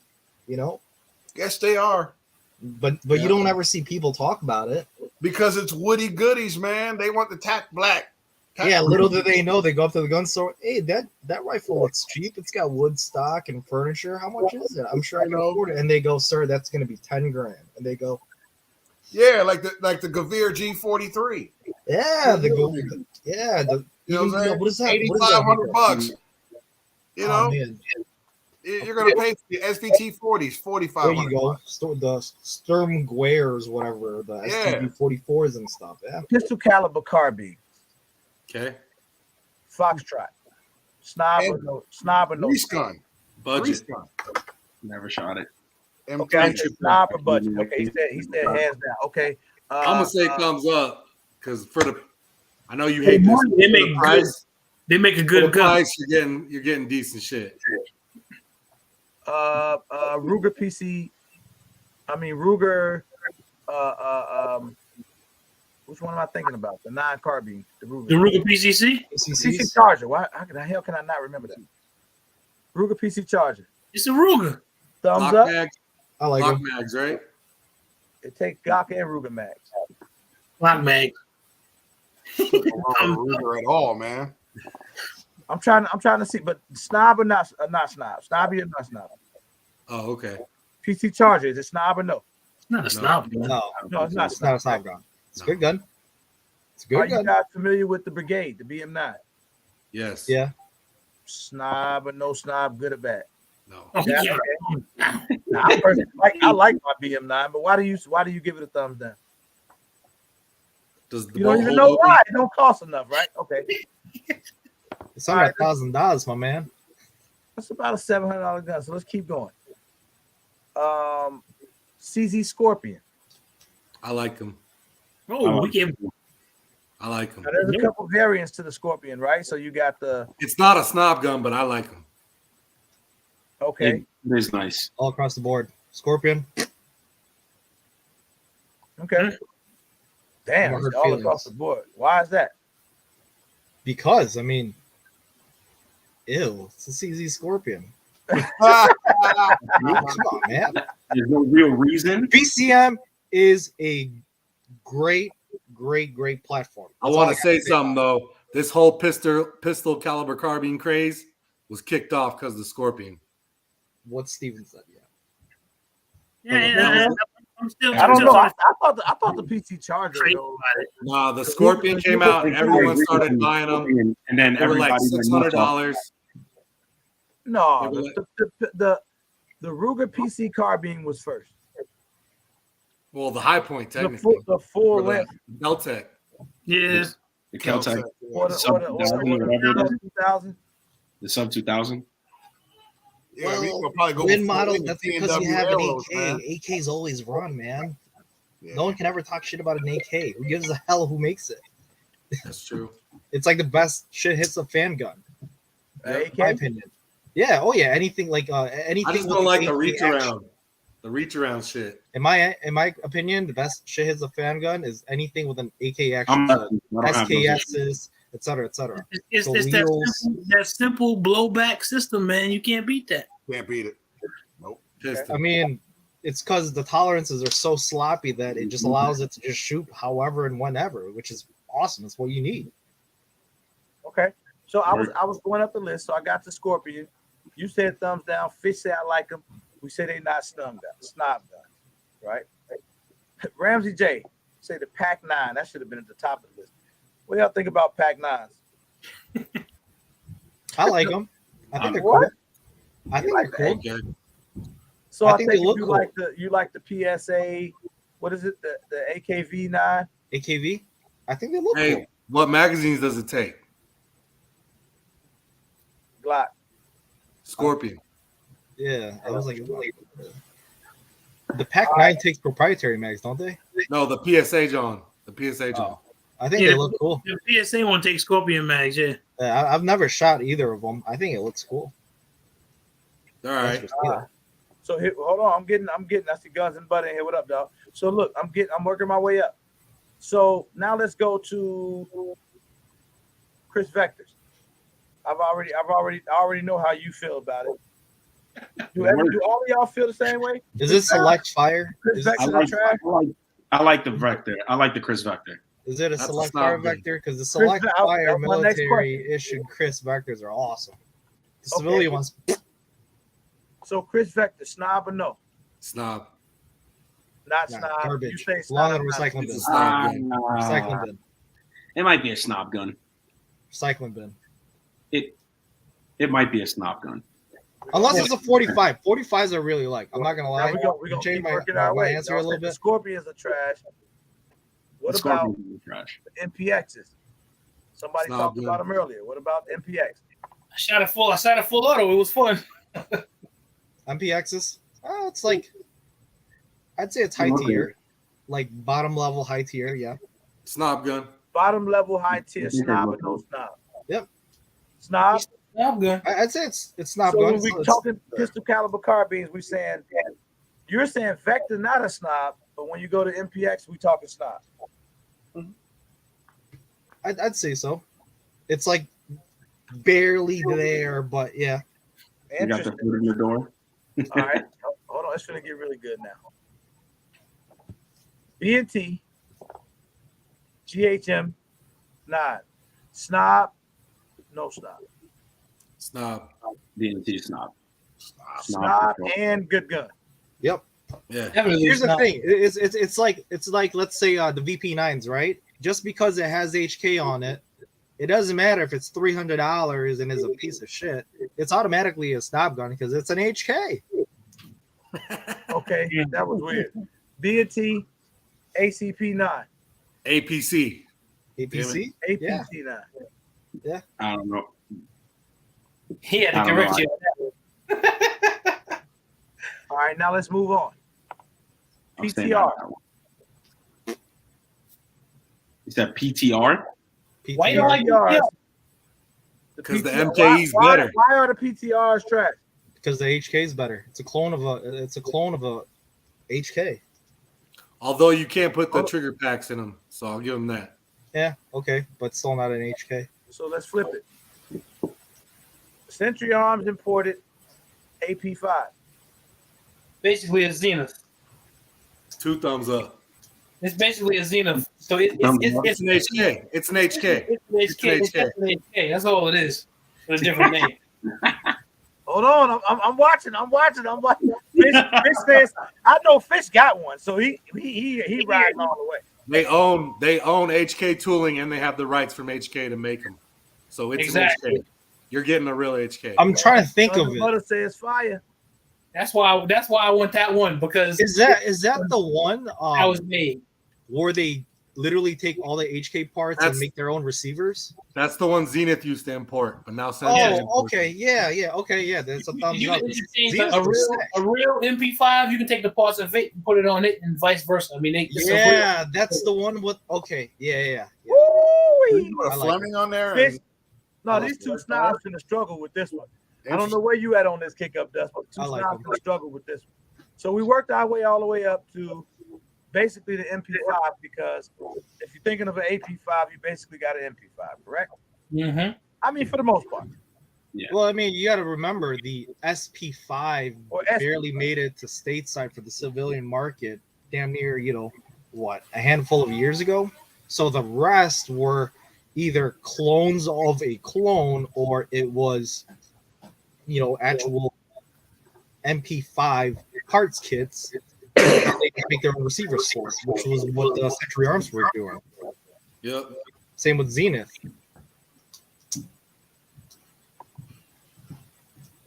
[SPEAKER 2] Yes, they are.
[SPEAKER 7] But you don't ever see people talk about it
[SPEAKER 2] because it's woody goodies, man. They want the tack black.
[SPEAKER 7] Little do they know, they go up to the gun store. Hey, that rifle looks cheap. It's got wood stock and furniture. How much is it? I'm sure I can afford it. And they go, sir, that's going to be 10 grand. And they go,
[SPEAKER 2] yeah, like the Gavir G43.
[SPEAKER 7] Yeah,
[SPEAKER 2] what
[SPEAKER 7] is that?
[SPEAKER 2] $8,500.
[SPEAKER 7] Oh, man.
[SPEAKER 2] You're gonna pay for the SVT 40s, $4,500.
[SPEAKER 7] There you go. The Sturm Guears, whatever, the STB 44s and stuff. Yeah.
[SPEAKER 1] Pistol caliber carbine.
[SPEAKER 3] Okay.
[SPEAKER 1] Foxtrot. Snob or no.
[SPEAKER 2] Grease gun.
[SPEAKER 3] Budget.
[SPEAKER 6] Never shot it.
[SPEAKER 1] Okay, I said snob or budget. Okay, he said hands down. Okay.
[SPEAKER 3] I'm gonna say thumbs up because I know you hate this.
[SPEAKER 5] They make a good gun.
[SPEAKER 3] Price, you're getting decent shit.
[SPEAKER 1] Ruger PC. Ruger. Which one am I thinking about? The 9 carbine. The
[SPEAKER 5] Ruger PCC.
[SPEAKER 1] PC Charger. How the hell can I not remember that? Ruger PC Charger.
[SPEAKER 5] It's a Ruger.
[SPEAKER 1] Thumbs
[SPEAKER 3] Glock
[SPEAKER 1] up.
[SPEAKER 3] Mags.
[SPEAKER 7] I like
[SPEAKER 3] Glock
[SPEAKER 7] them.
[SPEAKER 3] mags, right?
[SPEAKER 1] It takes Glock and Ruger mags.
[SPEAKER 5] Glock mag.
[SPEAKER 2] Ruger at all, man.
[SPEAKER 1] I'm trying to see, but snob or not snob? Snobby or not snob?
[SPEAKER 3] Oh, okay.
[SPEAKER 1] PC Charger, is it snob or no?
[SPEAKER 5] It's not a snob.
[SPEAKER 1] No, it's not.
[SPEAKER 7] It's not a snob gun. It's a good gun. It's a
[SPEAKER 1] Are
[SPEAKER 7] good gun.
[SPEAKER 1] you guys familiar with the Brigade, the BM9?
[SPEAKER 3] Yes.
[SPEAKER 7] Yeah.
[SPEAKER 1] Snob or no snob, good or bad?
[SPEAKER 3] No.
[SPEAKER 5] Oh, yeah.
[SPEAKER 1] Now, I like my BM9, but why do you give it a thumbs down?
[SPEAKER 3] Does the
[SPEAKER 1] You don't even know why. It don't cost enough, right? Okay.
[SPEAKER 7] It's under $1,000, my man.
[SPEAKER 1] That's about a $700 gun. So let's keep going. CZ Scorpion.
[SPEAKER 3] I like them.
[SPEAKER 5] Oh, we can.
[SPEAKER 3] I like them.
[SPEAKER 1] Now, there's a couple variants to the Scorpion, right? So you got the.
[SPEAKER 3] It's not a snob gun, but I like them.
[SPEAKER 1] Okay.
[SPEAKER 6] It is nice.
[SPEAKER 7] All across the board. Scorpion.
[SPEAKER 1] Okay. Damn,
[SPEAKER 7] Never
[SPEAKER 1] it's
[SPEAKER 7] heard
[SPEAKER 1] all
[SPEAKER 7] feelings.
[SPEAKER 1] across the board. Why is that?
[SPEAKER 7] Because, I mean, ew, it's a CZ Scorpion. Come on, man.
[SPEAKER 6] There's no real reason.
[SPEAKER 7] BCM is a great platform.
[SPEAKER 3] I
[SPEAKER 7] That's
[SPEAKER 3] want
[SPEAKER 7] all
[SPEAKER 3] to say
[SPEAKER 7] gotta
[SPEAKER 3] something though. This whole pistol caliber carbine craze was kicked off because of the Scorpion.
[SPEAKER 7] What Steven said,
[SPEAKER 5] Yeah, I'm still.
[SPEAKER 1] I don't
[SPEAKER 5] still
[SPEAKER 1] know. I
[SPEAKER 5] sort of
[SPEAKER 1] thought the PC Charger.
[SPEAKER 5] crazy
[SPEAKER 1] Though,
[SPEAKER 5] about it.
[SPEAKER 3] Nah, the Scorpion came out and everyone started buying them.
[SPEAKER 6] And then
[SPEAKER 3] They were like
[SPEAKER 6] everybody
[SPEAKER 3] $600.
[SPEAKER 1] no,
[SPEAKER 3] They were
[SPEAKER 1] the Ruger PC carbine was first.
[SPEAKER 3] Well, the High Point
[SPEAKER 1] The
[SPEAKER 3] technically.
[SPEAKER 1] full
[SPEAKER 3] Or the
[SPEAKER 1] length.
[SPEAKER 3] Deltec.
[SPEAKER 5] Yeah.
[SPEAKER 6] The Caltech,
[SPEAKER 1] Or the
[SPEAKER 6] Sub
[SPEAKER 1] 2000.
[SPEAKER 6] the Sub 2000.
[SPEAKER 2] Yeah, we could probably go
[SPEAKER 7] Win
[SPEAKER 2] with
[SPEAKER 7] model,
[SPEAKER 2] full
[SPEAKER 7] that's
[SPEAKER 2] length
[SPEAKER 7] because you
[SPEAKER 2] BMW
[SPEAKER 7] have an
[SPEAKER 2] arrows,
[SPEAKER 7] AK.
[SPEAKER 2] man.
[SPEAKER 7] AK's always run, man.
[SPEAKER 2] Yeah.
[SPEAKER 7] No one can ever talk shit about an AK. Who gives a hell who makes it?
[SPEAKER 3] That's true.
[SPEAKER 7] It's like the best shit hits a fan gun.
[SPEAKER 1] AK?
[SPEAKER 7] In my opinion. Yeah, oh yeah, anything like anything.
[SPEAKER 3] I just
[SPEAKER 7] with
[SPEAKER 3] don't like
[SPEAKER 7] an
[SPEAKER 3] the
[SPEAKER 7] AK
[SPEAKER 3] reach
[SPEAKER 7] action.
[SPEAKER 3] around. The reach around shit.
[SPEAKER 7] In my opinion, the best shit hits a fan gun is anything with an AK action.
[SPEAKER 6] I'm not, I don't have those issues.
[SPEAKER 7] SKSs, etc., etc.
[SPEAKER 5] It's
[SPEAKER 7] The
[SPEAKER 5] that
[SPEAKER 7] wheels.
[SPEAKER 5] simple blowback system, man. You can't beat that.
[SPEAKER 2] Can't beat it. Nope.
[SPEAKER 3] Piston.
[SPEAKER 7] I mean, it's because the tolerances are so sloppy that it just allows it to just shoot however and whenever, which is awesome. That's what you need.
[SPEAKER 1] Okay. So I was going up the list. So I got the Scorpion. You said thumbs down. Fish said I like them. We say they not snob guns, right? Ramsey J say the Pac 9. That should have been at the top of the list. What do y'all think about Pac 9s?
[SPEAKER 7] I like them. I think they're cool.
[SPEAKER 1] What?
[SPEAKER 7] I think
[SPEAKER 1] like
[SPEAKER 7] they're cool.
[SPEAKER 3] Okay.
[SPEAKER 1] So
[SPEAKER 7] I
[SPEAKER 1] I
[SPEAKER 7] think
[SPEAKER 1] think
[SPEAKER 7] they look
[SPEAKER 1] you
[SPEAKER 7] cool.
[SPEAKER 1] like the PSA. What is it? The AKV 9.
[SPEAKER 7] AKV. I think they look cool.
[SPEAKER 3] Hey, what magazines does it take?
[SPEAKER 1] Glock.
[SPEAKER 3] Scorpion.
[SPEAKER 7] Yeah, I was like, the Pac 9 takes proprietary mags, don't they?
[SPEAKER 3] No, the PSA John. The PSA John.
[SPEAKER 7] Oh, I think
[SPEAKER 5] Yeah.
[SPEAKER 7] they look cool.
[SPEAKER 5] The PSA one takes Scorpion mags, yeah.
[SPEAKER 7] I've never shot either of them. I think it looks cool.
[SPEAKER 3] All right.
[SPEAKER 7] That's just me.
[SPEAKER 1] So here, hold on. I'm getting. I see guns and butt in here. What up, dog? So look, I'm working my way up. So now let's go to Chris Vectors. I already know how you feel about it. Do all of y'all feel the same way?
[SPEAKER 7] Is it select fire?
[SPEAKER 1] Chris
[SPEAKER 7] Is it,
[SPEAKER 1] Vectors trash?
[SPEAKER 6] I like the Vector. I like the Chris Vector.
[SPEAKER 7] is it a
[SPEAKER 3] That's a
[SPEAKER 7] select
[SPEAKER 3] snob
[SPEAKER 7] fire
[SPEAKER 3] gun.
[SPEAKER 7] vector? Because the select
[SPEAKER 1] Chris-
[SPEAKER 7] fire
[SPEAKER 1] that's my next
[SPEAKER 7] military issued Chris Vectors are awesome. The
[SPEAKER 1] Okay.
[SPEAKER 7] civilian ones,
[SPEAKER 1] So Chris Vector, snob or no?
[SPEAKER 3] Snob.
[SPEAKER 1] Not
[SPEAKER 7] nah,
[SPEAKER 1] snob.
[SPEAKER 7] garbage.
[SPEAKER 1] You say
[SPEAKER 7] Long
[SPEAKER 1] snob.
[SPEAKER 7] in
[SPEAKER 1] not
[SPEAKER 7] recycling
[SPEAKER 3] It's
[SPEAKER 7] bin.
[SPEAKER 3] a snob gun.
[SPEAKER 7] Recycling bin.
[SPEAKER 6] It might be a snob gun.
[SPEAKER 7] Recycling bin.
[SPEAKER 6] It might be a snob gun.
[SPEAKER 7] Unless it's a 45. 45s I really like. I'm not gonna lie.
[SPEAKER 1] Now we gonna
[SPEAKER 7] change
[SPEAKER 1] keep
[SPEAKER 7] my,
[SPEAKER 1] working
[SPEAKER 7] my,
[SPEAKER 1] our
[SPEAKER 7] my
[SPEAKER 1] way.
[SPEAKER 7] answer
[SPEAKER 1] Y'all
[SPEAKER 7] a little
[SPEAKER 1] said the
[SPEAKER 7] bit.
[SPEAKER 1] Scorpions are trash. What
[SPEAKER 6] The
[SPEAKER 1] about
[SPEAKER 6] Scorpion is trash.
[SPEAKER 1] the MPXs? Somebody
[SPEAKER 3] Snob
[SPEAKER 1] talked
[SPEAKER 3] gun.
[SPEAKER 1] about them earlier. What about MPX?
[SPEAKER 5] I shot a full auto. It was fun.
[SPEAKER 7] MPXs. It's like, I'd say it's high
[SPEAKER 6] Okay.
[SPEAKER 7] tier, like bottom level high tier. Yeah.
[SPEAKER 3] Snob gun.
[SPEAKER 1] Bottom level, high tier, snob or no snob?
[SPEAKER 7] Yep.
[SPEAKER 1] Snob.
[SPEAKER 5] I'm good.
[SPEAKER 7] I'd say it's not
[SPEAKER 1] So
[SPEAKER 7] good.
[SPEAKER 1] when we talking pistol caliber carbines, we saying you're saying Vector not a snob, but when you go to MPX, we talking snob.
[SPEAKER 7] I'd say so. It's like barely there, but yeah.
[SPEAKER 6] You got the
[SPEAKER 1] Interesting.
[SPEAKER 6] foot in the door.
[SPEAKER 1] All right, hold on. It's gonna get really good now. BNT, GHM, 9, snob, no snob,
[SPEAKER 3] Snob.
[SPEAKER 6] DNT snob.
[SPEAKER 1] snob, and good gun.
[SPEAKER 7] Yep.
[SPEAKER 3] Yeah.
[SPEAKER 7] Here's the thing. It's like let's say the VP9s, right? Just because it has HK on it, it doesn't matter if it's $300 and is a piece of shit. It's automatically a snob gun because it's an HK.
[SPEAKER 1] Okay, that was weird. BNT, ACP 9,
[SPEAKER 3] APC.
[SPEAKER 7] APC.
[SPEAKER 1] APC 9.
[SPEAKER 6] I don't know.
[SPEAKER 5] He had to
[SPEAKER 6] I don't
[SPEAKER 5] correct
[SPEAKER 6] know.
[SPEAKER 5] you.
[SPEAKER 1] All right, now let's move on.
[SPEAKER 6] I'm staying out
[SPEAKER 1] PTR.
[SPEAKER 6] of that one. You said PTR?
[SPEAKER 5] Why you don't like
[SPEAKER 1] PTRs?
[SPEAKER 3] Because the
[SPEAKER 1] PTR
[SPEAKER 3] MKE's better.
[SPEAKER 1] Why are the PTRs trash?
[SPEAKER 7] Because the HK is better. It's a clone of a HK.
[SPEAKER 3] Although you can't put the trigger packs in them, so I'll give them that.
[SPEAKER 7] Yeah, okay, but still not an HK.
[SPEAKER 1] So let's flip it. Century Arms imported AP5.
[SPEAKER 5] Basically a Zenith.
[SPEAKER 3] 2 thumbs up.
[SPEAKER 5] It's basically a Zenith. So it's
[SPEAKER 3] It's an HK. It's an HK.
[SPEAKER 5] It's an HK. It's an HK. That's all it is. With a different name.
[SPEAKER 1] Hold on, I'm watching. Fish says, I know Fish got one, so he riding all the way.
[SPEAKER 3] They own HK tooling and they have the rights from HK to make them. So it's an HK. You're getting a real HK.
[SPEAKER 7] I'm trying to think of it.
[SPEAKER 1] Mother says fire.
[SPEAKER 5] That's why I want that one, because
[SPEAKER 7] Is that the one
[SPEAKER 5] that was made.
[SPEAKER 7] where they literally take all the HK parts and make their own receivers?
[SPEAKER 3] That's the one Zenith used to import, but now
[SPEAKER 7] Okay, yeah, okay, yeah. That's a thumbs
[SPEAKER 5] You
[SPEAKER 7] up.
[SPEAKER 5] can interchange a real MP5. You can take the parts of it and put it on it, and vice versa. I mean,
[SPEAKER 7] that's the one with. Okay, yeah.
[SPEAKER 2] You put a Fleming on there.
[SPEAKER 1] Fish, no, these two snobs gonna struggle with this one. I don't know where you at on this kick up, Dust, but two snobs gonna struggle with this one. So we worked our way all the way up to basically the MP5, because if you're thinking of an AP5, you basically got an MP5, correct?
[SPEAKER 5] Mm-hmm.
[SPEAKER 1] I mean, for the most part.
[SPEAKER 7] Yeah. Well, I mean, you got to remember the SP5 barely made it to stateside for the civilian market, damn near, a handful of years ago. So the rest were either clones of a clone, or it was, actual MP5 parts kits. They can make their own receivers for, which was what the Century Arms were doing.
[SPEAKER 3] Yep.
[SPEAKER 7] Same with Zenith.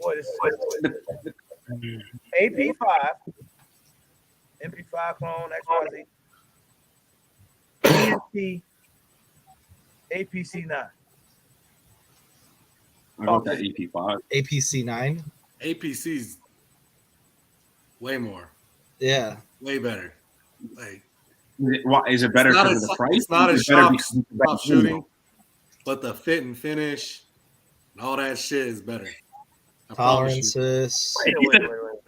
[SPEAKER 1] Boy, this is AP5, MP5 clone, XYZ, PNT, APC9.
[SPEAKER 6] I got that AP5.
[SPEAKER 7] APC9.
[SPEAKER 3] APC's way more.
[SPEAKER 7] Yeah.
[SPEAKER 3] Way better. Like,
[SPEAKER 6] is it better because of the price?
[SPEAKER 3] It's not a shop shooting, but the fit and finish and all that shit is better.
[SPEAKER 7] Tolerances.
[SPEAKER 1] Wait.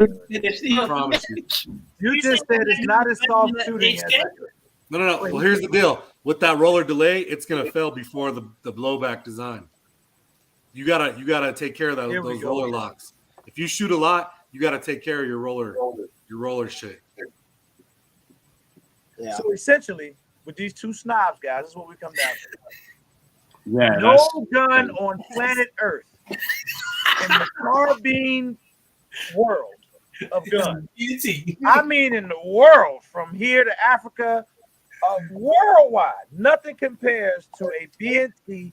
[SPEAKER 3] I promise you.
[SPEAKER 1] You just said it's not as soft shooting as
[SPEAKER 3] No. Well, here's the deal. With that roller delay, it's gonna fail before the blowback design. You gotta take care of those roller locks. If you shoot a lot, you gotta take care of your roller shit.
[SPEAKER 7] Yeah.
[SPEAKER 1] So essentially, with these two snobs, guys, this is what we come down to.
[SPEAKER 6] Yeah.
[SPEAKER 1] No gun on planet Earth in the carbine world of guns. I mean, in the world, from here to Africa, worldwide, nothing compares to a BNT.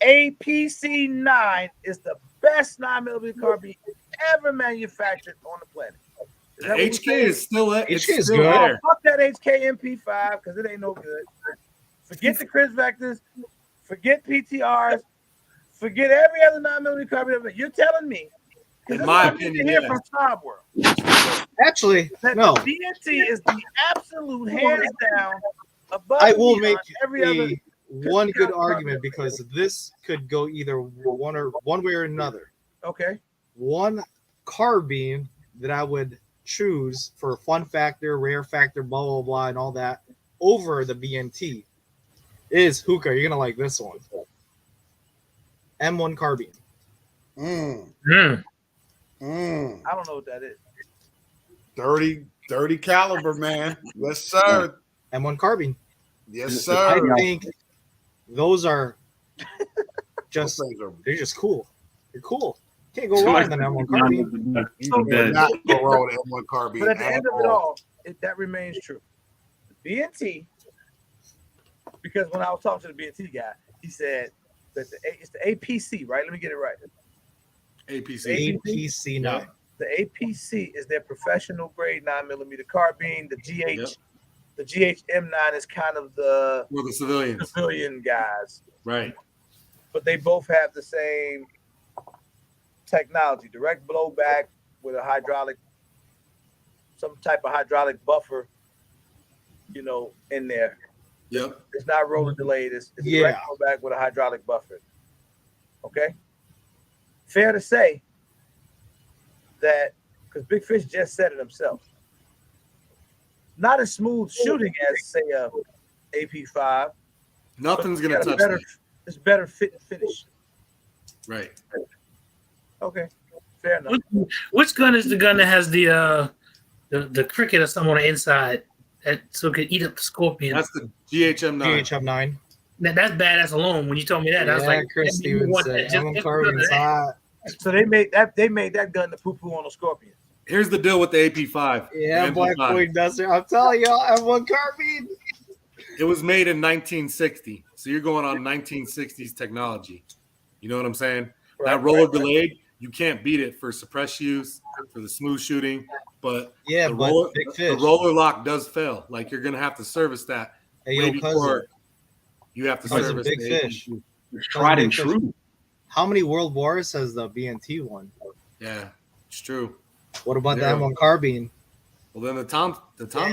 [SPEAKER 1] APC9 is the best 9mm carbine ever manufactured on the planet.
[SPEAKER 3] The HK is still there.
[SPEAKER 7] HK is
[SPEAKER 3] still
[SPEAKER 7] good.
[SPEAKER 3] there.
[SPEAKER 1] Fuck that HK MP5 because it ain't no good. Forget the Chris Vectors. Forget PTRs. Forget every other 9mm carbine. You're telling me,
[SPEAKER 3] in my opinion,
[SPEAKER 1] here from Snob World,
[SPEAKER 7] actually,
[SPEAKER 1] that
[SPEAKER 7] no.
[SPEAKER 1] the BNT is the absolute hands down above.
[SPEAKER 7] I will make
[SPEAKER 1] every other.
[SPEAKER 7] One good argument, because this could go either one way or another.
[SPEAKER 1] Okay.
[SPEAKER 7] One carbine that I would choose for fun factor, rare factor, blah blah blah, and all that over the BNT is hookah. You're gonna like this one. M1 carbine.
[SPEAKER 2] I
[SPEAKER 1] I don't know what that is.
[SPEAKER 2] 30 caliber, man. Yes, sir.
[SPEAKER 7] M1 carbine.
[SPEAKER 2] Yes, sir.
[SPEAKER 7] I think those are just they're just cool. They're cool. Can't go wrong with an M1 carbine.
[SPEAKER 2] You can not go wrong with M1 carbine.
[SPEAKER 1] But at the end of it all, that remains true. The BNT, because when I was talking to the BNT guy, he said that it's the APC, right? Let me get it right.
[SPEAKER 3] APC.
[SPEAKER 7] APC9.
[SPEAKER 1] The APC is their professional grade 9mm carbine. The GHM9 is kind of the civilian guys.
[SPEAKER 3] Right.
[SPEAKER 1] But they both have the same technology, direct blowback with a some type of hydraulic buffer, in there.
[SPEAKER 3] Yep.
[SPEAKER 1] It's not roller delayed. It's
[SPEAKER 7] Yeah.
[SPEAKER 1] direct back with a hydraulic buffer. Okay. Fair to say that because Big Fish just said it himself. Not as smooth shooting as say a AP5.
[SPEAKER 3] Nothing's gonna touch
[SPEAKER 1] better,
[SPEAKER 3] me.
[SPEAKER 1] it's better fit and finish.
[SPEAKER 3] Right.
[SPEAKER 1] Okay. Fair enough.
[SPEAKER 5] Which gun is the gun that has the cricket or something on the inside that so it can eat up the scorpion?
[SPEAKER 3] That's the GHM9.
[SPEAKER 7] GHM9.
[SPEAKER 5] That's badass alone. When you told me that, I was like,
[SPEAKER 7] Chris
[SPEAKER 5] "Man, you want
[SPEAKER 7] Stevens
[SPEAKER 5] that
[SPEAKER 7] said,
[SPEAKER 5] just
[SPEAKER 7] M1
[SPEAKER 5] because of
[SPEAKER 7] carbon's
[SPEAKER 5] that."
[SPEAKER 7] hot.
[SPEAKER 1] So they made that gun to poo-poo on the scorpion.
[SPEAKER 3] Here's the deal with the AP5.
[SPEAKER 7] Yeah,
[SPEAKER 3] the
[SPEAKER 7] Black
[SPEAKER 3] MP5.
[SPEAKER 7] Poindexter. I'm telling y'all, M1 carbine.
[SPEAKER 3] It was made in 1960, so you're going on 1960s technology. You know what I'm saying? That roller delayed, you can't beat it for suppress use, for the smooth shooting. But
[SPEAKER 7] Yeah,
[SPEAKER 3] the
[SPEAKER 7] but
[SPEAKER 3] roller,
[SPEAKER 7] Big
[SPEAKER 3] the
[SPEAKER 7] Fish.
[SPEAKER 3] roller lock does fail. Like you're gonna have to service that
[SPEAKER 7] Hey,
[SPEAKER 3] way
[SPEAKER 7] yo,
[SPEAKER 3] before
[SPEAKER 7] cousin.
[SPEAKER 3] you have to
[SPEAKER 7] Cousin
[SPEAKER 3] service
[SPEAKER 7] Big
[SPEAKER 3] the
[SPEAKER 7] Fish.
[SPEAKER 3] AP2.
[SPEAKER 6] Tried and
[SPEAKER 7] Big Fish.
[SPEAKER 6] true.
[SPEAKER 7] How many world wars has the BNT won?
[SPEAKER 3] Yeah, it's true.
[SPEAKER 7] What about
[SPEAKER 3] Zero.
[SPEAKER 7] the M1 carbine?
[SPEAKER 3] Well, then the Tommy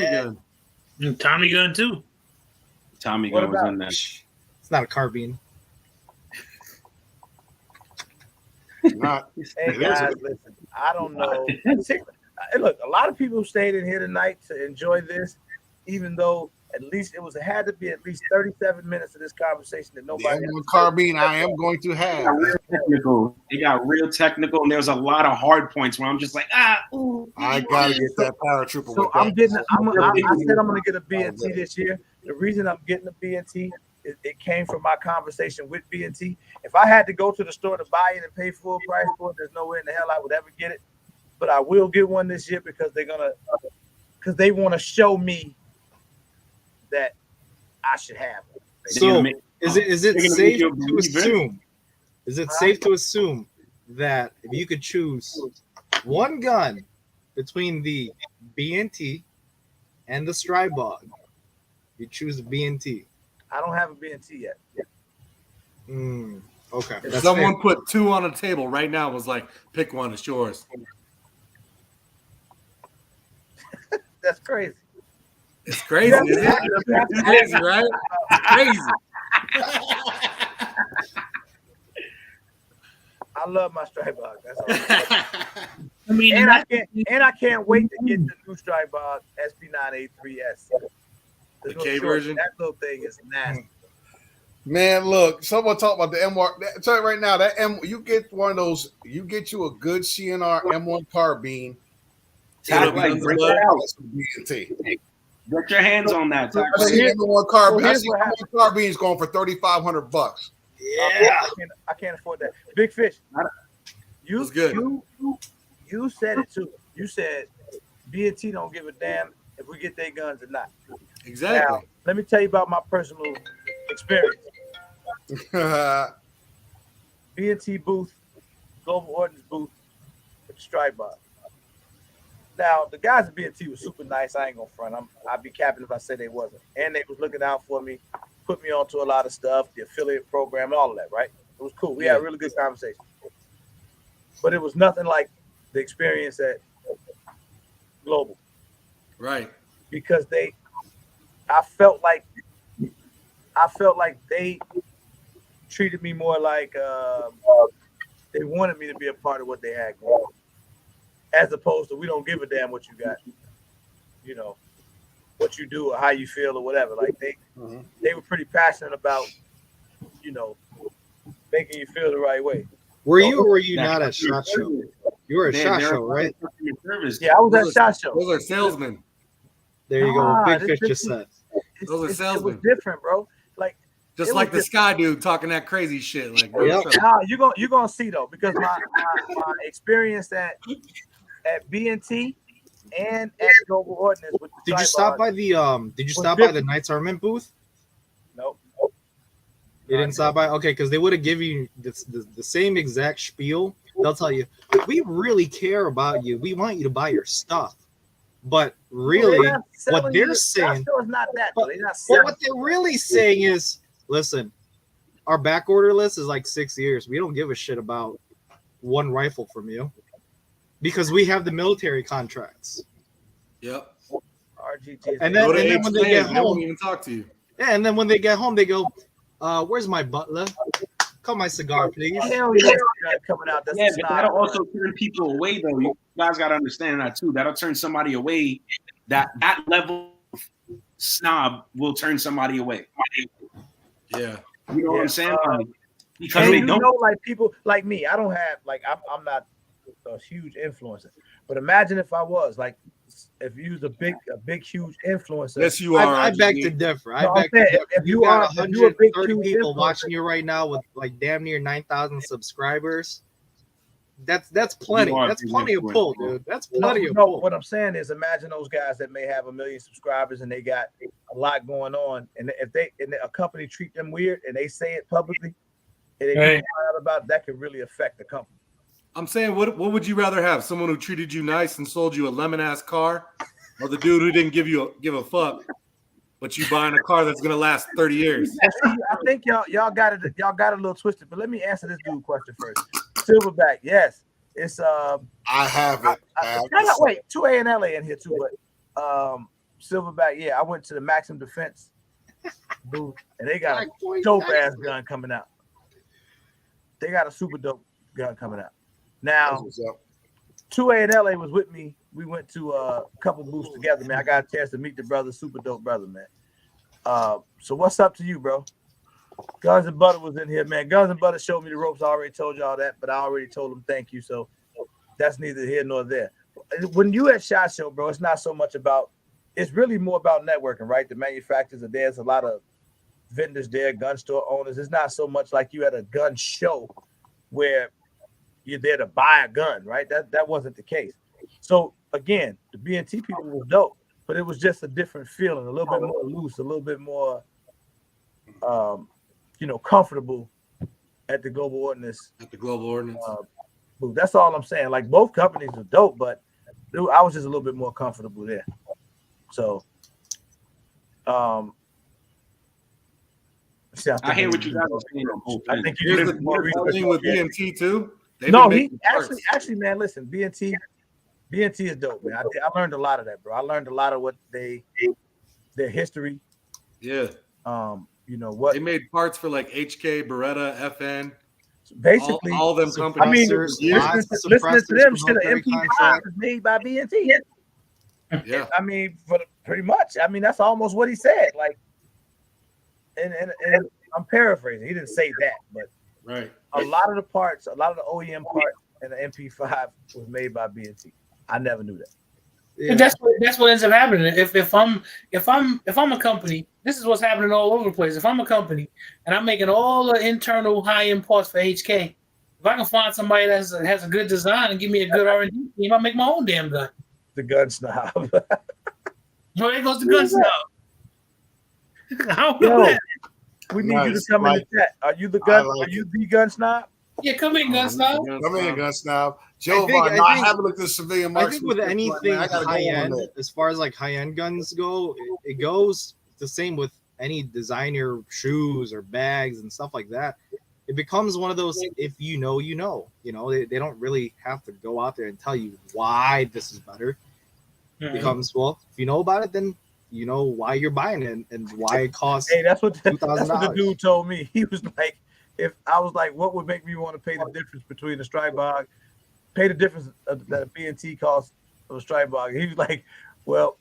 [SPEAKER 3] gun.
[SPEAKER 5] Tommy gun too.
[SPEAKER 6] Tommy
[SPEAKER 1] What
[SPEAKER 6] gun was
[SPEAKER 1] about-
[SPEAKER 6] in that.
[SPEAKER 7] It's not a carbine.
[SPEAKER 2] Not.
[SPEAKER 1] Hey
[SPEAKER 2] It
[SPEAKER 1] guys,
[SPEAKER 2] is.
[SPEAKER 1] listen. I don't know. Hey, look, a lot of people stayed in here tonight to enjoy this, even though at least it had to be at least 37 minutes of this conversation that
[SPEAKER 2] The
[SPEAKER 1] nobody.
[SPEAKER 2] M1 carbine I am going to have.
[SPEAKER 6] Technical. It got real technical, and there's a lot of hard points where I'm just like, ooh.
[SPEAKER 2] I gotta get that paratrooper
[SPEAKER 1] So
[SPEAKER 2] with
[SPEAKER 1] I'm
[SPEAKER 2] that.
[SPEAKER 1] getting. I said I'm going to get a BNT this year. The reason I'm getting a BNT is it came from my conversation with BNT. If I had to go to the store to buy it and pay full price for it, there's no way in the hell I would ever get it. But I will get one this year because they want to show me that I should have one.
[SPEAKER 7] So is it
[SPEAKER 6] They're gonna
[SPEAKER 7] safe
[SPEAKER 6] make you a
[SPEAKER 7] to
[SPEAKER 6] believer.
[SPEAKER 7] assume? Is it safe to assume that if you could choose one gun between the BNT and the Strybog, you choose the BNT?
[SPEAKER 1] I don't have a BNT yet.
[SPEAKER 7] Okay.
[SPEAKER 3] If
[SPEAKER 7] That's
[SPEAKER 3] someone
[SPEAKER 7] fair.
[SPEAKER 3] put two on a table right now, was like, pick one, it's yours.
[SPEAKER 1] That's crazy.
[SPEAKER 3] It's crazy, isn't it? It's crazy, right? It's crazy.
[SPEAKER 1] I love my Strybog. That's all.
[SPEAKER 5] I mean,
[SPEAKER 1] And I can't wait to get the new Strybog SP9A3S.
[SPEAKER 3] The
[SPEAKER 1] little
[SPEAKER 3] K
[SPEAKER 1] short-
[SPEAKER 3] version?
[SPEAKER 1] That little thing is nasty.
[SPEAKER 2] Man, look, someone talk about the M1. Tell you right now, that you get one of those, you get you a good CNR M1 carbine.
[SPEAKER 3] It'll
[SPEAKER 6] Tag
[SPEAKER 3] be
[SPEAKER 6] like
[SPEAKER 3] on the
[SPEAKER 6] break
[SPEAKER 3] blood.
[SPEAKER 6] it out.
[SPEAKER 2] That's a BNT.
[SPEAKER 6] Get your hands on that. Tag
[SPEAKER 2] I
[SPEAKER 6] like-
[SPEAKER 2] see M1 carbine. I
[SPEAKER 1] here's
[SPEAKER 2] see
[SPEAKER 1] what
[SPEAKER 2] M1 carbines going for $3,500.
[SPEAKER 7] Yeah.
[SPEAKER 1] I can't afford that. Big Fish. You
[SPEAKER 3] That's good.
[SPEAKER 1] You said it too. You said BNT don't give a damn if we get their guns or not.
[SPEAKER 3] Exactly.
[SPEAKER 1] Now, let me tell you about my personal experience. BNT booth, Global Ordnance booth with the Strybog. Now, the guys at BNT were super nice. I ain't gonna front. I'd be capping if I said they wasn't. And they was looking out for me, put me onto a lot of stuff, the affiliate program, all of that, right? It was cool. We had a really good conversation. But it was nothing like the experience at Global.
[SPEAKER 3] Right.
[SPEAKER 1] Because I felt like they treated me more like they wanted me to be a part of what they had going on, as opposed to we don't give a damn what you got, you know, what you do or how you feel or whatever. Like they were pretty passionate about, you know, making you feel the right way.
[SPEAKER 7] Were you or were you not at SHOT Show? You were at
[SPEAKER 6] They're
[SPEAKER 7] SHOT Show, right?
[SPEAKER 6] Service.
[SPEAKER 1] Yeah, I was at SHOT Show.
[SPEAKER 3] Those are salesmen.
[SPEAKER 7] There you go. Big
[SPEAKER 1] this-
[SPEAKER 7] Fish
[SPEAKER 1] this
[SPEAKER 7] just
[SPEAKER 1] is-
[SPEAKER 7] said.
[SPEAKER 3] Those are
[SPEAKER 1] It was
[SPEAKER 3] salesmen.
[SPEAKER 1] different, bro. Like
[SPEAKER 3] Just
[SPEAKER 1] It
[SPEAKER 3] like
[SPEAKER 1] was
[SPEAKER 3] the Sky dude talking that crazy shit. Like,
[SPEAKER 7] Yep.
[SPEAKER 1] nah, you're gonna see though, because my experience at BNT and at Global Ordnance with the
[SPEAKER 7] Did you
[SPEAKER 1] Strybog-
[SPEAKER 7] stop by the Did you
[SPEAKER 1] was
[SPEAKER 7] stop by the
[SPEAKER 1] different.
[SPEAKER 7] Knights Armament booth?
[SPEAKER 1] Nope.
[SPEAKER 7] You didn't stop by? Okay, because they would have given you the same exact spiel. They'll tell you, we really care about you. We want you to buy your stuff. But really,
[SPEAKER 1] They're not selling
[SPEAKER 7] what they're
[SPEAKER 1] you the-
[SPEAKER 7] saying-
[SPEAKER 1] SHOT Show is not that.
[SPEAKER 7] But-
[SPEAKER 1] They're not
[SPEAKER 7] but
[SPEAKER 1] selling.
[SPEAKER 7] what they're really saying is, listen, our back order list is like 6 years. We don't give a shit about one rifle from you because we have the military contracts.
[SPEAKER 3] Yep.
[SPEAKER 1] RGT.
[SPEAKER 7] And then-
[SPEAKER 3] Go to
[SPEAKER 7] when they
[SPEAKER 3] HK,
[SPEAKER 7] get
[SPEAKER 3] they won't
[SPEAKER 7] home-
[SPEAKER 3] even talk to you.
[SPEAKER 7] Yeah, and then when they get home, they go, "Where's my butler? Cut my cigar, please."
[SPEAKER 1] Hell yeah, coming out. That's
[SPEAKER 6] Yeah,
[SPEAKER 1] a
[SPEAKER 6] but
[SPEAKER 1] snob.
[SPEAKER 6] that'll also turn people away, though. You guys got to understand that too. That'll turn somebody away. That level of snob will turn somebody away.
[SPEAKER 3] Yeah.
[SPEAKER 6] You know what I'm saying? Because
[SPEAKER 1] And
[SPEAKER 6] they
[SPEAKER 1] you
[SPEAKER 6] don't.
[SPEAKER 1] know, like people like me, I don't have like I'm not a huge influencer, but imagine if I was like, if you was a big huge influencer.
[SPEAKER 3] Yes, you are.
[SPEAKER 7] I beg to differ. I
[SPEAKER 1] No, I'm
[SPEAKER 7] beg to
[SPEAKER 1] saying,
[SPEAKER 7] differ.
[SPEAKER 1] if you
[SPEAKER 7] got
[SPEAKER 1] are- if you a big,
[SPEAKER 7] 130
[SPEAKER 1] huge
[SPEAKER 7] people
[SPEAKER 1] influencer-
[SPEAKER 7] watching you right now with like damn near 9,000 subscribers, that's plenty.
[SPEAKER 6] You are
[SPEAKER 7] That's
[SPEAKER 6] big
[SPEAKER 7] plenty of
[SPEAKER 6] influencer,
[SPEAKER 7] pull,
[SPEAKER 6] bro.
[SPEAKER 7] dude. That's plenty of
[SPEAKER 1] No,
[SPEAKER 7] pull.
[SPEAKER 1] what I'm saying is, imagine those guys that may have 1 million subscribers and they got a lot going on, and if a company treat them weird and they say it publicly, and they
[SPEAKER 5] Right.
[SPEAKER 1] find out about that, could really affect the company.
[SPEAKER 3] I'm saying, what would you rather have? Someone who treated you nice and sold you a lemon ass car, or the dude who didn't give a fuck, but you buying a car that's gonna last 30 years?
[SPEAKER 1] I think y'all got it a little twisted. But let me answer this dude question first. Silverback, yes, it's
[SPEAKER 2] I have it.
[SPEAKER 1] wait, 2A and LA in here too, but Silverback, yeah, I went to the Maxim Defense booth and they got a dope ass gun coming out. They got a super dope gun coming out. Now, 2A and LA was with me. We went to a couple booths together, man. I got a chance to meet the brother, super dope brother, man. So what's up to you, bro? Guns and Butter was in here, man. Guns and Butter showed me the ropes. I already told y'all that, but I already told them thank you. So that's neither here nor there. When you at SHOT Show, bro, it's not so much about, it's really more about networking, right? The manufacturers are there. There's a lot of vendors there, gun store owners. It's not so much like you at a gun show where you're there to buy a gun, right? That wasn't the case. So again, the B&T people was dope, but it was just a different feeling, a little bit more loose, a little bit more comfortable at the Global Ordnance.
[SPEAKER 3] At the Global Ordnance.
[SPEAKER 1] Booth. That's all I'm saying. Like, both companies are dope, but I was just a little bit more comfortable there. So
[SPEAKER 6] I hear what you guys are saying on both
[SPEAKER 1] I
[SPEAKER 6] ends.
[SPEAKER 1] think you
[SPEAKER 3] Here's
[SPEAKER 1] did
[SPEAKER 3] the
[SPEAKER 1] more research
[SPEAKER 3] thing with B&T too. They've
[SPEAKER 1] No,
[SPEAKER 3] been
[SPEAKER 1] he
[SPEAKER 3] making parts.
[SPEAKER 1] actually, man, listen, B&T is dope, man. I learned a lot of that, bro. I learned a lot of what their history.
[SPEAKER 3] Yeah.
[SPEAKER 1] What
[SPEAKER 3] They made parts for like HK, Beretta, FN.
[SPEAKER 1] basically
[SPEAKER 3] all them companies.
[SPEAKER 1] I mean,
[SPEAKER 7] Suppressors,
[SPEAKER 1] listening to them, shit,
[SPEAKER 7] military
[SPEAKER 1] an MP5
[SPEAKER 7] contract.
[SPEAKER 1] is made by B&T.
[SPEAKER 3] Yeah.
[SPEAKER 1] I mean, pretty much. I mean, that's almost what he said. Like, and I'm paraphrasing. He didn't say that, but
[SPEAKER 3] Right.
[SPEAKER 1] a lot of the parts, a lot of the OEM parts, and the MP5 was made by B&T. I never knew that.
[SPEAKER 5] And that's what ends up happening. If I'm a company, this is what's happening all over the place. If I'm a company and I'm making all the internal high-end parts for HK, if I can find somebody that has a good design and give me a good R&D team, I'll make my own damn gun.
[SPEAKER 1] The gun snob.
[SPEAKER 5] So there goes the gun snob. I don't know
[SPEAKER 1] Yo,
[SPEAKER 5] that.
[SPEAKER 1] we need you to come in the chat. Are you the gun? Are you the gun snob?
[SPEAKER 5] Yeah, come in, gun snob.
[SPEAKER 2] Come in, gun snob. Joe,
[SPEAKER 7] I
[SPEAKER 2] I
[SPEAKER 7] think-
[SPEAKER 2] haven't looked at civilian
[SPEAKER 7] I
[SPEAKER 2] marks.
[SPEAKER 7] think with anything
[SPEAKER 2] I gotta go
[SPEAKER 7] high
[SPEAKER 2] on
[SPEAKER 7] end,
[SPEAKER 2] that.
[SPEAKER 7] as far as like high end guns go, it goes the same with any designer shoes or bags and stuff like that. It becomes one of those, if you know, you know. They don't really have to go out there and tell you why this is better. It becomes, well, if you know about it, then you know why you're buying it and why it costs.
[SPEAKER 1] Hey, that's what the
[SPEAKER 7] $2,000.
[SPEAKER 1] dude told me. He was like, if I was like, what would make me want to pay the difference between the strike bog, pay the difference that a B&T costs of a strike bog? He was like, well,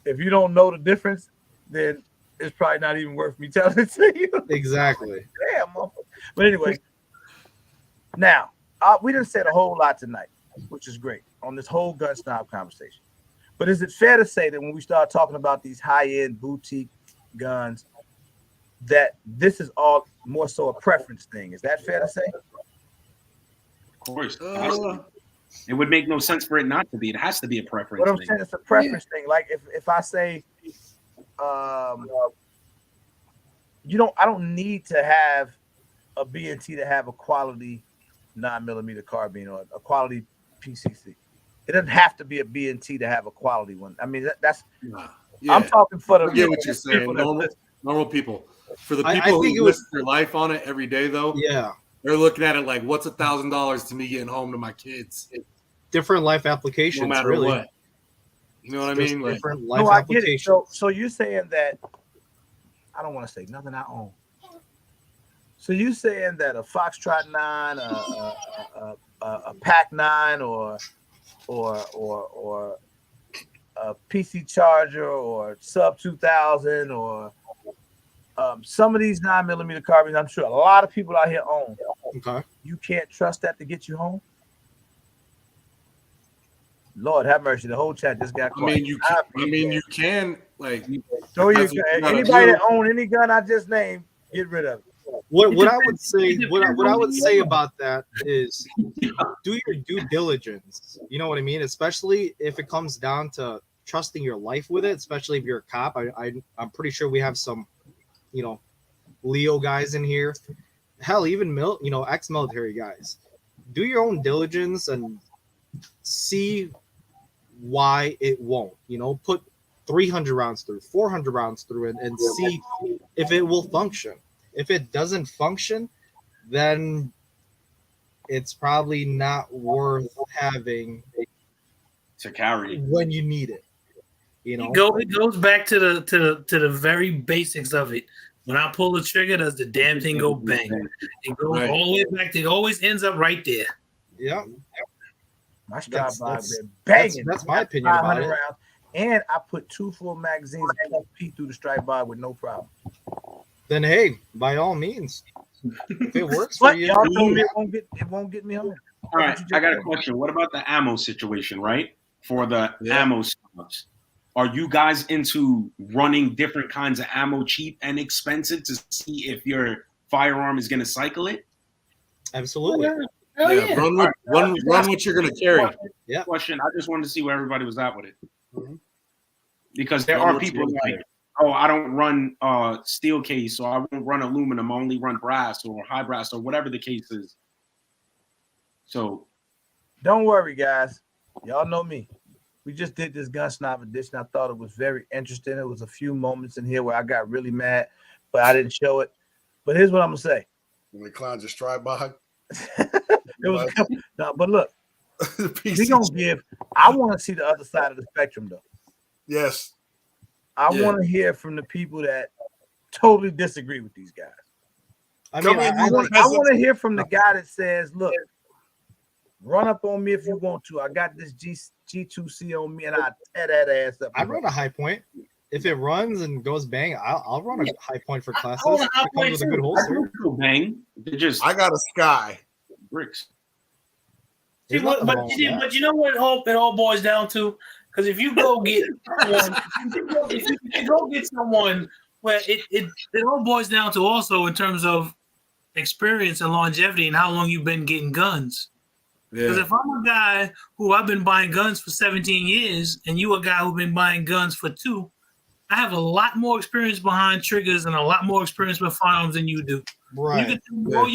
[SPEAKER 1] if you don't know the difference, then it's probably not even worth me telling it to you.
[SPEAKER 7] Exactly.
[SPEAKER 1] Damn, motherfucker. But anyway, now we done said a whole lot tonight, which is great on this whole gun snob conversation. But is it fair to say that when we start talking about these high-end boutique guns, that this is all more so a preference thing? Is that fair to say?
[SPEAKER 6] Of course. It would make no sense for it not to be. It has to be a preference
[SPEAKER 1] What I'm
[SPEAKER 6] thing.
[SPEAKER 1] saying, it's a preference thing. Like if I say, I don't need to have a B&T to have a quality 9mm carbine or a quality PCC. It doesn't have to be a B&T to have a quality one. I mean, that's.
[SPEAKER 3] Yeah.
[SPEAKER 1] I'm talking for the.
[SPEAKER 3] I get what you're saying.
[SPEAKER 1] people that-
[SPEAKER 3] Normal people. For the
[SPEAKER 7] I
[SPEAKER 3] people
[SPEAKER 7] think
[SPEAKER 3] who
[SPEAKER 7] it
[SPEAKER 3] risk their life on it every day, though,
[SPEAKER 7] Yeah.
[SPEAKER 3] they're looking at it like, what's $1,000 to me getting home to my kids?
[SPEAKER 7] Different life applications,
[SPEAKER 3] No matter
[SPEAKER 7] really.
[SPEAKER 3] what. You know what I
[SPEAKER 7] Just
[SPEAKER 3] mean? Like,
[SPEAKER 7] different life
[SPEAKER 1] No, I get it.
[SPEAKER 7] applications.
[SPEAKER 1] So you're saying that I don't want to say nothing I own. So you saying that a Foxtrot 9, a Pac 9, or a PC Charger, or Sub 2000, or some of these 9mm carbines, I'm sure a lot of people out here own.
[SPEAKER 7] Okay.
[SPEAKER 1] You can't trust that to get you home? Lord have mercy. The whole chat just got quiet.
[SPEAKER 3] You can like
[SPEAKER 1] throw your gun. Anybody that own any gun I just named, get rid of it.
[SPEAKER 7] What I would say about that is do your due diligence. You know what I mean? Especially if it comes down to trusting your life with it, especially if you're a cop. I'm pretty sure we have some, Leo guys in here. Hell, even ex-military guys. Do your own diligence and see why it won't. Put 300 rounds through, 400 rounds through it, and see if it will function. If it doesn't function, then it's probably not worth having
[SPEAKER 6] to carry
[SPEAKER 7] when you need it.
[SPEAKER 5] It goes back to the very basics of it. When I pull the trigger, does the damn thing go bang? It goes all the way back. It always ends up right there.
[SPEAKER 7] Yeah.
[SPEAKER 1] My strap box been banging.
[SPEAKER 7] That's my opinion about it.
[SPEAKER 1] Rounds, and I put 2 full magazines of P through the strike bar with no problem.
[SPEAKER 7] Then hey, by all means, if it works for you,
[SPEAKER 1] y'all told me it won't get me home.
[SPEAKER 6] All right, I got a question. What about the ammo situation, right? For the ammo stuff, are you guys into running different kinds of ammo, cheap and expensive, to see if your firearm is going to cycle it?
[SPEAKER 7] Absolutely.
[SPEAKER 3] Run what you're going to carry.
[SPEAKER 7] Yeah.
[SPEAKER 6] Question. I just wanted to see where everybody was at with it. Because there are people like, oh, I don't run steel case, so I won't run aluminum. I only run brass or high brass or whatever the case is. So,
[SPEAKER 1] don't worry, guys. Y'all know me. We just did this gun snob edition. I thought it was very interesting. It was a few moments in here where I got really mad, but I didn't show it. But here's what I'm gonna say.
[SPEAKER 2] When the clown just strike by.
[SPEAKER 1] It was no, but look, we gonna give. I want to see the other side of the spectrum, though.
[SPEAKER 2] Yes.
[SPEAKER 1] I want to hear from the people that totally disagree with these guys. I want to hear from the guy that says, look, run up on me if you want to. I got this G2C on me and I tear that ass up.
[SPEAKER 7] I run a high point. If it runs and goes bang, I'll run a high point for classes.
[SPEAKER 6] It comes with a good holster. Bang. I
[SPEAKER 2] got a Sky.
[SPEAKER 6] Bricks.
[SPEAKER 5] See, but you know what it all boils down to? Because if you go get someone, if you go get someone where it all boils down to also in terms of experience and longevity and how long you've been getting guns. Because if I'm a guy who I've been buying guns for 17 years and you a guy who's been buying guns for 2, I have a lot more experience behind triggers and a lot more experience with firearms than you do.
[SPEAKER 7] Right.
[SPEAKER 5] You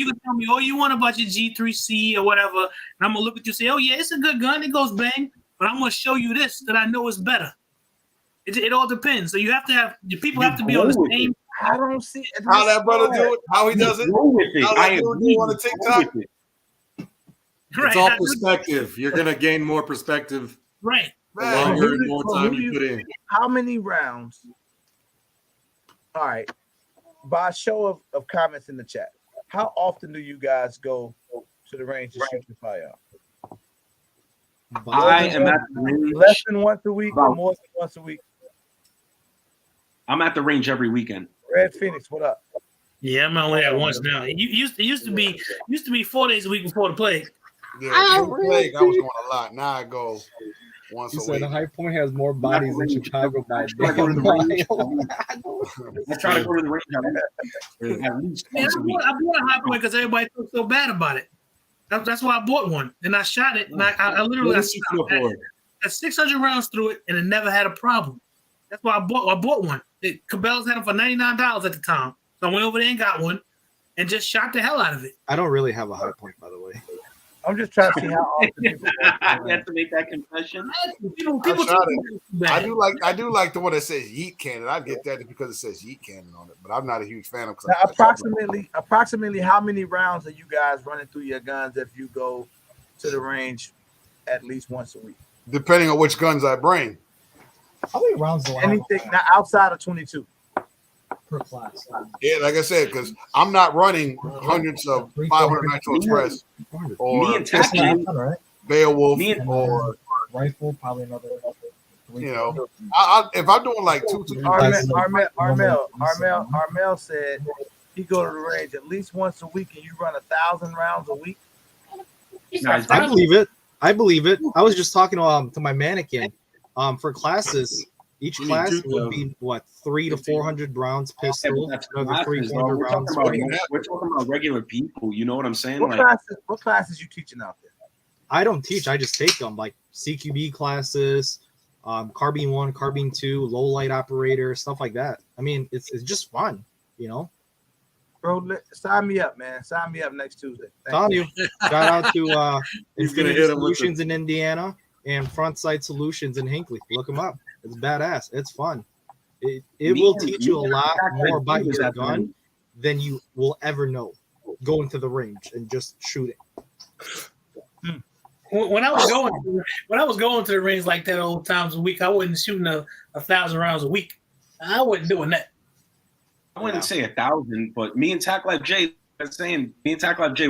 [SPEAKER 5] can tell me all you want about your G3C or whatever, and I'm gonna look at you and say, oh yeah, it's a good gun, it goes bang, but I'm gonna show you this that I know is better. It all depends. So you have to have the people have to be on the same.
[SPEAKER 1] I don't see
[SPEAKER 2] how that brother do it, how he does it. How that dude do on the TikTok.
[SPEAKER 3] It's all perspective. You're gonna gain more perspective.
[SPEAKER 5] Right.
[SPEAKER 3] The longer and more time you put in.
[SPEAKER 1] How many rounds? All right. By a show of comments in the chat, how often do you guys go to the range to shoot your firearm?
[SPEAKER 6] I am at the range
[SPEAKER 1] less than once a week or more than once a week?
[SPEAKER 6] I'm at the range every weekend.
[SPEAKER 1] Red Phoenix, what up?
[SPEAKER 5] Yeah, I'm only at once now. It used to be 4 days a week before the plague.
[SPEAKER 2] Yeah, I was going a lot. Now I go once a week.
[SPEAKER 7] The High Point has more bodies in Chicago by
[SPEAKER 6] I try to go to the range at least once a week.
[SPEAKER 5] I bought a High Point because everybody felt so bad about it. That's why I bought one, and I shot it. And I literally had 600 rounds through it, and it never had a problem. That's why I bought one. Cabela's had them for $99 at the time, so I went over there and got one, and just shot the hell out of it.
[SPEAKER 7] I don't really have a High Point, by the way.
[SPEAKER 1] I'm just trying to see how often people
[SPEAKER 6] you have to make that confession.
[SPEAKER 2] I do like the one that says Yeet Cannon. I get that because it says Yeet Cannon on it, but I'm not a huge fan of it.
[SPEAKER 1] Now, approximately how many rounds are you guys running through your guns if you go to the range at least once a week?
[SPEAKER 2] Depending on which guns I bring.
[SPEAKER 7] How many rounds do I have?
[SPEAKER 1] Anything not outside of 22.
[SPEAKER 7] per class.
[SPEAKER 2] Yeah, like I said, because I'm not running hundreds of 500 Nitro Express
[SPEAKER 6] Me
[SPEAKER 2] or
[SPEAKER 6] and Tacky,
[SPEAKER 2] Beowulf
[SPEAKER 6] me and
[SPEAKER 2] or
[SPEAKER 7] rifle, probably another.
[SPEAKER 2] you know, if I'm doing like two,
[SPEAKER 1] Armel said he go to the range at least once a week, and you run 1,000 rounds a week.
[SPEAKER 6] Nice.
[SPEAKER 7] I believe it. I believe it. I was just talking to my mannequin. For classes, each
[SPEAKER 3] You need
[SPEAKER 7] class
[SPEAKER 3] 2,000.
[SPEAKER 7] would be what 300 to 400 rounds pistol,
[SPEAKER 6] That's
[SPEAKER 7] another
[SPEAKER 6] classes,
[SPEAKER 7] 300
[SPEAKER 6] we're
[SPEAKER 7] rounds.
[SPEAKER 6] we're talking about regular people. You know what I'm saying?
[SPEAKER 1] What classes you teaching out there?
[SPEAKER 7] I don't teach. I just take them, like CQB classes, carbine 1, carbine 2, low light operator, stuff like that. I mean, it's just fun, you know.
[SPEAKER 1] Bro, sign me up, man. Sign me up next Tuesday.
[SPEAKER 7] Telling you. Shout out to
[SPEAKER 3] He's gonna
[SPEAKER 7] Infinity
[SPEAKER 3] hit him with
[SPEAKER 7] Solutions in Indiana and Frontside Solutions in Hinckley. Look them up. It's badass. It's fun. It will teach you a lot more about your gun than you will ever know going to the range and just shooting.
[SPEAKER 5] When I was going to the range like that old times a week, I wasn't shooting 1,000 rounds a week. I wasn't doing that.
[SPEAKER 6] I wouldn't say 1,000, but me and Tack Life J, were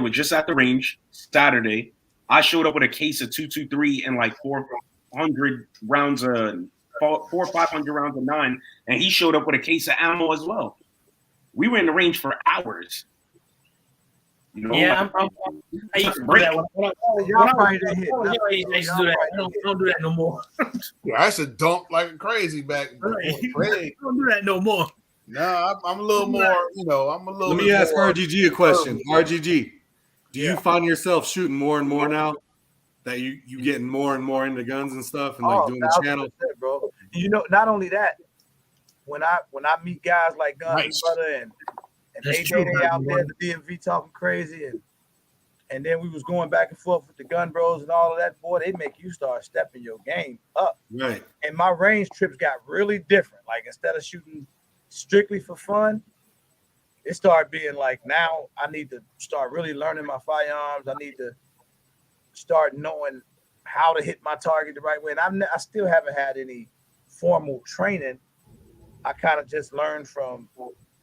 [SPEAKER 6] just at the range Saturday. I showed up with a case of 223 and like 400 rounds of 400 or 500 rounds of 9, and he showed up with a case of ammo as well. We were in the range for hours. You know,
[SPEAKER 5] yeah, I used to do that. I don't do that no more.
[SPEAKER 2] Yeah, I used to dump like crazy back.
[SPEAKER 5] I don't do that no more.
[SPEAKER 2] No, I'm a little more, you know, I'm a little.
[SPEAKER 3] Let me ask
[SPEAKER 2] more,
[SPEAKER 3] RGG a question. RGG, do you find yourself shooting more and more now that you getting more and more into guns and stuff and like doing the channel?
[SPEAKER 1] Bro. You know, not only that, when I meet guys like Guns Brother and AJ out there, the DMV talking crazy, and then we was going back and forth with the Gun Bros and all of that, boy, they make you start stepping your game up.
[SPEAKER 3] Right.
[SPEAKER 1] And my range trips got really different. Like instead of shooting strictly for fun, it started being like, now I need to start really learning my firearms. I need to start knowing how to hit my target the right way. And I still haven't had any formal training. I kind of just learned from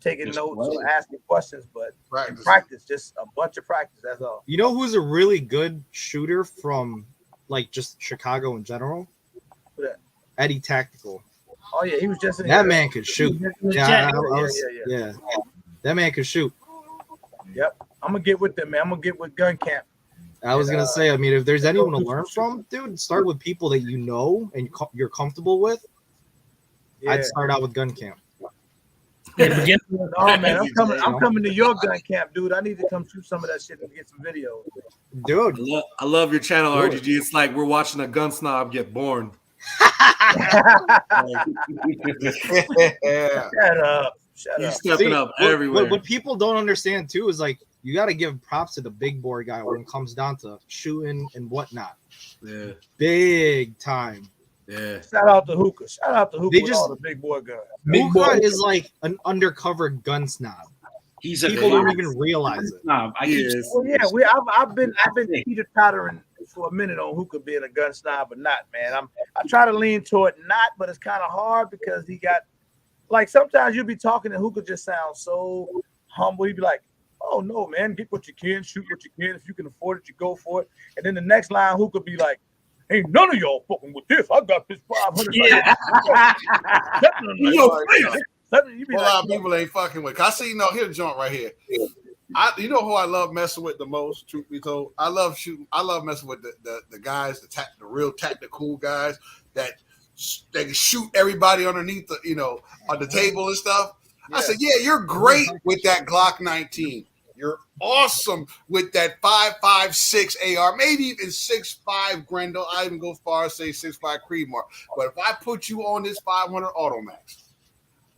[SPEAKER 1] taking notes or asking questions, but practice, just a bunch of practice. That's all.
[SPEAKER 7] You know who's a really good shooter from like just Chicago in general?
[SPEAKER 1] Who that?
[SPEAKER 7] Eddie Tactical.
[SPEAKER 1] Oh yeah, he was just in
[SPEAKER 7] that
[SPEAKER 1] here.
[SPEAKER 7] man could shoot. Yeah, that man could shoot.
[SPEAKER 1] Yep, I'm gonna get with them, man. I'm gonna get with Gun Camp.
[SPEAKER 7] I was gonna say, I mean, if there's anyone to learn from, dude, start with people that you know and you're comfortable with. Yeah. I'd start out with Gun Camp.
[SPEAKER 1] Oh man, I'm coming to your Gun Camp, dude. I need to come shoot some of that shit and get some videos.
[SPEAKER 7] Dude,
[SPEAKER 3] I love your channel, RGG. It's like we're watching a gun snob get born.
[SPEAKER 1] Shut up.
[SPEAKER 3] You stepping up everywhere.
[SPEAKER 7] What people don't understand too is like you got to give props to the big boy guy when it comes down to shooting and whatnot.
[SPEAKER 3] Yeah,
[SPEAKER 7] big time.
[SPEAKER 3] Yeah.
[SPEAKER 1] Shout out to Hookah. Shout out to Hookah. They just all the big boy guys.
[SPEAKER 7] Hookah is like an undercover gun snob. People don't even realize it.
[SPEAKER 6] Snob.
[SPEAKER 1] I've been teeter tottering for a minute on Hookah being a gun snob, but not, man. I try to lean toward not, but it's kind of hard because he got like sometimes you'll be talking and Hookah just sounds so humble. He'd be like, "Oh no, man, get what you can, shoot what you can. If you can afford it, you go for it." And then the next line, Hookah be like, "Ain't none of y'all fucking with this. I got this 500."
[SPEAKER 2] Yeah. A lot of people ain't fucking with. I see, here's a joint right here. You know who I love messing with the most, truth be told? I love messing with the guys, the real tactical guys that they can shoot everybody underneath on the table and stuff. Yeah. I said, yeah, you're great with that Glock 19. You're awesome with that 5.56 AR, maybe even 6.5 Grendel. I even go as far as say 6.5 Creedmoor. But if I put you on this 500 Automax,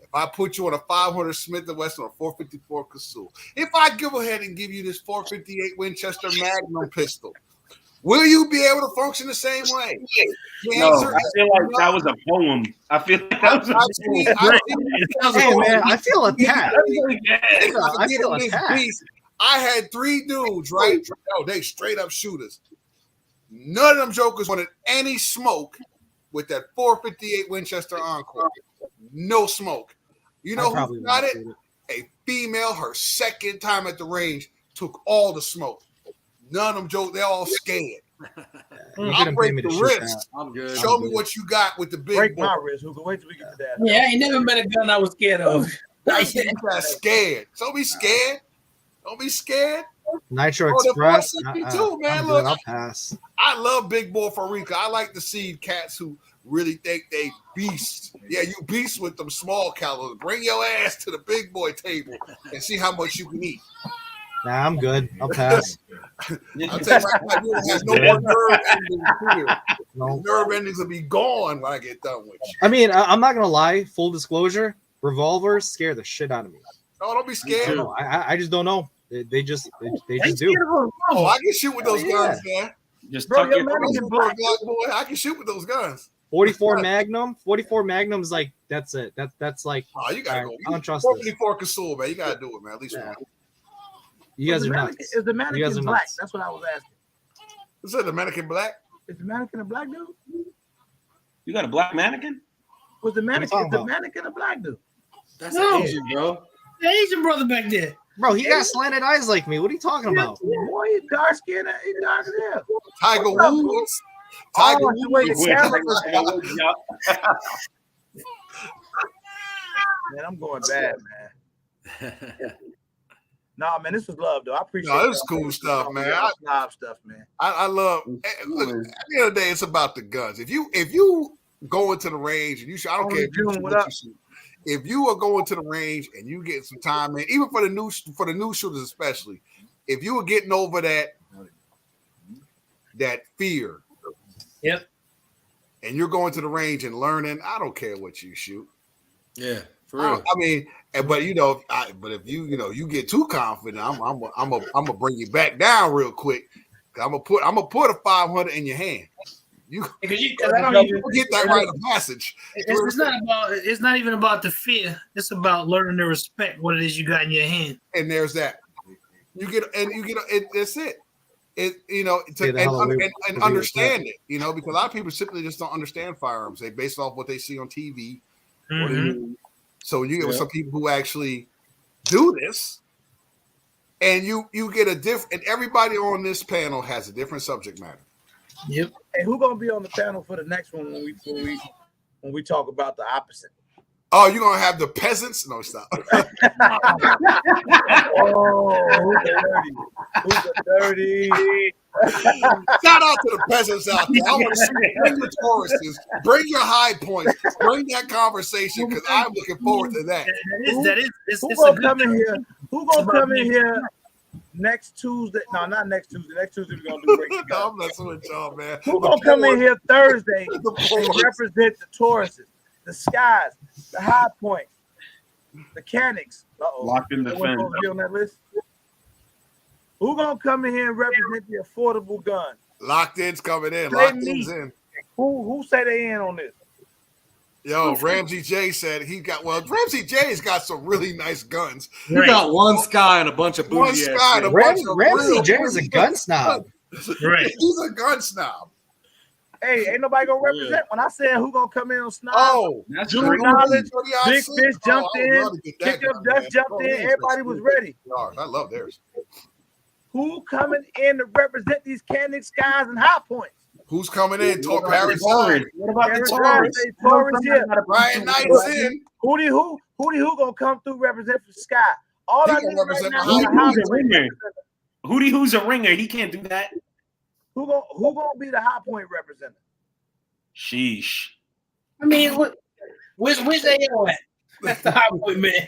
[SPEAKER 2] if I put you on a 500 Smith & Wesson or 454 Casull, if I go ahead and give you this 458 Winchester Magnum pistol, will you be able to function the same way?
[SPEAKER 6] No, I feel like that was a poem. I feel like that was a
[SPEAKER 7] poem. Man, I feel attacked. I feel attacked.
[SPEAKER 2] I had 3 dudes, right? Oh, they straight up shooters. None of them jokers wanted any smoke with that 458 Winchester Encore. No smoke. You know who
[SPEAKER 7] probably
[SPEAKER 2] got
[SPEAKER 7] won't
[SPEAKER 2] it?
[SPEAKER 7] shoot
[SPEAKER 2] A female, her second time at the range, took all the smoke. None of them jokes, they're all scared.
[SPEAKER 7] You
[SPEAKER 2] I'll
[SPEAKER 7] couldn't pay
[SPEAKER 2] break
[SPEAKER 7] me to
[SPEAKER 2] the
[SPEAKER 7] shoot
[SPEAKER 2] wrist.
[SPEAKER 7] that.
[SPEAKER 3] I'm good.
[SPEAKER 2] Show
[SPEAKER 3] I'm
[SPEAKER 2] me
[SPEAKER 3] good.
[SPEAKER 2] what you got with the big
[SPEAKER 1] Break
[SPEAKER 2] boy.
[SPEAKER 1] my wrist, Hugo. Wait till we get to that.
[SPEAKER 8] Yeah, I ain't never met a gun I was scared of.
[SPEAKER 2] You got scared. Don't be scared. Don't be scared.
[SPEAKER 7] Nitro
[SPEAKER 2] Oh, the
[SPEAKER 7] Express.
[SPEAKER 2] 462, man.
[SPEAKER 7] I'm
[SPEAKER 2] Look,
[SPEAKER 7] good. I'll pass.
[SPEAKER 2] I love big boy Farika. I like to see cats who really think they beast. Yeah, you beast with them small calibers. Bring your ass to the big boy table and see how much you can eat.
[SPEAKER 7] Nah, I'm good. I'll pass.
[SPEAKER 2] I'll tell you right now, you don't have no more nerve endings here.
[SPEAKER 7] No.
[SPEAKER 2] Nerve endings will be gone when I get done with you.
[SPEAKER 7] I mean, I'm not gonna lie. Full disclosure, revolvers scare the shit out of me.
[SPEAKER 2] Oh, don't be scared.
[SPEAKER 7] No, I just don't know. They just do.
[SPEAKER 2] Oh, I can shoot with those
[SPEAKER 7] Yeah.
[SPEAKER 2] guns, man.
[SPEAKER 6] Just
[SPEAKER 1] Bro,
[SPEAKER 6] tuck
[SPEAKER 1] your
[SPEAKER 6] your
[SPEAKER 1] man
[SPEAKER 6] thumb.
[SPEAKER 1] is
[SPEAKER 2] I'm a Glock boy. I can shoot with those guns.
[SPEAKER 7] 44 Magnum. 44 Magnum is like that's it. That's like
[SPEAKER 2] Oh, you gotta
[SPEAKER 7] all
[SPEAKER 2] go.
[SPEAKER 7] right, I don't trust this.
[SPEAKER 2] 454 Consul, man. You gotta do it, man. At least
[SPEAKER 7] Yeah.
[SPEAKER 2] one.
[SPEAKER 7] You guys
[SPEAKER 1] Is
[SPEAKER 7] are
[SPEAKER 1] the
[SPEAKER 7] nuts.
[SPEAKER 1] mannequin- Is the
[SPEAKER 7] You guys
[SPEAKER 1] mannequin
[SPEAKER 7] are
[SPEAKER 1] black?
[SPEAKER 7] nuts.
[SPEAKER 1] That's what I was asking.
[SPEAKER 2] Is that the mannequin black?
[SPEAKER 1] Is the mannequin a black dude?
[SPEAKER 6] You got a black mannequin?
[SPEAKER 1] Was the mannequin?
[SPEAKER 7] talking
[SPEAKER 1] Is the
[SPEAKER 7] about?
[SPEAKER 1] mannequin a black dude?
[SPEAKER 3] That's
[SPEAKER 5] No.
[SPEAKER 3] Asian, bro.
[SPEAKER 5] The Asian brother back there.
[SPEAKER 7] Bro, he got slanted eyes like me. What are you talking about?
[SPEAKER 1] Boy, he dark skinned. He dark as hell.
[SPEAKER 2] Tiger
[SPEAKER 1] What's up,
[SPEAKER 2] Woods. Tiger
[SPEAKER 1] Oh, the way the
[SPEAKER 2] Woods.
[SPEAKER 1] camera Man, I'm going bad, man. Nah, man, this was love, though. I appreciate
[SPEAKER 2] No, this is
[SPEAKER 1] y'all.
[SPEAKER 2] cool stuff, man.
[SPEAKER 1] Snob stuff, man.
[SPEAKER 2] I love. Look, at the end of the day, it's about the guns. If you go into the range and you shoot, I don't care if you
[SPEAKER 1] June,
[SPEAKER 2] shoot
[SPEAKER 1] what
[SPEAKER 2] what
[SPEAKER 1] up?
[SPEAKER 2] you shoot. If you are going to the range and you get some time in, even for the new shooters especially, if you are getting over that fear,
[SPEAKER 8] Yep.
[SPEAKER 2] and you're going to the range and learning, I don't care what you shoot.
[SPEAKER 3] Yeah, for
[SPEAKER 2] I
[SPEAKER 3] real.
[SPEAKER 2] mean, but if you get too confident, I'm gonna bring you back down real quick. I'm gonna put a 500 in your hand. You
[SPEAKER 8] Because I don't even
[SPEAKER 2] get that rite of passage.
[SPEAKER 5] It's not even about the fear. It's about learning to respect what it is you got in your hand.
[SPEAKER 2] And there's that. That's it. And understand it, because a lot of people simply just don't understand firearms. They base it off what they see on TV.
[SPEAKER 5] Mhm.
[SPEAKER 2] So you get with some people who actually do this, and you get a different. And everybody on this panel has a different subject matter.
[SPEAKER 5] Yep.
[SPEAKER 1] Hey, who gonna be on the panel for the next one when we talk about the opposite?
[SPEAKER 2] Oh, you're gonna have the peasants? No, stop.
[SPEAKER 1] Who's the dirty?
[SPEAKER 2] Shout out to the peasants out there. I want to see bring your Tauruses, bring your high points, bring that conversation because I'm looking forward to that.
[SPEAKER 5] It's
[SPEAKER 1] Who
[SPEAKER 5] a
[SPEAKER 1] gonna
[SPEAKER 5] good
[SPEAKER 1] come in
[SPEAKER 5] thing.
[SPEAKER 1] here? Who gonna come in here next Tuesday? No, not next Tuesday. Next Tuesday we're gonna do break.
[SPEAKER 2] No, I'm messing with y'all, man.
[SPEAKER 1] Who gonna come in here Thursday and
[SPEAKER 2] The
[SPEAKER 1] represent the Tauruses, the Skies, the High Point, the Canics?
[SPEAKER 6] Locked in the
[SPEAKER 1] Anyone
[SPEAKER 6] fence.
[SPEAKER 1] supposed to be on that list? Who gonna come in here and represent the affordable gun?
[SPEAKER 2] Locked in's coming in.
[SPEAKER 1] Play
[SPEAKER 2] Locked
[SPEAKER 1] me.
[SPEAKER 2] in's in.
[SPEAKER 1] Who say they in on this?
[SPEAKER 2] Yo, Ramsey J said Ramsey J's got some really nice guns.
[SPEAKER 3] You got one Sky and a bunch of
[SPEAKER 2] One
[SPEAKER 3] bougie ass
[SPEAKER 2] Sky and a
[SPEAKER 3] shit.
[SPEAKER 2] bunch of
[SPEAKER 7] Ramsey
[SPEAKER 2] real
[SPEAKER 7] J is a gun snob.
[SPEAKER 5] Right.
[SPEAKER 2] He's a gun snob.
[SPEAKER 1] Hey, ain't nobody gonna represent. When I said who gonna come in on Snob,
[SPEAKER 2] Oh,
[SPEAKER 6] That's
[SPEAKER 1] June
[SPEAKER 6] great.
[SPEAKER 1] Knowledge,
[SPEAKER 2] Jody
[SPEAKER 1] Big
[SPEAKER 2] Oxen?
[SPEAKER 1] Fish jumped
[SPEAKER 2] I would
[SPEAKER 1] in,
[SPEAKER 2] love to get that
[SPEAKER 1] Kick Up
[SPEAKER 2] gun,
[SPEAKER 1] Dust
[SPEAKER 2] man.
[SPEAKER 1] jumped
[SPEAKER 2] Oh,
[SPEAKER 1] in.
[SPEAKER 2] yeah,
[SPEAKER 1] Everybody was ready.
[SPEAKER 2] I love theirs.
[SPEAKER 1] Who coming in to represent these Canik, Skies, and High Points?
[SPEAKER 2] Who's coming in?
[SPEAKER 6] What about
[SPEAKER 2] Paris
[SPEAKER 6] the Taurus? What about the
[SPEAKER 1] Paris
[SPEAKER 6] Taurus?
[SPEAKER 1] Side, Taurus here.
[SPEAKER 2] Ryan Knight's in.
[SPEAKER 1] Who gonna come through represent for Sky? All
[SPEAKER 2] He
[SPEAKER 1] I
[SPEAKER 2] gonna
[SPEAKER 1] need right
[SPEAKER 2] represent
[SPEAKER 1] now
[SPEAKER 2] the
[SPEAKER 1] is a
[SPEAKER 2] High
[SPEAKER 1] High
[SPEAKER 6] Point.
[SPEAKER 1] Point.
[SPEAKER 6] Ringer. Who's a ringer? He can't do that.
[SPEAKER 1] Who gonna be the High Point representative?
[SPEAKER 6] Sheesh.
[SPEAKER 8] I mean, where's AO at? That's the high point, man.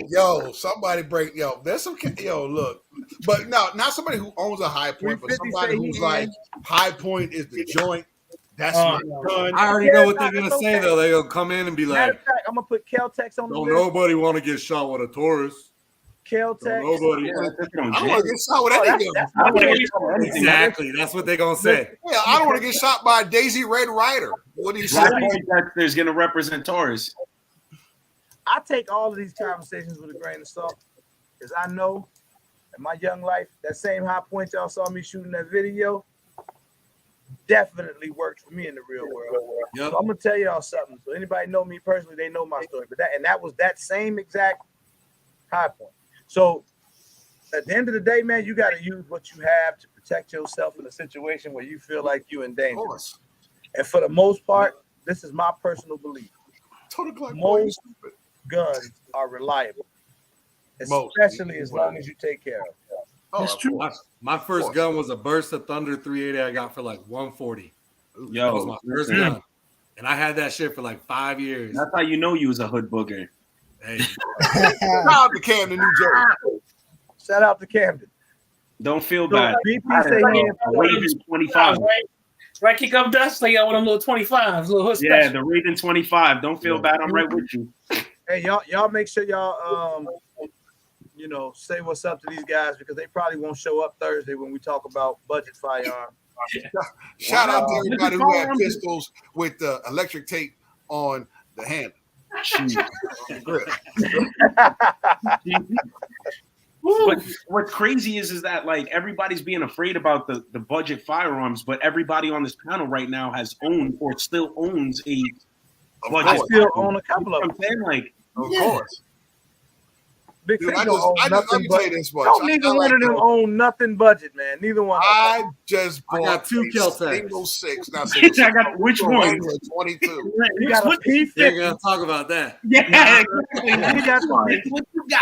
[SPEAKER 2] Yo, somebody break. There's some. Look, but no, not somebody who owns a High Point, but
[SPEAKER 1] 350
[SPEAKER 2] somebody
[SPEAKER 1] say
[SPEAKER 2] who's
[SPEAKER 1] he
[SPEAKER 2] like
[SPEAKER 1] in.
[SPEAKER 2] High Point is the joint. That's my gun.
[SPEAKER 3] I already know what they're gonna say though. They're gonna come in and be
[SPEAKER 1] Matter
[SPEAKER 3] like,
[SPEAKER 1] of fact, I'm gonna put Kel-Tex on the
[SPEAKER 3] "Don't
[SPEAKER 1] list.
[SPEAKER 3] nobody want to get shot with a Taurus."
[SPEAKER 1] Kel-Tex.
[SPEAKER 3] Nobody.
[SPEAKER 2] I don't want to get shot with any gun.
[SPEAKER 1] That's
[SPEAKER 6] I
[SPEAKER 1] my
[SPEAKER 6] wanna
[SPEAKER 1] favorite.
[SPEAKER 6] get shot with anything.
[SPEAKER 3] Exactly. That's what they're gonna say.
[SPEAKER 2] Yeah, I don't want to get shot by a Daisy Red Rider. What do you say?
[SPEAKER 6] There's going to represent Taurus.
[SPEAKER 1] I take all of these conversations with a grain of salt because I know in my young life, that same High Point y'all saw me shooting that video, definitely worked for me in the real world.
[SPEAKER 3] Yep.
[SPEAKER 1] So I'm gonna tell y'all something. So anybody know me personally, they know my story. But that was that same exact high point. So at the end of the day, man, you got to use what you have to protect yourself in a situation where you feel like you're in danger. And for the most part, this is my personal belief. Most guns are reliable, especially as long as you take care of them.
[SPEAKER 5] That's true.
[SPEAKER 3] My first gun was a Burst of Thunder 380 I got for like 140.
[SPEAKER 6] Yo,
[SPEAKER 3] that was my first gun. And I had that shit for like 5 years.
[SPEAKER 6] That's how you know you was a hood booger.
[SPEAKER 3] Hey.
[SPEAKER 2] Shout out to Camden, New Jersey.
[SPEAKER 1] Shout out to Camden.
[SPEAKER 6] Don't feel bad.
[SPEAKER 1] BP say
[SPEAKER 6] Raven 25.
[SPEAKER 8] Right, kick up dust. They got one of them little 25s, little hood
[SPEAKER 6] Yeah,
[SPEAKER 8] special.
[SPEAKER 6] the Raven 25. Don't feel bad. I'm right with you.
[SPEAKER 1] Hey, y'all make sure y'all say what's up to these guys because they probably won't show up Thursday when we talk about budget firearms.
[SPEAKER 2] Shout out to everybody who had pistols with the electric tape on the handle.
[SPEAKER 6] But what's crazy is that like everybody's being afraid about the budget firearms, but everybody on this panel right now has owned or still owns a budget.
[SPEAKER 1] I still own a couple of them.
[SPEAKER 6] Like,
[SPEAKER 2] of course.
[SPEAKER 1] Big
[SPEAKER 2] Dude,
[SPEAKER 1] Fish
[SPEAKER 2] I
[SPEAKER 1] don't
[SPEAKER 2] just,
[SPEAKER 1] own
[SPEAKER 2] I just,
[SPEAKER 1] nothing
[SPEAKER 2] let me tell you this much.
[SPEAKER 1] Don't neither one of them own nothing budget, man. Neither one.
[SPEAKER 2] I just bought
[SPEAKER 3] got two Kel-Tecs.
[SPEAKER 2] single six. Not single six.
[SPEAKER 6] I got which one?
[SPEAKER 2] 22.
[SPEAKER 1] You got a P50.
[SPEAKER 3] We're gonna talk about that.
[SPEAKER 6] Yeah.
[SPEAKER 1] You got one.
[SPEAKER 6] What you got?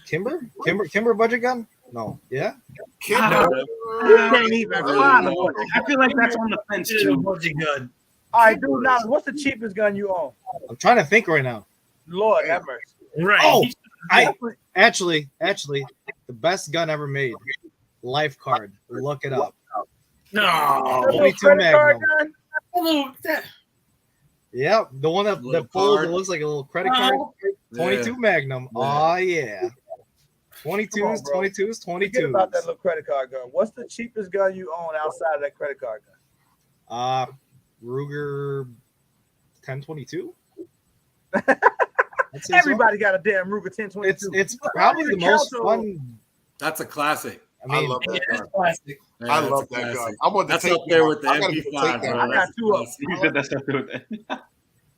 [SPEAKER 7] Kimber budget gun? No. Yeah.
[SPEAKER 2] Kimber.
[SPEAKER 1] You can't even find a budget.
[SPEAKER 6] I feel like that's on the fence too.
[SPEAKER 5] Budget gun.
[SPEAKER 1] All right, dude. Now, what's the cheapest gun you own?
[SPEAKER 7] I'm trying to think right now.
[SPEAKER 1] Lord have mercy.
[SPEAKER 5] Right.
[SPEAKER 7] Oh, I actually the best gun ever made. Life card. Look it up.
[SPEAKER 5] No.
[SPEAKER 7] 22 Magnum.
[SPEAKER 5] That,
[SPEAKER 7] Yep, the one that
[SPEAKER 3] Little
[SPEAKER 7] folds.
[SPEAKER 3] card.
[SPEAKER 7] It looks like a little credit card. 22 Magnum. Oh yeah. 22s, 22s,
[SPEAKER 1] Forget about that
[SPEAKER 7] 22s.
[SPEAKER 1] little credit card gun. What's the cheapest gun you own outside of that credit card gun?
[SPEAKER 7] Ruger 1022.
[SPEAKER 1] Everybody got a damn Ruger 1022.
[SPEAKER 7] It's probably the most fun.
[SPEAKER 3] That's a classic.
[SPEAKER 7] I mean,
[SPEAKER 2] love that
[SPEAKER 5] that's
[SPEAKER 2] gun.
[SPEAKER 5] classic.
[SPEAKER 3] Yeah,
[SPEAKER 2] I
[SPEAKER 3] that's
[SPEAKER 2] love
[SPEAKER 3] a
[SPEAKER 2] that gun.
[SPEAKER 3] classic.
[SPEAKER 2] I want to
[SPEAKER 3] That's
[SPEAKER 2] take
[SPEAKER 3] up there
[SPEAKER 2] that.
[SPEAKER 3] with the
[SPEAKER 2] I gotta get the
[SPEAKER 3] MP5,
[SPEAKER 2] takedown.
[SPEAKER 3] bro.
[SPEAKER 1] I got two of them.
[SPEAKER 6] You said that's something with that.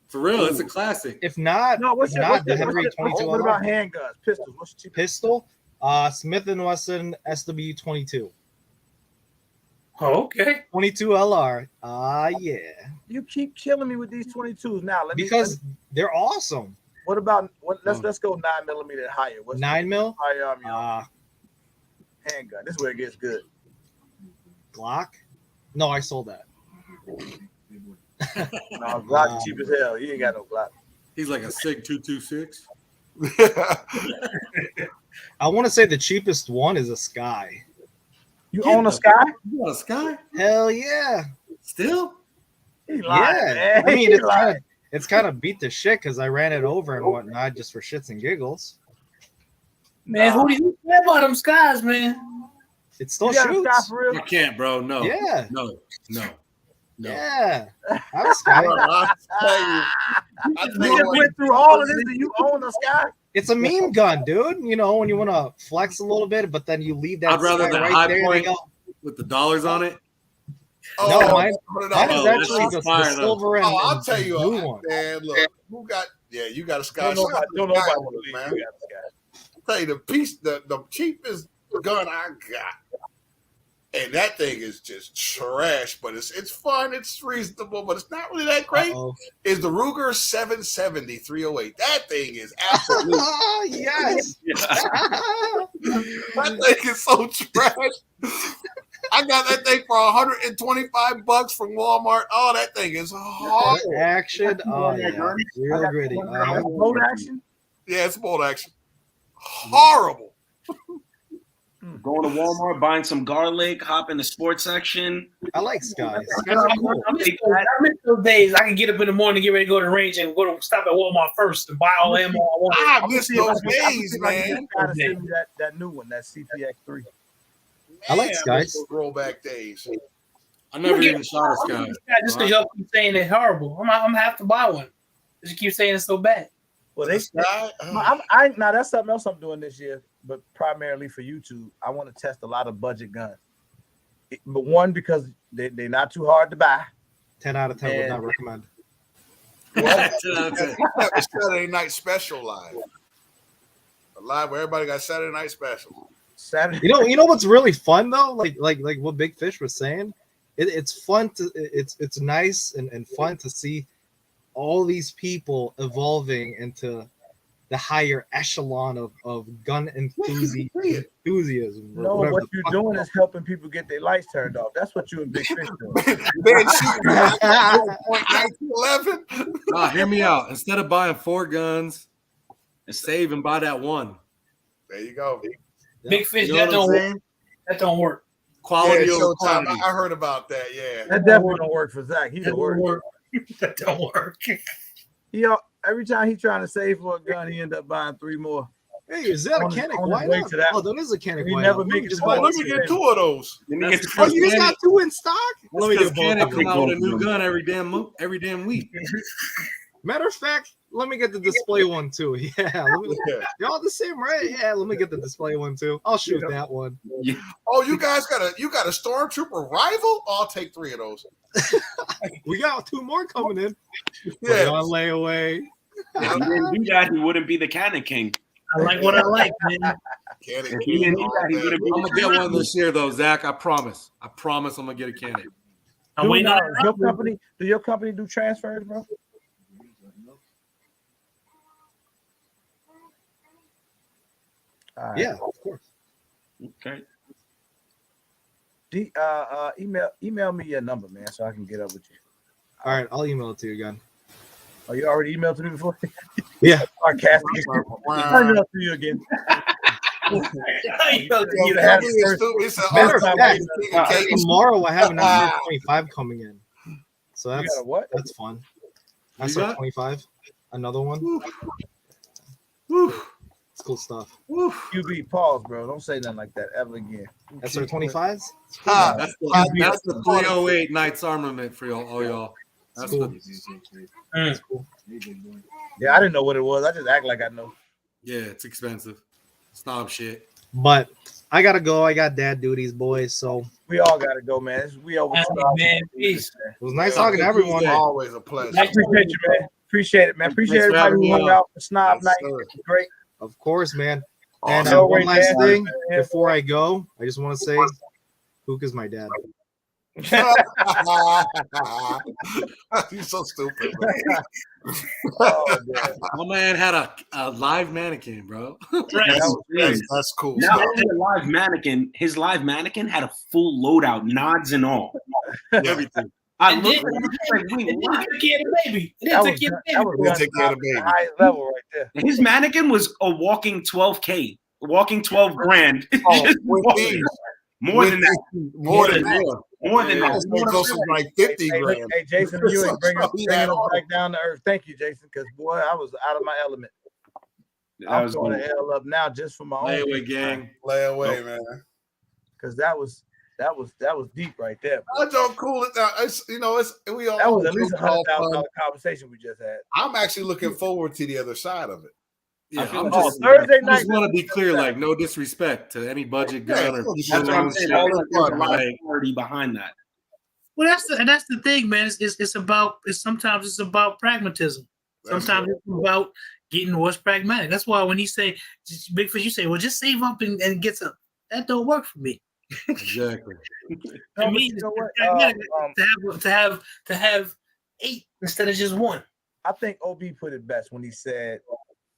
[SPEAKER 3] For real, it's a classic.
[SPEAKER 7] if not,
[SPEAKER 1] No, what's
[SPEAKER 7] if
[SPEAKER 1] your,
[SPEAKER 7] not
[SPEAKER 1] what's
[SPEAKER 7] the
[SPEAKER 1] your,
[SPEAKER 7] Henry
[SPEAKER 1] what's your,
[SPEAKER 7] 22
[SPEAKER 1] what about handguns, pistols? What's your cheapest?
[SPEAKER 7] pistol, Smith & Wesson SW 22.
[SPEAKER 5] Oh, okay.
[SPEAKER 7] 22 LR. Yeah.
[SPEAKER 1] You keep killing me with these 22s now.
[SPEAKER 7] Because they're awesome.
[SPEAKER 1] What about let's go 9mm and higher. What's
[SPEAKER 7] 9 mil.
[SPEAKER 1] firearm? Handgun. This is where it gets good.
[SPEAKER 7] Glock. No, I sold that.
[SPEAKER 1] No, Glock cheap as hell. You ain't got no Glock.
[SPEAKER 3] He's like a SIG 226.
[SPEAKER 7] I want to say the cheapest one is a Sky.
[SPEAKER 1] You own a Sky?
[SPEAKER 3] You got a Sky?
[SPEAKER 7] Hell yeah.
[SPEAKER 3] Still?
[SPEAKER 1] He lying,
[SPEAKER 7] Yeah.
[SPEAKER 1] man.
[SPEAKER 7] I mean,
[SPEAKER 1] He lying.
[SPEAKER 7] it's kind of beat the shit because I ran it over and whatnot just for shits and giggles.
[SPEAKER 5] Man, who do you care about them skies, man?
[SPEAKER 7] It still
[SPEAKER 1] You got a Sky
[SPEAKER 7] shoots.
[SPEAKER 1] for real?
[SPEAKER 3] I can't, bro. No.
[SPEAKER 7] Yeah.
[SPEAKER 3] No.
[SPEAKER 7] Yeah. I have a Sky.
[SPEAKER 2] I
[SPEAKER 1] You just went through all of this and you own a Sky?
[SPEAKER 7] It's a meme gun, dude. You know, when you want to flex a little bit, but then you leave that
[SPEAKER 3] I'd rather
[SPEAKER 7] Sky
[SPEAKER 3] the
[SPEAKER 7] right
[SPEAKER 3] high
[SPEAKER 7] there.
[SPEAKER 3] point
[SPEAKER 7] They go,
[SPEAKER 3] with the dollars on it.
[SPEAKER 7] no, mine is
[SPEAKER 3] Oh,
[SPEAKER 7] actually
[SPEAKER 3] that's
[SPEAKER 7] the
[SPEAKER 3] fire, though.
[SPEAKER 7] silver and,
[SPEAKER 2] I'll
[SPEAKER 7] and
[SPEAKER 2] tell you
[SPEAKER 7] blue
[SPEAKER 2] what,
[SPEAKER 7] one.
[SPEAKER 2] man. Look, who got? Yeah, you got a Sky.
[SPEAKER 1] Don't
[SPEAKER 2] Shout out
[SPEAKER 1] nobody
[SPEAKER 2] to the Sky
[SPEAKER 1] want to
[SPEAKER 2] owners,
[SPEAKER 1] believe
[SPEAKER 2] man.
[SPEAKER 1] you got a Sky.
[SPEAKER 2] I'll tell you the cheapest gun I got, and that thing is just trash. But it's fun. It's reasonable, but it's not really that great.
[SPEAKER 7] Uh-oh.
[SPEAKER 2] Is the Ruger 770 308? That thing is absolutely.
[SPEAKER 7] Yes.
[SPEAKER 2] That thing is so trash. I got that thing for $125 from Walmart. Oh, that thing is hard.
[SPEAKER 7] Action. Oh, yeah. Real gritty.
[SPEAKER 1] Bolt action?
[SPEAKER 2] Yeah, it's bolt action. Horrible.
[SPEAKER 6] Going to Walmart, buying some garlic, hop in the sports section.
[SPEAKER 7] I like Skies.
[SPEAKER 5] I miss those days. I can get up in the morning, get ready to go to the range, and go to stop at Walmart first and buy all the ammo I want.
[SPEAKER 2] I miss those days, man.
[SPEAKER 1] Gotta send me that new one, that CPX3.
[SPEAKER 7] I like
[SPEAKER 2] Man,
[SPEAKER 7] Skies.
[SPEAKER 2] those Rollback days.
[SPEAKER 3] I never even shot a Sky.
[SPEAKER 5] Just because y'all keep saying they're horrible, I'm gonna have to buy one. Because you keep saying it's so bad.
[SPEAKER 1] Well, they
[SPEAKER 2] Sky.
[SPEAKER 1] now that's something else I'm doing this year, but primarily for YouTube. I want to test a lot of budget guns. But one, because they're not too hard to buy.
[SPEAKER 7] 10 out of 10 would not recommend.
[SPEAKER 1] What?
[SPEAKER 2] A Saturday night special live. A live where everybody got Saturday night special.
[SPEAKER 1] Saturday.
[SPEAKER 7] You know what's really fun though? Like what Big Fish was saying. It's fun to it's nice and fun to see all these people evolving into the higher echelon of gun enthusiasm.
[SPEAKER 1] No, what you're doing is helping people get their lights turned off. That's what you and Big Fish doing.
[SPEAKER 3] Hear me out. Instead of buying 4 guns, save and buy that one.
[SPEAKER 2] There you go.
[SPEAKER 8] Big Fish,
[SPEAKER 3] You know
[SPEAKER 8] that don't work. That don't work.
[SPEAKER 3] Quality over
[SPEAKER 2] Showtime.
[SPEAKER 3] quantity.
[SPEAKER 2] I heard about that. Yeah,
[SPEAKER 1] That definitely don't work for Zach. He
[SPEAKER 8] That
[SPEAKER 1] don't
[SPEAKER 8] don't
[SPEAKER 1] work.
[SPEAKER 8] work. That don't work.
[SPEAKER 1] Every time he's trying to save for a gun, he end up buying 3 more.
[SPEAKER 7] Hey, is that a
[SPEAKER 1] On his
[SPEAKER 7] Canik?
[SPEAKER 1] way
[SPEAKER 7] Why
[SPEAKER 1] to
[SPEAKER 7] not?
[SPEAKER 1] that.
[SPEAKER 7] Oh, that is a Canik.
[SPEAKER 1] We
[SPEAKER 7] Why
[SPEAKER 1] never
[SPEAKER 7] not?
[SPEAKER 1] make it
[SPEAKER 7] Just
[SPEAKER 1] to
[SPEAKER 7] buy
[SPEAKER 1] that.
[SPEAKER 2] let me get 2 of those.
[SPEAKER 3] That's
[SPEAKER 7] Oh,
[SPEAKER 3] because
[SPEAKER 7] you just got 2 in stock? Let me
[SPEAKER 3] Because
[SPEAKER 7] get both
[SPEAKER 3] Canik
[SPEAKER 7] of them.
[SPEAKER 3] come out with a new gun every damn week.
[SPEAKER 7] Matter of fact, let me get the display one too. Yeah, y'all the same, right? Yeah, let me get the display one too. I'll shoot that one.
[SPEAKER 2] Oh, you guys got a stormtrooper rival? I'll take 3 of those.
[SPEAKER 7] We got 2 more coming in.
[SPEAKER 2] Yeah,
[SPEAKER 7] On layaway.
[SPEAKER 6] If he didn't do that, he wouldn't be the Canik King.
[SPEAKER 5] I like what I like, man.
[SPEAKER 6] If he didn't do that, he wouldn't be
[SPEAKER 3] I'm gonna get one this year though, Zach. I promise. I'm gonna get a Canik.
[SPEAKER 5] I'm waiting on
[SPEAKER 1] your company. Do your company do transfers, bro? All right.
[SPEAKER 7] Yeah, of course.
[SPEAKER 6] Okay.
[SPEAKER 1] Email me your number, man, so I can get up with you.
[SPEAKER 7] All right, I'll email it to you again.
[SPEAKER 1] Oh, you already emailed to me before?
[SPEAKER 7] Yeah.
[SPEAKER 1] Our cast. I'll email to you again.
[SPEAKER 7] Tomorrow I have an episode 25 coming in. So
[SPEAKER 1] You got a what?
[SPEAKER 7] that's fun. Episode 25. Another one. It's cool stuff.
[SPEAKER 1] QB, pause, bro. Don't say nothing like that ever again.
[SPEAKER 7] Episode 25s?
[SPEAKER 3] That's the 308 Knights Armament for all y'all. That's
[SPEAKER 7] cool.
[SPEAKER 5] Mm.
[SPEAKER 7] Cool.
[SPEAKER 1] Yeah, I didn't know what it was. I just act like I know.
[SPEAKER 3] Yeah, it's expensive. Snob shit.
[SPEAKER 7] But I gotta go. I got dad duties, boys. So
[SPEAKER 1] We all gotta go, man. We over.
[SPEAKER 5] Man, peace.
[SPEAKER 7] it was nice talking to everyone.
[SPEAKER 2] Always a pleasure.
[SPEAKER 1] I appreciate you, man. Appreciate it, man. Appreciate
[SPEAKER 3] Thanks for
[SPEAKER 1] everybody who
[SPEAKER 3] having me
[SPEAKER 1] hung
[SPEAKER 3] on.
[SPEAKER 1] out for Snob Night.
[SPEAKER 2] sir.
[SPEAKER 1] Great.
[SPEAKER 7] Of course, man.
[SPEAKER 2] Oh,
[SPEAKER 7] And
[SPEAKER 1] no,
[SPEAKER 7] one
[SPEAKER 1] right
[SPEAKER 7] last
[SPEAKER 1] there.
[SPEAKER 7] thing before I go, I just want to say, Hook is my dad.
[SPEAKER 2] You're so stupid, man.
[SPEAKER 1] Oh, man.
[SPEAKER 3] My man had a live mannequin, bro.
[SPEAKER 2] That's cool.
[SPEAKER 6] Now, his live mannequin had a full loadout, nods and all.
[SPEAKER 3] Everything.
[SPEAKER 6] I
[SPEAKER 5] And
[SPEAKER 6] looked
[SPEAKER 5] then-
[SPEAKER 6] at it,
[SPEAKER 5] It didn't take care of the baby. It
[SPEAKER 1] That
[SPEAKER 5] didn't
[SPEAKER 1] was,
[SPEAKER 5] take care of the
[SPEAKER 1] that
[SPEAKER 5] baby.
[SPEAKER 1] was
[SPEAKER 2] Take care of the baby.
[SPEAKER 1] highest level right there.
[SPEAKER 6] his mannequin was a walking 12K, walking 12 grand.
[SPEAKER 2] Oh,
[SPEAKER 6] Just
[SPEAKER 2] with
[SPEAKER 6] walking.
[SPEAKER 2] these.
[SPEAKER 6] More than that.
[SPEAKER 2] More than that.
[SPEAKER 6] More than
[SPEAKER 2] That's
[SPEAKER 6] that.
[SPEAKER 2] going to cost us like 50
[SPEAKER 1] Hey,
[SPEAKER 2] grand.
[SPEAKER 1] hey, Jason Ewing, bring us
[SPEAKER 2] Yeah,
[SPEAKER 1] back down to earth. Thank you, Jason, because boy, I was out of my element.
[SPEAKER 6] That
[SPEAKER 1] I'm
[SPEAKER 6] was
[SPEAKER 1] throwing
[SPEAKER 6] cool.
[SPEAKER 1] the L up now just for my own,
[SPEAKER 3] Layaway gang.
[SPEAKER 2] Lay away, man.
[SPEAKER 1] because that was deep right there.
[SPEAKER 2] I don't cool it down. It's we all.
[SPEAKER 1] That was at least
[SPEAKER 2] all
[SPEAKER 1] $100,000
[SPEAKER 2] fun.
[SPEAKER 1] conversation we just had.
[SPEAKER 2] I'm actually looking forward to the other side of it.
[SPEAKER 3] Yeah,
[SPEAKER 6] feel
[SPEAKER 3] I'm
[SPEAKER 6] like-
[SPEAKER 3] just,
[SPEAKER 1] Thursday
[SPEAKER 3] I
[SPEAKER 1] night.
[SPEAKER 3] just want to be clear, like, no disrespect to any budget gun or
[SPEAKER 2] That's
[SPEAKER 6] That's what I'm saying.
[SPEAKER 3] shit.
[SPEAKER 6] I feel like there's a lot of
[SPEAKER 3] Like,
[SPEAKER 6] clarity behind that.
[SPEAKER 5] Well, that's the thing, man. Sometimes it's about pragmatism. Sometimes it's about getting what's pragmatic. That's why when he say Big Fish, you say, well, just save up and get some. That don't work for me.
[SPEAKER 3] exactly.
[SPEAKER 1] No,
[SPEAKER 5] To me,
[SPEAKER 1] but you
[SPEAKER 5] it's
[SPEAKER 1] know what?
[SPEAKER 5] pragmatic to have 8 instead of just 1.
[SPEAKER 1] I think OB put it best when he said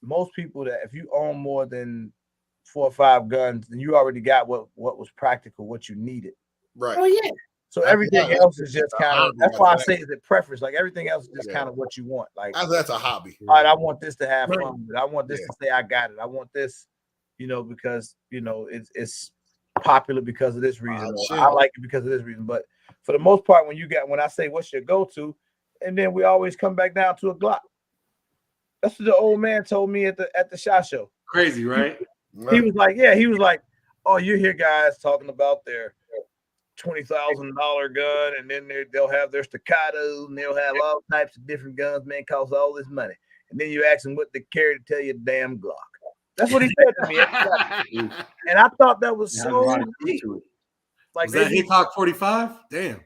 [SPEAKER 1] most people that if you own more than 4 or 5 guns, then you already got what was practical, what you needed.
[SPEAKER 2] Right.
[SPEAKER 5] Oh yeah.
[SPEAKER 1] So everything
[SPEAKER 2] Yeah,
[SPEAKER 1] else is just kind of.
[SPEAKER 2] hobby
[SPEAKER 1] That's
[SPEAKER 2] like
[SPEAKER 1] why I
[SPEAKER 2] that.
[SPEAKER 1] say it's a preference. Like everything else is just
[SPEAKER 2] Yeah.
[SPEAKER 1] kind of what you want. Like,
[SPEAKER 2] That's a hobby.
[SPEAKER 1] all right, I want this to have
[SPEAKER 5] Right.
[SPEAKER 1] fun with. I want this
[SPEAKER 2] Yeah.
[SPEAKER 1] to say I got it. I want this, because it's popular because of this reason. Or
[SPEAKER 2] sure.
[SPEAKER 1] I like it because of this reason. But for the most part, when I say what's your go-to, and then we always come back down to a Glock. That's what the old man told me at the SHOT Show.
[SPEAKER 3] Crazy, right?
[SPEAKER 1] He was like, oh, you hear guys talking about their $20,000 gun, and then they'll have their staccatos, and they'll have all types of different guns, man, cost all this money. And then you ask them what they carry to tell you a damn Glock. That's what he said to me. And I thought that was
[SPEAKER 6] It has a
[SPEAKER 1] so
[SPEAKER 6] lot of truth
[SPEAKER 1] deep.
[SPEAKER 6] to it.
[SPEAKER 1] Like
[SPEAKER 3] Was that Hit Talk 45? Damn.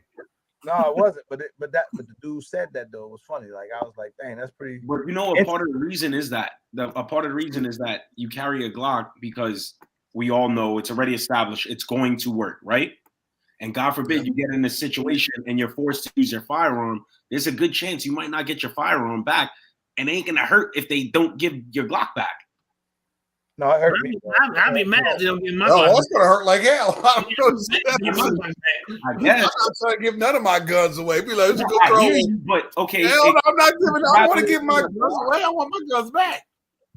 [SPEAKER 1] No, it wasn't. But the dude said that though. It was funny. Like I was like, dang, that's pretty.
[SPEAKER 6] But you know, a part of the reason is that you carry a Glock because we all know it's already established it's going to work, right? And God forbid you get in a situation and you're forced to use your firearm. There's a good chance you might not get your firearm back, and it ain't gonna hurt if they don't give your Glock back.
[SPEAKER 1] No, it hurt me.
[SPEAKER 5] I'd be mad if they don't get my
[SPEAKER 2] Oh,
[SPEAKER 5] Glock.
[SPEAKER 2] that's gonna hurt like hell. I
[SPEAKER 6] I guess.
[SPEAKER 2] I'm not trying to give none of my guns away. Be like, let's go
[SPEAKER 6] I
[SPEAKER 2] throw.
[SPEAKER 6] hear you, but okay.
[SPEAKER 2] Hell, I'm not giving. I want to give my guns away. I want my guns back.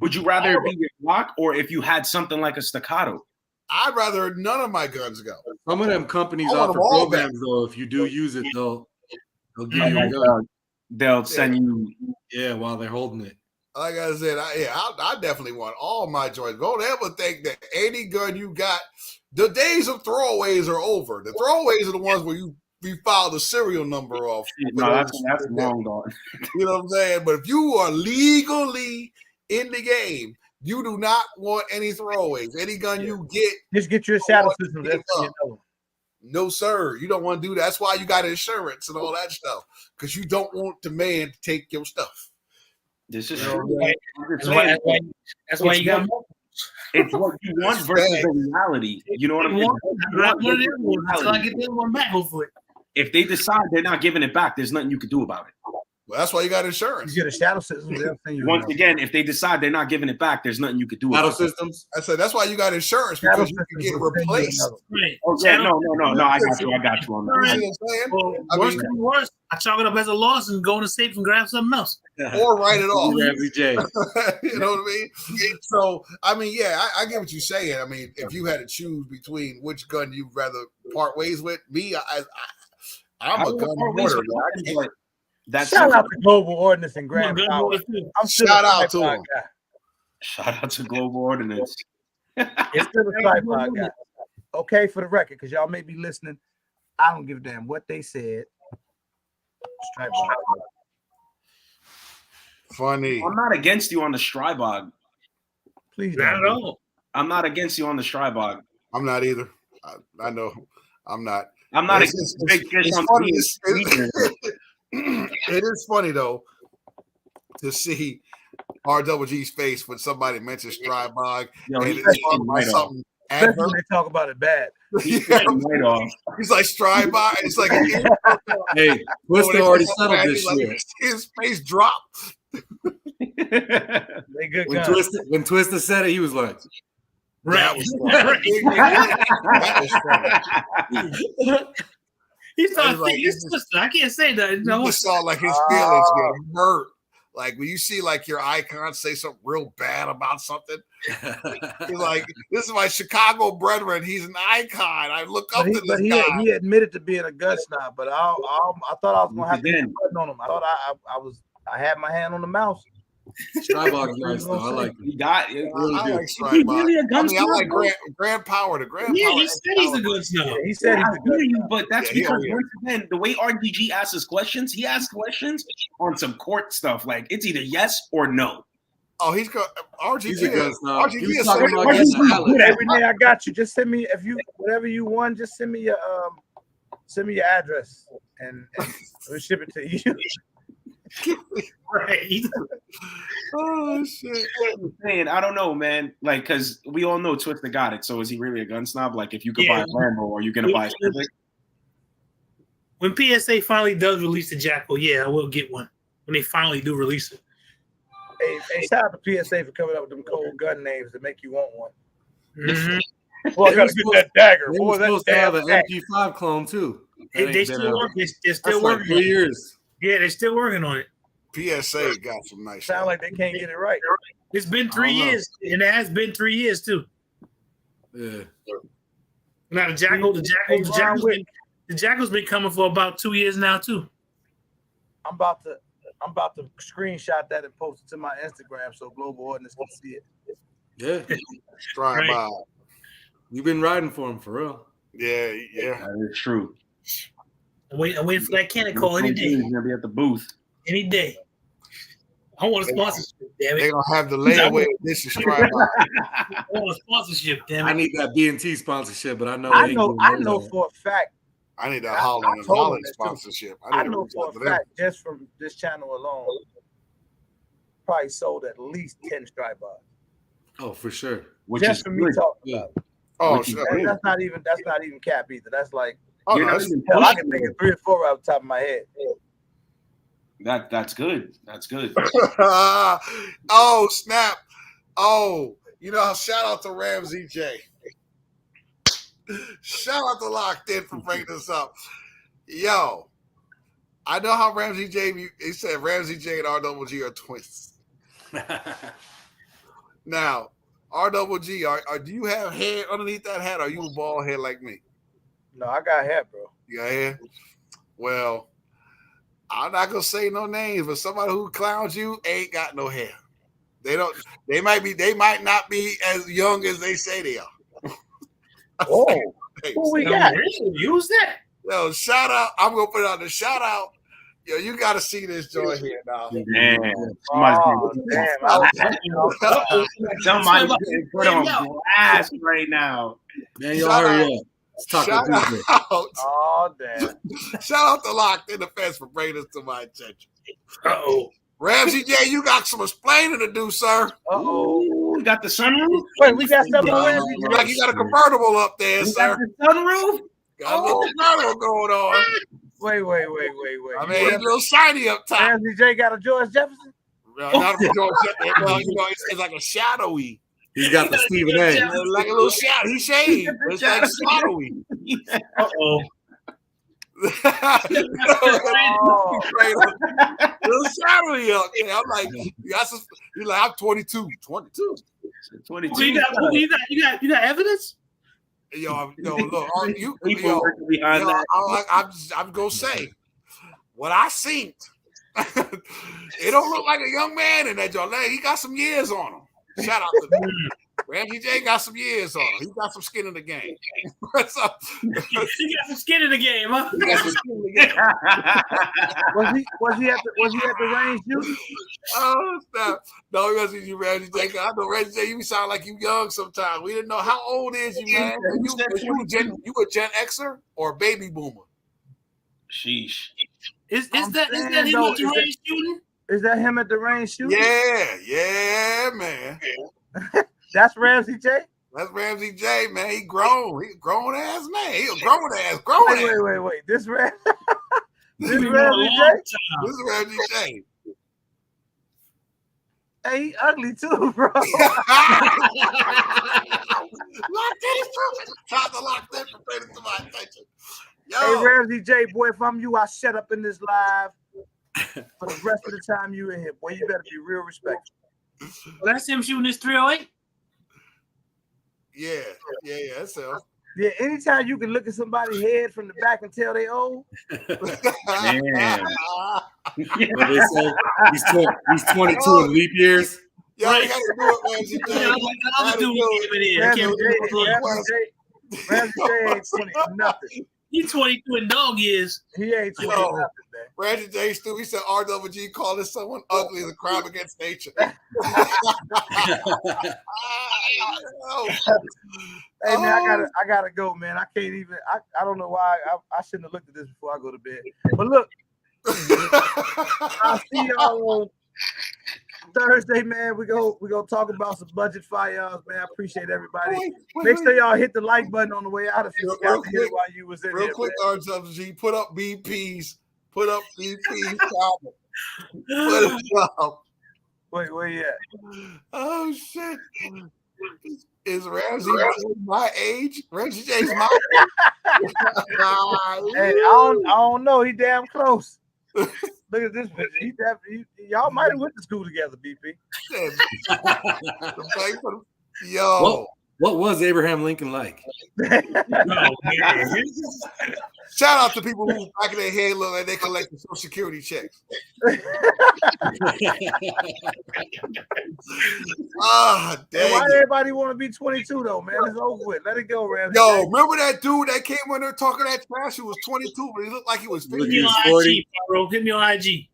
[SPEAKER 6] Would you rather it be your Glock or if you had something like a staccato?
[SPEAKER 2] I'd rather none of my guns go.
[SPEAKER 3] Some of them companies
[SPEAKER 2] I want
[SPEAKER 3] offer
[SPEAKER 2] them all
[SPEAKER 3] programs though. If you do use it, they'll give you a
[SPEAKER 6] Like,
[SPEAKER 3] gun.
[SPEAKER 6] they'll send you.
[SPEAKER 3] Yeah, while they're holding it.
[SPEAKER 2] Like I said, I definitely want all my joints. Don't ever think that any gun you got, the days of throwaways are over. The throwaways are the ones where you file the serial number off.
[SPEAKER 6] No, that's long gone.
[SPEAKER 2] You know what I'm saying? But if you are legally in the game, you do not want any throwaways. Any gun you get,
[SPEAKER 1] Just get your shadow system.
[SPEAKER 2] no, sir. You don't want to do that. That's why you got insurance and all that stuff. Because you don't want the man to take your stuff.
[SPEAKER 6] This is
[SPEAKER 5] That's why you got more.
[SPEAKER 6] It's what you want versus the reality. You know what I mean?
[SPEAKER 5] Until I get the other one back, hopefully.
[SPEAKER 6] If they decide they're not giving it back, there's nothing you can do about it.
[SPEAKER 2] Well, that's why you got insurance.
[SPEAKER 1] You get a shadow system.
[SPEAKER 6] Once again, if they decide they're not giving it back, there's nothing you could do
[SPEAKER 3] Shadow
[SPEAKER 6] about it.
[SPEAKER 3] systems.
[SPEAKER 2] I said that's why you got insurance because you can get replaced.
[SPEAKER 5] Right.
[SPEAKER 6] Oh, yeah, no. I got you on that.
[SPEAKER 2] You know what I'm saying?
[SPEAKER 5] Well,
[SPEAKER 2] I
[SPEAKER 5] worse
[SPEAKER 2] mean-
[SPEAKER 5] than worse, I chalk it up as a loss and go in the safe and grab something else.
[SPEAKER 2] Or write it off.
[SPEAKER 3] You
[SPEAKER 2] know what I mean? So, I mean, yeah, I get what you're saying. I mean, if you had to choose between which gun you'd rather part ways with, me, I'm a gun hoarder.
[SPEAKER 1] Shout out to Global Ordnance and Grand Power.
[SPEAKER 2] Shout out to him.
[SPEAKER 6] Shout out to Global Ordnance.
[SPEAKER 1] It's still a tripod guy. Okay, for the record, because y'all may be listening, I don't give a damn what they said. Tripod.
[SPEAKER 2] Funny.
[SPEAKER 6] I'm not against you on the Strybog.
[SPEAKER 1] Please,
[SPEAKER 5] not at all.
[SPEAKER 6] I'm not against you on the Strybog.
[SPEAKER 2] I'm not either. I know. I'm not.
[SPEAKER 6] I'm not against big fish on the
[SPEAKER 2] It is funny though to see RWG's face when somebody mentions Strybog and it's talking about something.
[SPEAKER 1] Especially when they talk about it bad.
[SPEAKER 2] He's like Strybog. It's like
[SPEAKER 3] hey, Twister already settled this shit.
[SPEAKER 2] Like his face dropped.
[SPEAKER 1] They good
[SPEAKER 3] when Twister said it, he was like,
[SPEAKER 1] right.
[SPEAKER 2] That was funny.
[SPEAKER 5] He started thinking his sister. I can't say that.
[SPEAKER 2] You just saw like his feelings get hurt. Like when you see like your icon say something real bad about something, he's like, "This is my Chicago brethren. He's an icon. I look up to this guy."
[SPEAKER 1] He admitted to being a gun snob, but I thought I was gonna have to get a button on him. I thought I had my hand on the mouse.
[SPEAKER 3] Strybog's nice though. I like him.
[SPEAKER 6] He got it.
[SPEAKER 2] I like Strybog. I like Grand Power. The Grand
[SPEAKER 5] Yeah,
[SPEAKER 2] Power.
[SPEAKER 5] he said he's a good snob.
[SPEAKER 1] He said he's a good snob.
[SPEAKER 6] But that's because once again, the way RDG asks his questions, he asks questions on some court stuff. Like it's either yes or no.
[SPEAKER 2] Oh, he's got RGG.
[SPEAKER 3] He's a good snob.
[SPEAKER 2] RGG
[SPEAKER 3] He was
[SPEAKER 2] is
[SPEAKER 3] talking about getting the Alex.
[SPEAKER 1] Every day I got you. Just send me whatever you want. Just send me your address and we'll ship it to you.
[SPEAKER 5] Right.
[SPEAKER 2] Oh shit!
[SPEAKER 6] Man, I don't know, man. Like, cause we all know Twister got it. So is he really a gun snob? Like, if you could buy a Lambo, are you gonna buy a Civic?
[SPEAKER 5] When PSA finally does release the Jackal, yeah, I will get one. When they finally do release it.
[SPEAKER 1] Hey, shout out to PSA for coming up with them cold gun names that make you want one.
[SPEAKER 5] Mm-hmm.
[SPEAKER 1] Well, I gotta get that dagger.
[SPEAKER 3] They
[SPEAKER 1] Boy,
[SPEAKER 3] were
[SPEAKER 1] that
[SPEAKER 3] supposed to have an
[SPEAKER 1] dagger.
[SPEAKER 3] MP5 clone too.
[SPEAKER 5] They still work. They're still
[SPEAKER 3] That's like
[SPEAKER 5] working.
[SPEAKER 3] 3 years.
[SPEAKER 5] Yeah, they're still working on it.
[SPEAKER 2] PSA got some nice stuff.
[SPEAKER 1] Sound like they can't get it right.
[SPEAKER 5] It's been 3 years, and it has been 3 years too.
[SPEAKER 3] Yeah.
[SPEAKER 5] Now the Jackal's been coming for about 2 years now too.
[SPEAKER 1] I'm about to screenshot that and post it to my Instagram so Global Ordnance can see it.
[SPEAKER 3] Yeah.
[SPEAKER 2] Strybog.
[SPEAKER 5] Right.
[SPEAKER 3] You've been riding for him for real.
[SPEAKER 2] Yeah.
[SPEAKER 6] That is true.
[SPEAKER 5] I'm waiting for that Canik call any day.
[SPEAKER 6] He's gonna be at the booth.
[SPEAKER 5] Any day. I want a sponsorship, damn
[SPEAKER 2] They're
[SPEAKER 5] it.
[SPEAKER 2] gonna have the layaway edition strike by.
[SPEAKER 5] I want a sponsorship, damn
[SPEAKER 3] I
[SPEAKER 5] it.
[SPEAKER 3] need that B&T sponsorship, but I know.
[SPEAKER 1] I
[SPEAKER 3] they ain't
[SPEAKER 1] know.
[SPEAKER 3] doing
[SPEAKER 1] I
[SPEAKER 3] those
[SPEAKER 1] know
[SPEAKER 3] out.
[SPEAKER 1] for a fact.
[SPEAKER 2] I need that
[SPEAKER 1] I
[SPEAKER 2] Holland and
[SPEAKER 1] told him
[SPEAKER 2] Holland
[SPEAKER 1] this too.
[SPEAKER 2] sponsorship.
[SPEAKER 1] I
[SPEAKER 2] need to
[SPEAKER 1] know
[SPEAKER 2] reach
[SPEAKER 1] for
[SPEAKER 2] out
[SPEAKER 1] a
[SPEAKER 2] to them.
[SPEAKER 1] fact, just from this channel alone, probably sold at least 10 strike bars.
[SPEAKER 3] Oh, for sure.
[SPEAKER 6] Which
[SPEAKER 1] Just
[SPEAKER 6] is
[SPEAKER 1] for me
[SPEAKER 6] good.
[SPEAKER 1] talking about it.
[SPEAKER 2] Oh,
[SPEAKER 6] Which is
[SPEAKER 2] sure.
[SPEAKER 6] good.
[SPEAKER 1] That's not even cap either. That's like,
[SPEAKER 2] Oh,
[SPEAKER 6] You're
[SPEAKER 2] no,
[SPEAKER 6] not
[SPEAKER 2] that's,
[SPEAKER 6] even
[SPEAKER 1] hell, I
[SPEAKER 6] pushing
[SPEAKER 1] can think
[SPEAKER 6] it.
[SPEAKER 1] of 3 or 4 off the top of my head.
[SPEAKER 6] That's good. That's good.
[SPEAKER 2] oh, snap. Oh, shout out to Ramsey J. Shout out to Locked In for bringing this up. Yo, I know how Ramsey J, he said Ramsey J and RWG are twins. Now, RWG, do you have hair underneath that hat, or are you a bald head like me?
[SPEAKER 1] No, I got hair, bro.
[SPEAKER 2] You got hair? Well, I'm not gonna say no names, but somebody who clowns you ain't got no hair. They might not be as young as they say they are.
[SPEAKER 1] Oh, who we got?
[SPEAKER 5] Use that.
[SPEAKER 2] Yo, shout out. I'm gonna put it on the shout out. Yo, you gotta see this joint here now.
[SPEAKER 6] Man,
[SPEAKER 1] Oh, damn.
[SPEAKER 6] somebody's getting put on blast right now.
[SPEAKER 3] Man, y'all hurry up. Let's talk
[SPEAKER 2] Shout
[SPEAKER 3] Tuesday.
[SPEAKER 2] out.
[SPEAKER 1] Oh, damn.
[SPEAKER 2] Shout out to Locked In Defense for bringing this to my attention.
[SPEAKER 5] Uh-oh.
[SPEAKER 2] Ramsey J, you got some explaining to do, sir.
[SPEAKER 1] Uh-oh.
[SPEAKER 6] We got the sunroof.
[SPEAKER 1] Wait, we got something on Ramsey J?
[SPEAKER 2] Like you got a convertible up there,
[SPEAKER 6] We
[SPEAKER 2] sir.
[SPEAKER 6] got the sunroof.
[SPEAKER 2] Got a little convertible going on.
[SPEAKER 1] Wait.
[SPEAKER 2] I mean, he's a little shiny up top.
[SPEAKER 1] Ramsey J got a George Jefferson?
[SPEAKER 2] Not a George Jefferson. Well, it's like a shadowy.
[SPEAKER 3] He's got the Stephen A.
[SPEAKER 2] Like a little shadow. He shaved. It's like shadowy.
[SPEAKER 5] Uh-oh.
[SPEAKER 1] Oh.
[SPEAKER 2] Little shadowy up there. I'm like, he's like, I'm 22. 22.
[SPEAKER 6] 22.
[SPEAKER 5] You got evidence?
[SPEAKER 2] Yo, look,
[SPEAKER 6] People working behind that.
[SPEAKER 2] I'm gonna say what I seen. It don't look like a young man in that joint. He got some years on him. Shout out to him. Ramsey J got some years on him. He got some skin in the game. So,
[SPEAKER 5] You got some skin in the game, huh?
[SPEAKER 2] he got some skin in the game.
[SPEAKER 1] Was he at the range shooting?
[SPEAKER 2] Oh, stop. No, he wasn't you, Ramsey J. I know Ramsey J, you sound like you young sometimes. We didn't know. How old is you, man? You a Gen Xer or a baby boomer?
[SPEAKER 6] Sheesh.
[SPEAKER 5] Is that him at the range shooting?
[SPEAKER 1] Is that him at the range shooting?
[SPEAKER 2] Yeah, man.
[SPEAKER 1] That's Ramsey J?
[SPEAKER 2] That's Ramsey J, man. He grown. He a grown ass man. He a grown ass.
[SPEAKER 1] Wait. This Ramsey J?
[SPEAKER 2] This is Ramsey J.
[SPEAKER 1] Hey, he ugly too, bro.
[SPEAKER 2] Locked In. Trying to lock in for bringing to my attention. Yo.
[SPEAKER 1] Hey, Ramsey J, boy, if I'm you, I shut up in this live for the rest of the time you in here. Boy, you better be real respectful.
[SPEAKER 5] Well, that's him shooting his 308.
[SPEAKER 2] Yeah, that's him.
[SPEAKER 1] Yeah, anytime you can look at somebody's head from the back and tell they old.
[SPEAKER 6] Man.
[SPEAKER 3] What they say? He's 22 in leap years.
[SPEAKER 2] Yo, you gotta do it, Ramsey J.
[SPEAKER 1] Ramsey J ain't 20 nothing.
[SPEAKER 5] He's 22 in dog years.
[SPEAKER 1] He ain't 20 nothing, man.
[SPEAKER 2] Ramsey J. Stu, he said RWG calling someone ugly is a crime against nature.
[SPEAKER 1] Hey man, I gotta go, man. I can't even. I don't know why. I shouldn't have looked at this before I go to bed. But look, I'll see y'all on Thursday, man. We go talk about some budget firearms, man. I appreciate everybody. Make sure y'all hit the like button on the way out if you got to hit while you was in
[SPEAKER 2] real
[SPEAKER 1] here.
[SPEAKER 2] Quick, RWG, put up BPs. Put up BPs. Put it up.
[SPEAKER 1] Wait, where you at?
[SPEAKER 2] Oh shit. Is Ramsey my age? Ramsey J's my age.
[SPEAKER 1] Hey, I don't know. He damn close. Look at this picture. Y'all might have went to school together, BP.
[SPEAKER 2] Yo.
[SPEAKER 3] What was Abraham Lincoln like?
[SPEAKER 2] Shout out to people who back in their head look like they collect Social Security checks. Dang.
[SPEAKER 1] Why everybody want to be 22 though, man? It's over with. Let it go, Ramsey.
[SPEAKER 2] Yo, remember that dude that came in there talking that trash? He was 22, but he looked like he was 50.
[SPEAKER 5] Hit me on IG, bro. Hit me on IG.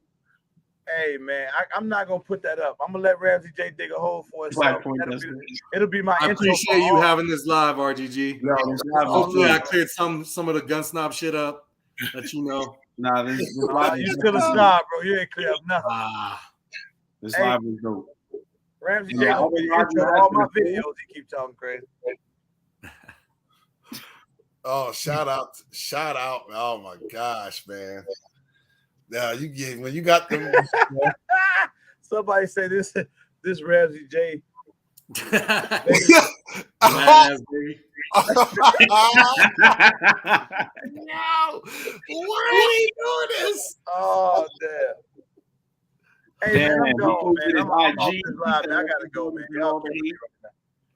[SPEAKER 1] Hey man, I'm not gonna put that up. I'm gonna let Ramsey J dig a hole for
[SPEAKER 6] Black
[SPEAKER 1] himself.
[SPEAKER 6] point,
[SPEAKER 1] It'll be my
[SPEAKER 3] I
[SPEAKER 1] intro.
[SPEAKER 3] appreciate you having this live, RGG.
[SPEAKER 6] Yo, this live
[SPEAKER 3] Hopefully, I cleared some of the gun snob shit up. Let you know.
[SPEAKER 6] Nah, this live
[SPEAKER 1] You
[SPEAKER 6] is
[SPEAKER 1] still a snob, bro. You ain't clear up nothing.
[SPEAKER 6] this live is dope.
[SPEAKER 1] Ramsey J
[SPEAKER 6] Yeah,
[SPEAKER 1] gonna be the intro to all my videos. He keep talking crazy.
[SPEAKER 2] Oh, shout out. Oh my gosh, man. Now you get when you got them.
[SPEAKER 1] Somebody say this Ramsey J.
[SPEAKER 3] Badass baby.
[SPEAKER 2] No, why are they doing this?
[SPEAKER 1] Oh damn. Hey man, I'm going, man. I'm off
[SPEAKER 6] IG.
[SPEAKER 1] this live, man. I gotta go, man. Y'all get me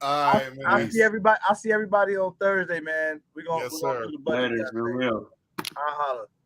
[SPEAKER 2] All right, man.
[SPEAKER 1] I'll see everybody on Thursday, man. We're gonna
[SPEAKER 2] Yes,
[SPEAKER 1] do
[SPEAKER 2] sir.
[SPEAKER 1] the budget.
[SPEAKER 6] Later, for real.
[SPEAKER 1] I'll holler.